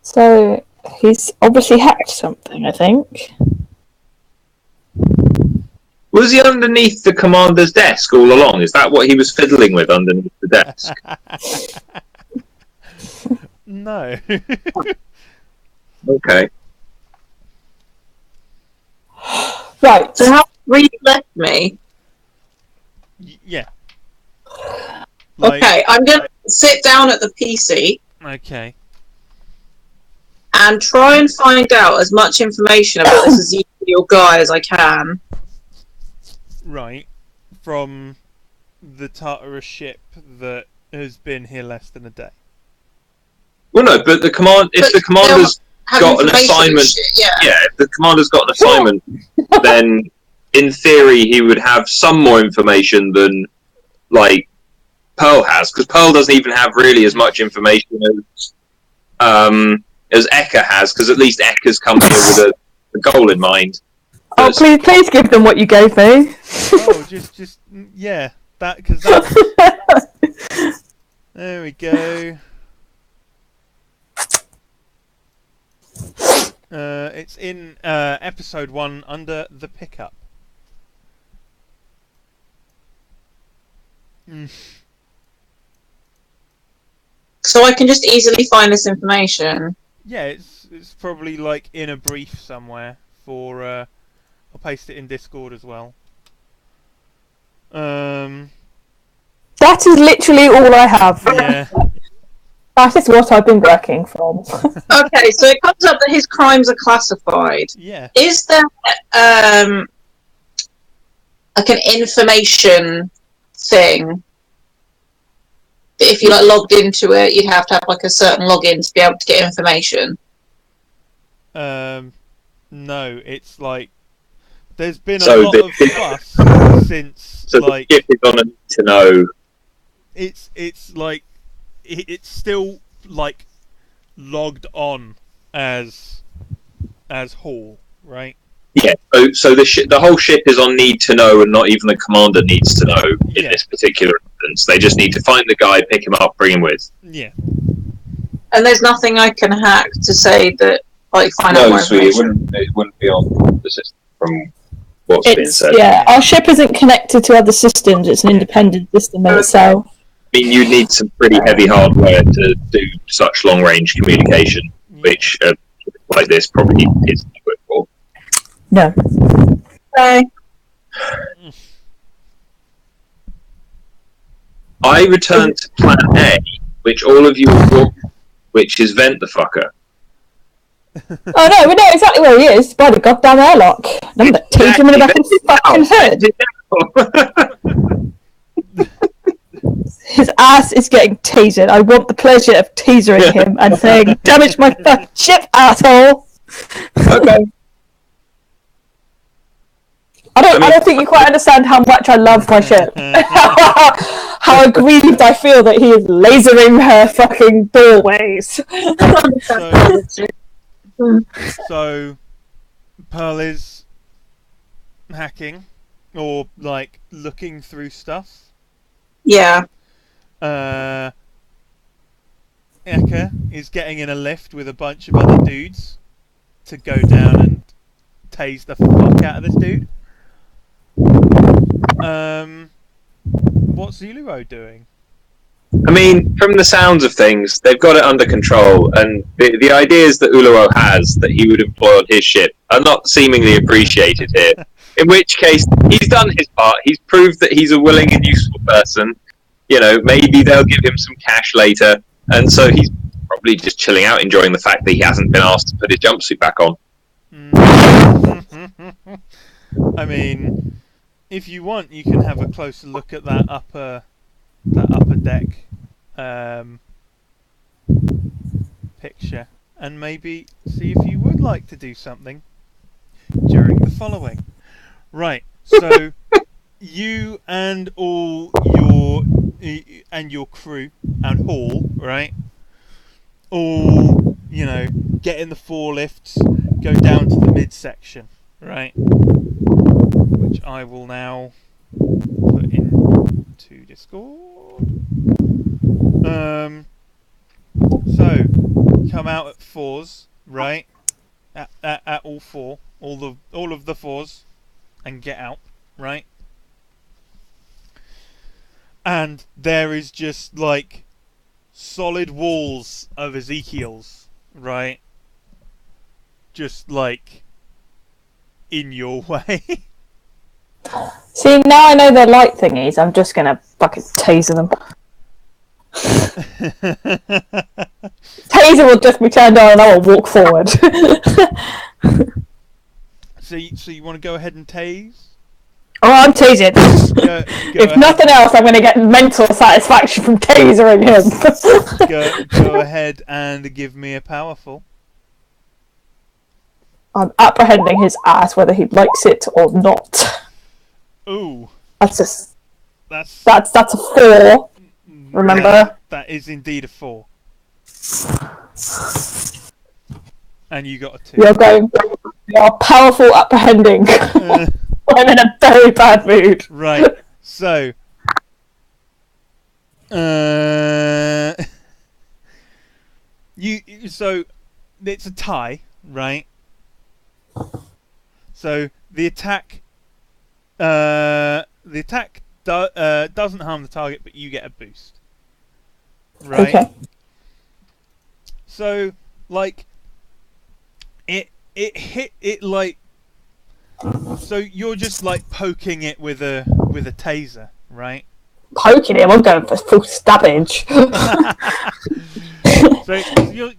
So he's obviously hacked something, I think. Was he underneath the commander's desk all along? Is that what he was fiddling with underneath the desk? No. Okay. Right. So how Reed left me? Yeah. Like, Okay, I'm going to sit down at the PC okay. and try and find out as much information about this Ezekiel guy as I can. Right. From the Tartarus ship that has been here less than a day. Well, no, but the commander's Have got an information and assignment. shit, If the commander's got an assignment, then in theory he would have some more information than like Pearl has, because Pearl doesn't even have really as much information as Eka has, because at least Eka's come here with a goal in mind. Oh, please give them what you gave me. Oh, just yeah, because that's... There we go. It's in episode 1 under the pickup. So I can just easily find this information. Yeah, it's probably like in a brief somewhere for. I'll paste it in Discord as well. That is literally all I have. Yeah. That is what I've been working from. Okay, so it comes up that his crimes are classified. Yeah. Is there like an information thing that if you like logged into it, you'd have to have like a certain login to be able to get information? No, it's like there's been a So lot of fuss since So like the ship is on a need to know. it's like it's still like logged on as Hall, right? Yeah. So the whole ship is on need to know, and not even the commander needs to know in this particular instance. They just need to find the guy, pick him up, bring him with. Yeah. And there's nothing I can hack to say that like find out No, more sweetie, information. it wouldn't be on the system from what's been said. Yeah, our ship isn't connected to other systems. It's an independent system in itself. I mean, you need some pretty heavy hardware to do such long-range communication, which like this probably isn't equipped for. No. Okay. I returned to Plan A, which all of you have walked, which is vent the fucker. Oh no, we know exactly where he is, by the goddamn airlock. I'm gonna tease him in the back of his fucking head. His ass is getting tasered. I want the pleasure of teasering him and saying, damage my fucking ship, asshole! Okay. I don't think you quite understand how much I love my ship. How aggrieved I feel that he is lasering her fucking doorways. So Pearl is hacking or like looking through stuff. Yeah. Eka is getting in a lift with a bunch of other dudes to go down and tase the fuck out of this dude. What's Zuluo doing? I mean, from the sounds of things, they've got it under control, and the ideas that Uluo has that he would employ on his ship are not seemingly appreciated here. In which case, he's done his part. He's proved that he's a willing and useful person. You know, maybe they'll give him some cash later, and so he's probably just chilling out, enjoying the fact that he hasn't been asked to put his jumpsuit back on. I mean, if you want, you can have a closer look at that upper deck picture, and maybe see if you would like to do something during the following. Right. So you and all your crew and Hall, right? All, you know, get in the 4 lifts, go down to the midsection, right? Which I will now put into Discord. So come out at 4s, right? At all 4, all of the 4s, and get out, right? And there is just like solid walls of Ezekiel's, right? Just like in your way. See, now I know they're light thingies, I'm just gonna fucking taser them. Taser will just be turned on and I will walk forward. So you want to go ahead and tase? Oh, I'm tasing. Go If ahead. nothing else, I'm going to get mental satisfaction from tasering him. Go ahead and give me a powerful. I'm apprehending his ass, whether he likes it or not. Ooh. That's a 4. Remember? That is indeed a 4. And you got a 2. You're powerful apprehending. I'm in a very bad mood. Right. So so it's a tie, right? So the attack doesn't harm the target, but you get a boost. Right? Okay. So like it hit it like, so you're just like poking it with a taser, right? Poking him, I'm going for full stabbage. So you're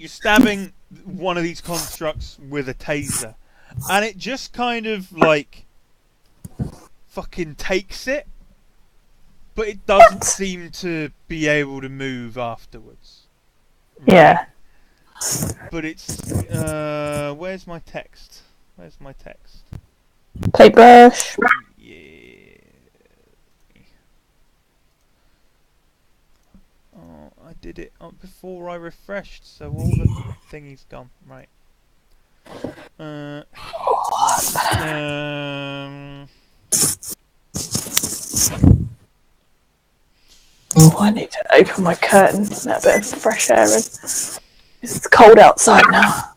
stabbing one of these constructs with a taser, and it just kind of like fucking takes it, but it doesn't seem to be able to move afterwards. Right? Yeah. But it's where's my text? Where's my text? Paintbrush. Yeah. Oh, I did it before I refreshed, so all the thingies gone. Right. Oh, I need to open my curtain, let a bit of fresh air in. It's cold outside now.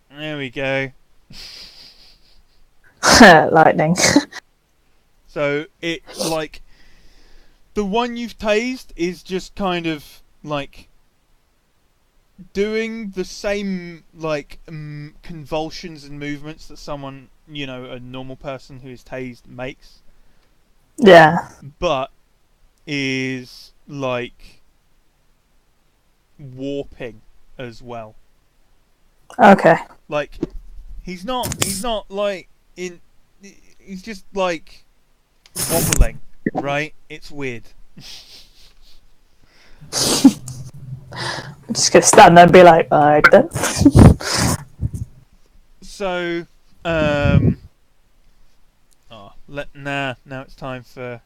There we go. Lightning. So it like the one you've tased is just kind of like doing the same like convulsions and movements that someone, you know, a normal person who is tased makes, Yeah. but is like warping as well. Okay. Like he's not like in, he's just like wobbling, right? It's weird. I'm just gonna stand there and be like, I don't. So Now it's time for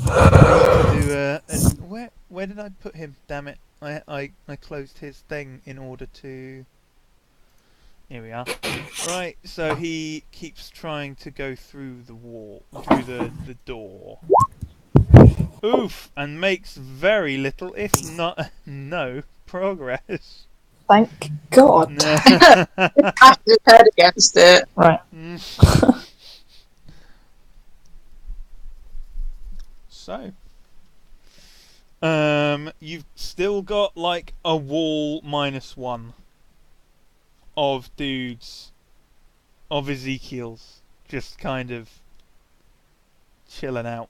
to do where did I put him? Damn it! I closed his thing in order to. Here we are. Right, so he keeps trying to go through the wall, through the door. Oof, and makes very little, if not no, progress. Thank God. After his head against it. Right. So, you've still got like a wall -1 of dudes, of Ezekiel's, just kind of chilling out.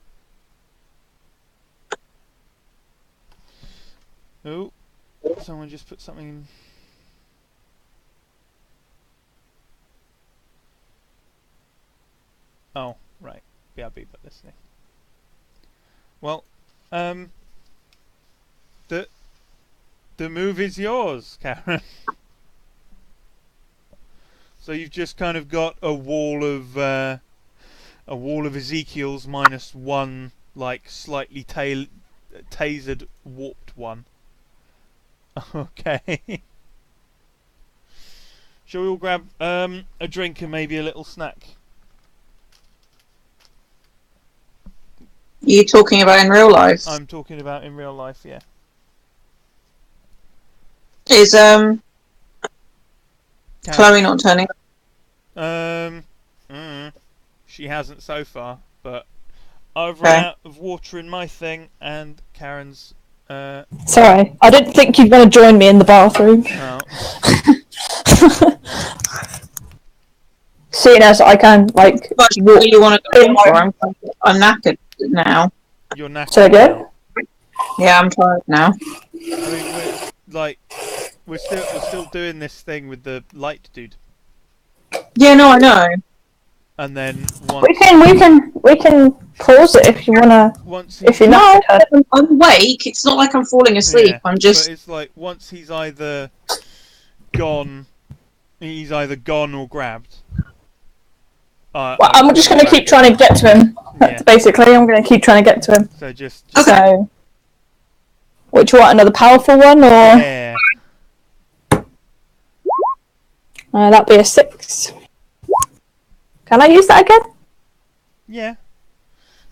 Oh, someone just put something in. Oh, right. BRB, but listening. Well, the move is yours, Karen. So you've just kind of got a wall of Ezekiel's -1, like slightly tasered, warped one. Okay. Shall we all grab a drink and maybe a little snack? Are you talking about in real life? I'm talking about in real life, yeah. Is Chloe not turning up? She hasn't so far, but I've run out of water in my thing, and Karen's. Sorry, I didn't think you'd want to join me in the bathroom. Oh. Seeing as I can, like, But you really want to go in for him? I'm knackered now. You're knackered. Say again? now. Yeah, I'm tired now. I mean, we're still doing this thing with the light dude, Yeah, no, I know. and then once We can pause it if you wanna. If you're No, not. I'm awake. It's not like I'm falling asleep. yeah, I'm just. But it's like once he's either gone or grabbed. Well, I'm just gonna keep trying to get to him. Yeah. Basically, I'm gonna keep trying to get to him. So just Okay. So, what do you want? Another powerful one, or yeah. that'd be a 6. Can I use that again? Yeah.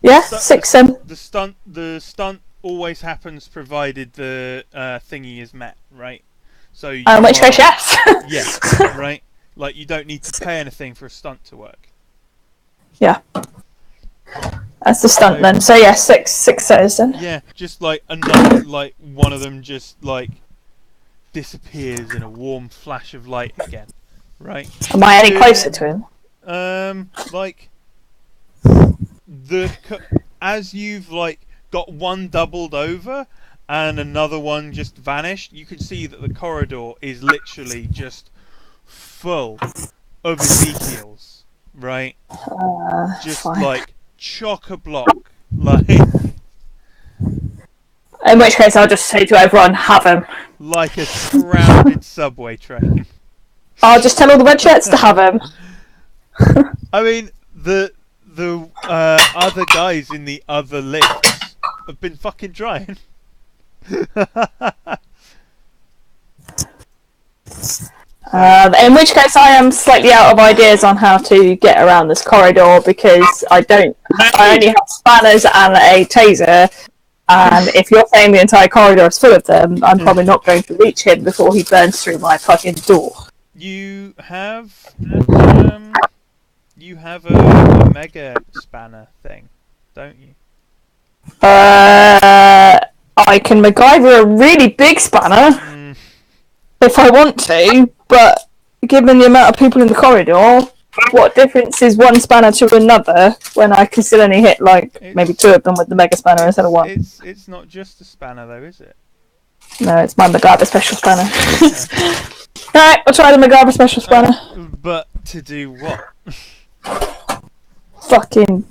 Yeah, So- 6. The stunt always happens provided the thingy is met, right? So you In which case, yes. yeah, right. Like you don't need to pay anything for a stunt to work. Yeah. That's the stunt then. So yeah, 6 says then. Yeah, just like another, like one of them just like disappears in a warm flash of light again, right? Am I any closer to him? Like as you've like got one doubled over and another one just vanished, you can see that the corridor is literally just full of Ezekiel's, right? Just fine. like chock-a-block, like In which case, I'll just say to everyone, have him. like a crowded subway train. I'll just tell all the red shirts to have him. I mean, the other guys in the other lifts have been fucking trying. In which case, I am slightly out of ideas on how to get around this corridor because I only have spanners and a taser. And if you're saying the entire corridor is full of them, I'm probably not going to reach him before he burns through my fucking door. You have a mega spanner thing, don't you? I can MacGyver a really big spanner if I want to, but given the amount of people in the corridor, what difference is one spanner to another when I can still only hit maybe 2 of them with the mega spanner instead of 1? It's not just a spanner though, is it? No, it's my MacGyver special spanner. Alright, I'll try the MacGyver special spanner. But to do what? Fucking...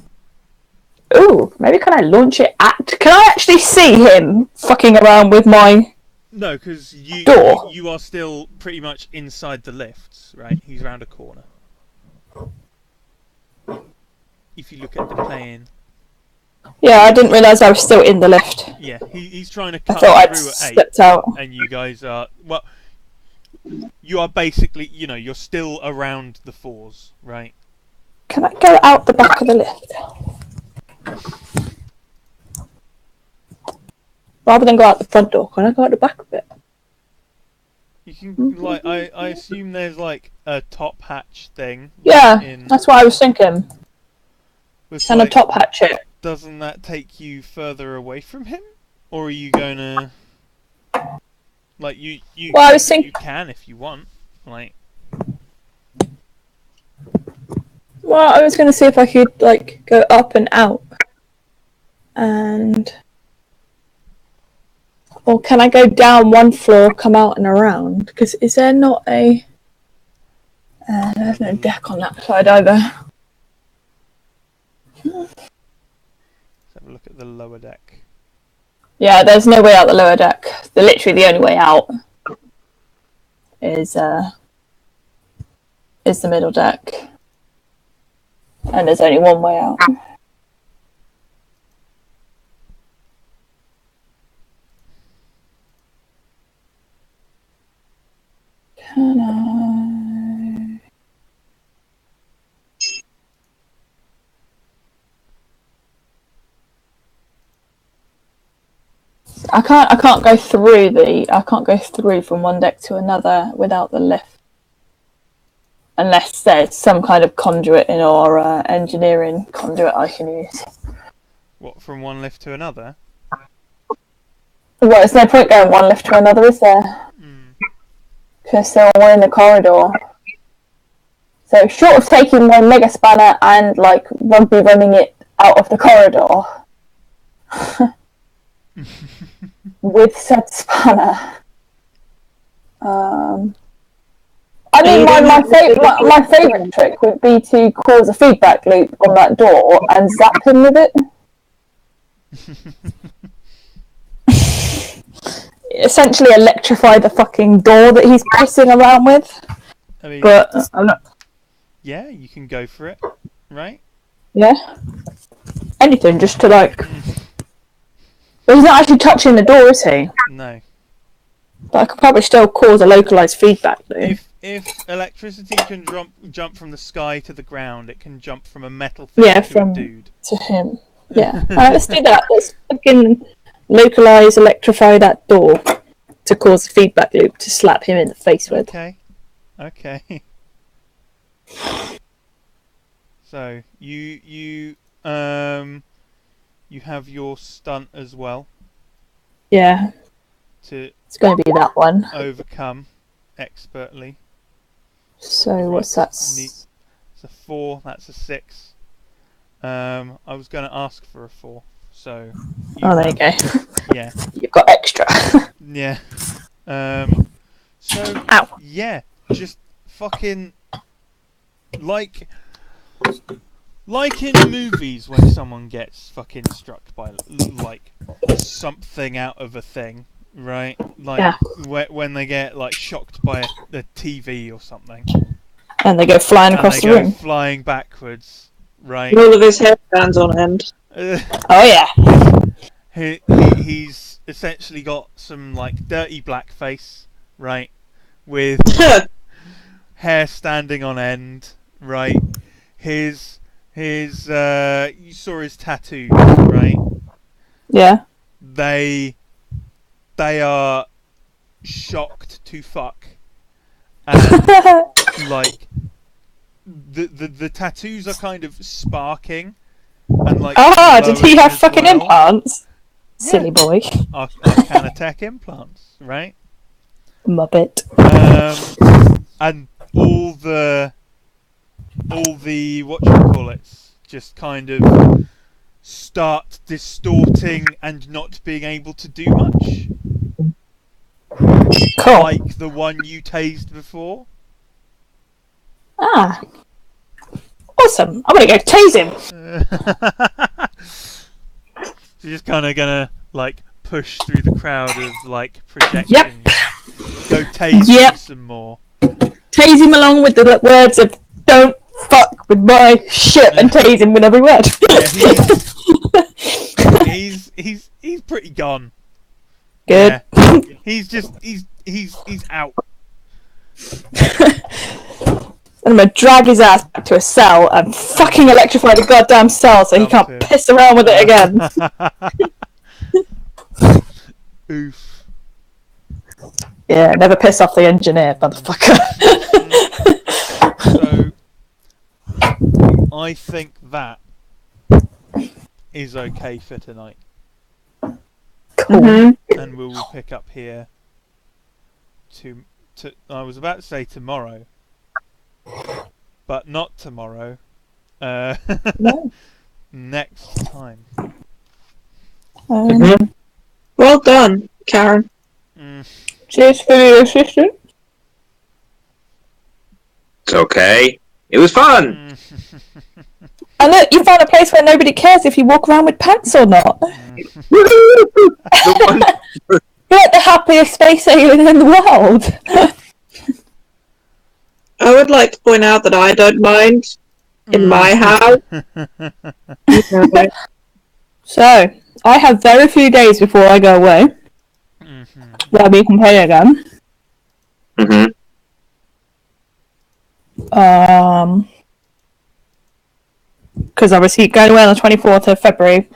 Ooh, maybe can I launch it at... Can I actually see him fucking around with my... No, because door? you are still pretty much inside the lifts, right? He's round a corner. if you look at the plane. Yeah, I didn't realise I was still in the lift. Yeah, he's trying to I cut thought I'd through at 8, slipped out. and you guys are you are basically, you're still around the 4s, right? Can I go out the back of the lift? Rather than go out the front door, can I go out the back of it? You can I assume there's like a top hatch thing. Yeah, that's what I was thinking. Can I top hatch it? Doesn't that take you further away from him, or are you gonna you Well, I was you can if you want, like. Well, I was gonna see if I could go up and out, or can I go down one floor, come out and around? Because is there not a? There's no deck on that side either. Let's have a look at the lower deck. Yeah, there's no way out the lower deck. Literally, the only way out is the middle deck, and there's only one way out. Can I can't go through from one deck to another without the lift, unless there's some kind of conduit or engineering conduit I can use. What, from one lift to another? Well, there's no point going one lift to another, is there? Because they're all in the corridor. So short of taking my mega spanner and rugby running it out of the corridor. With said spanner. I mean, my favourite trick would be to cause a feedback loop on that door and zap him with it. Essentially electrify the fucking door that he's pissing around with. I mean, but I'm not. Yeah, you can go for it, right? Yeah. Anything just to But he's not actually touching the door, is he? No. But I could probably still cause a localised feedback loop. If electricity can jump from the sky to the ground, it can jump from a metal thing to a dude. To him. Yeah. Let's do that. Let's fucking localise, electrify that door to cause a feedback loop to slap him in the face with. Okay. So you have your stunt as well. Yeah. It's going to be that one. Overcome expertly. So what's that? It's a 4. That's a 6. I was going to ask for a 4. So. There you go. Yeah. You've got extra. Yeah. So. Ow. Yeah. Just fucking like in movies when someone gets fucking struck by something out of a thing, right? When they get shocked by a TV or something, and they go flying across the room, flying backwards, right? All of his hair stands on end. Oh yeah. He's essentially got some dirty blackface, right? With hair standing on end, right? His you saw his tattoos, right? Yeah. They are shocked to fuck, and the tattoos are kind of sparking, and did he have fucking implants? Yeah. Silly boy. Arcanatech implants, right? Muppet. And all the whatchamacallits just kind of start distorting and not being able to do much. Cool. Like the one you tased before. Awesome. I'm gonna go tase him. So you're just kind of gonna push through the crowd of projections. Yep. Go tase him some more. Tase him along with the words of "Don't fuck with my shit and tase him with every word. Yeah, he's pretty gone. Good. Yeah. He's out. I'm gonna drag his ass back to a cell and fucking electrify the goddamn cell so he Love can't to. piss around with it again. Oof. Yeah, never piss off the engineer, motherfucker. So, I think that is okay for tonight, Cool. and we will pick up here. I was about to say tomorrow, but not tomorrow. No. Next time. Well done, Karen. Cheers for the assistant. It's okay. It was fun. And look, you found a place where nobody cares if you walk around with pants or not. You're like the happiest space alien in the world. I would like to point out that I don't mind in my house. So, I have very few days before I go away. Where we can play again. Because obviously going away on the 24th of February.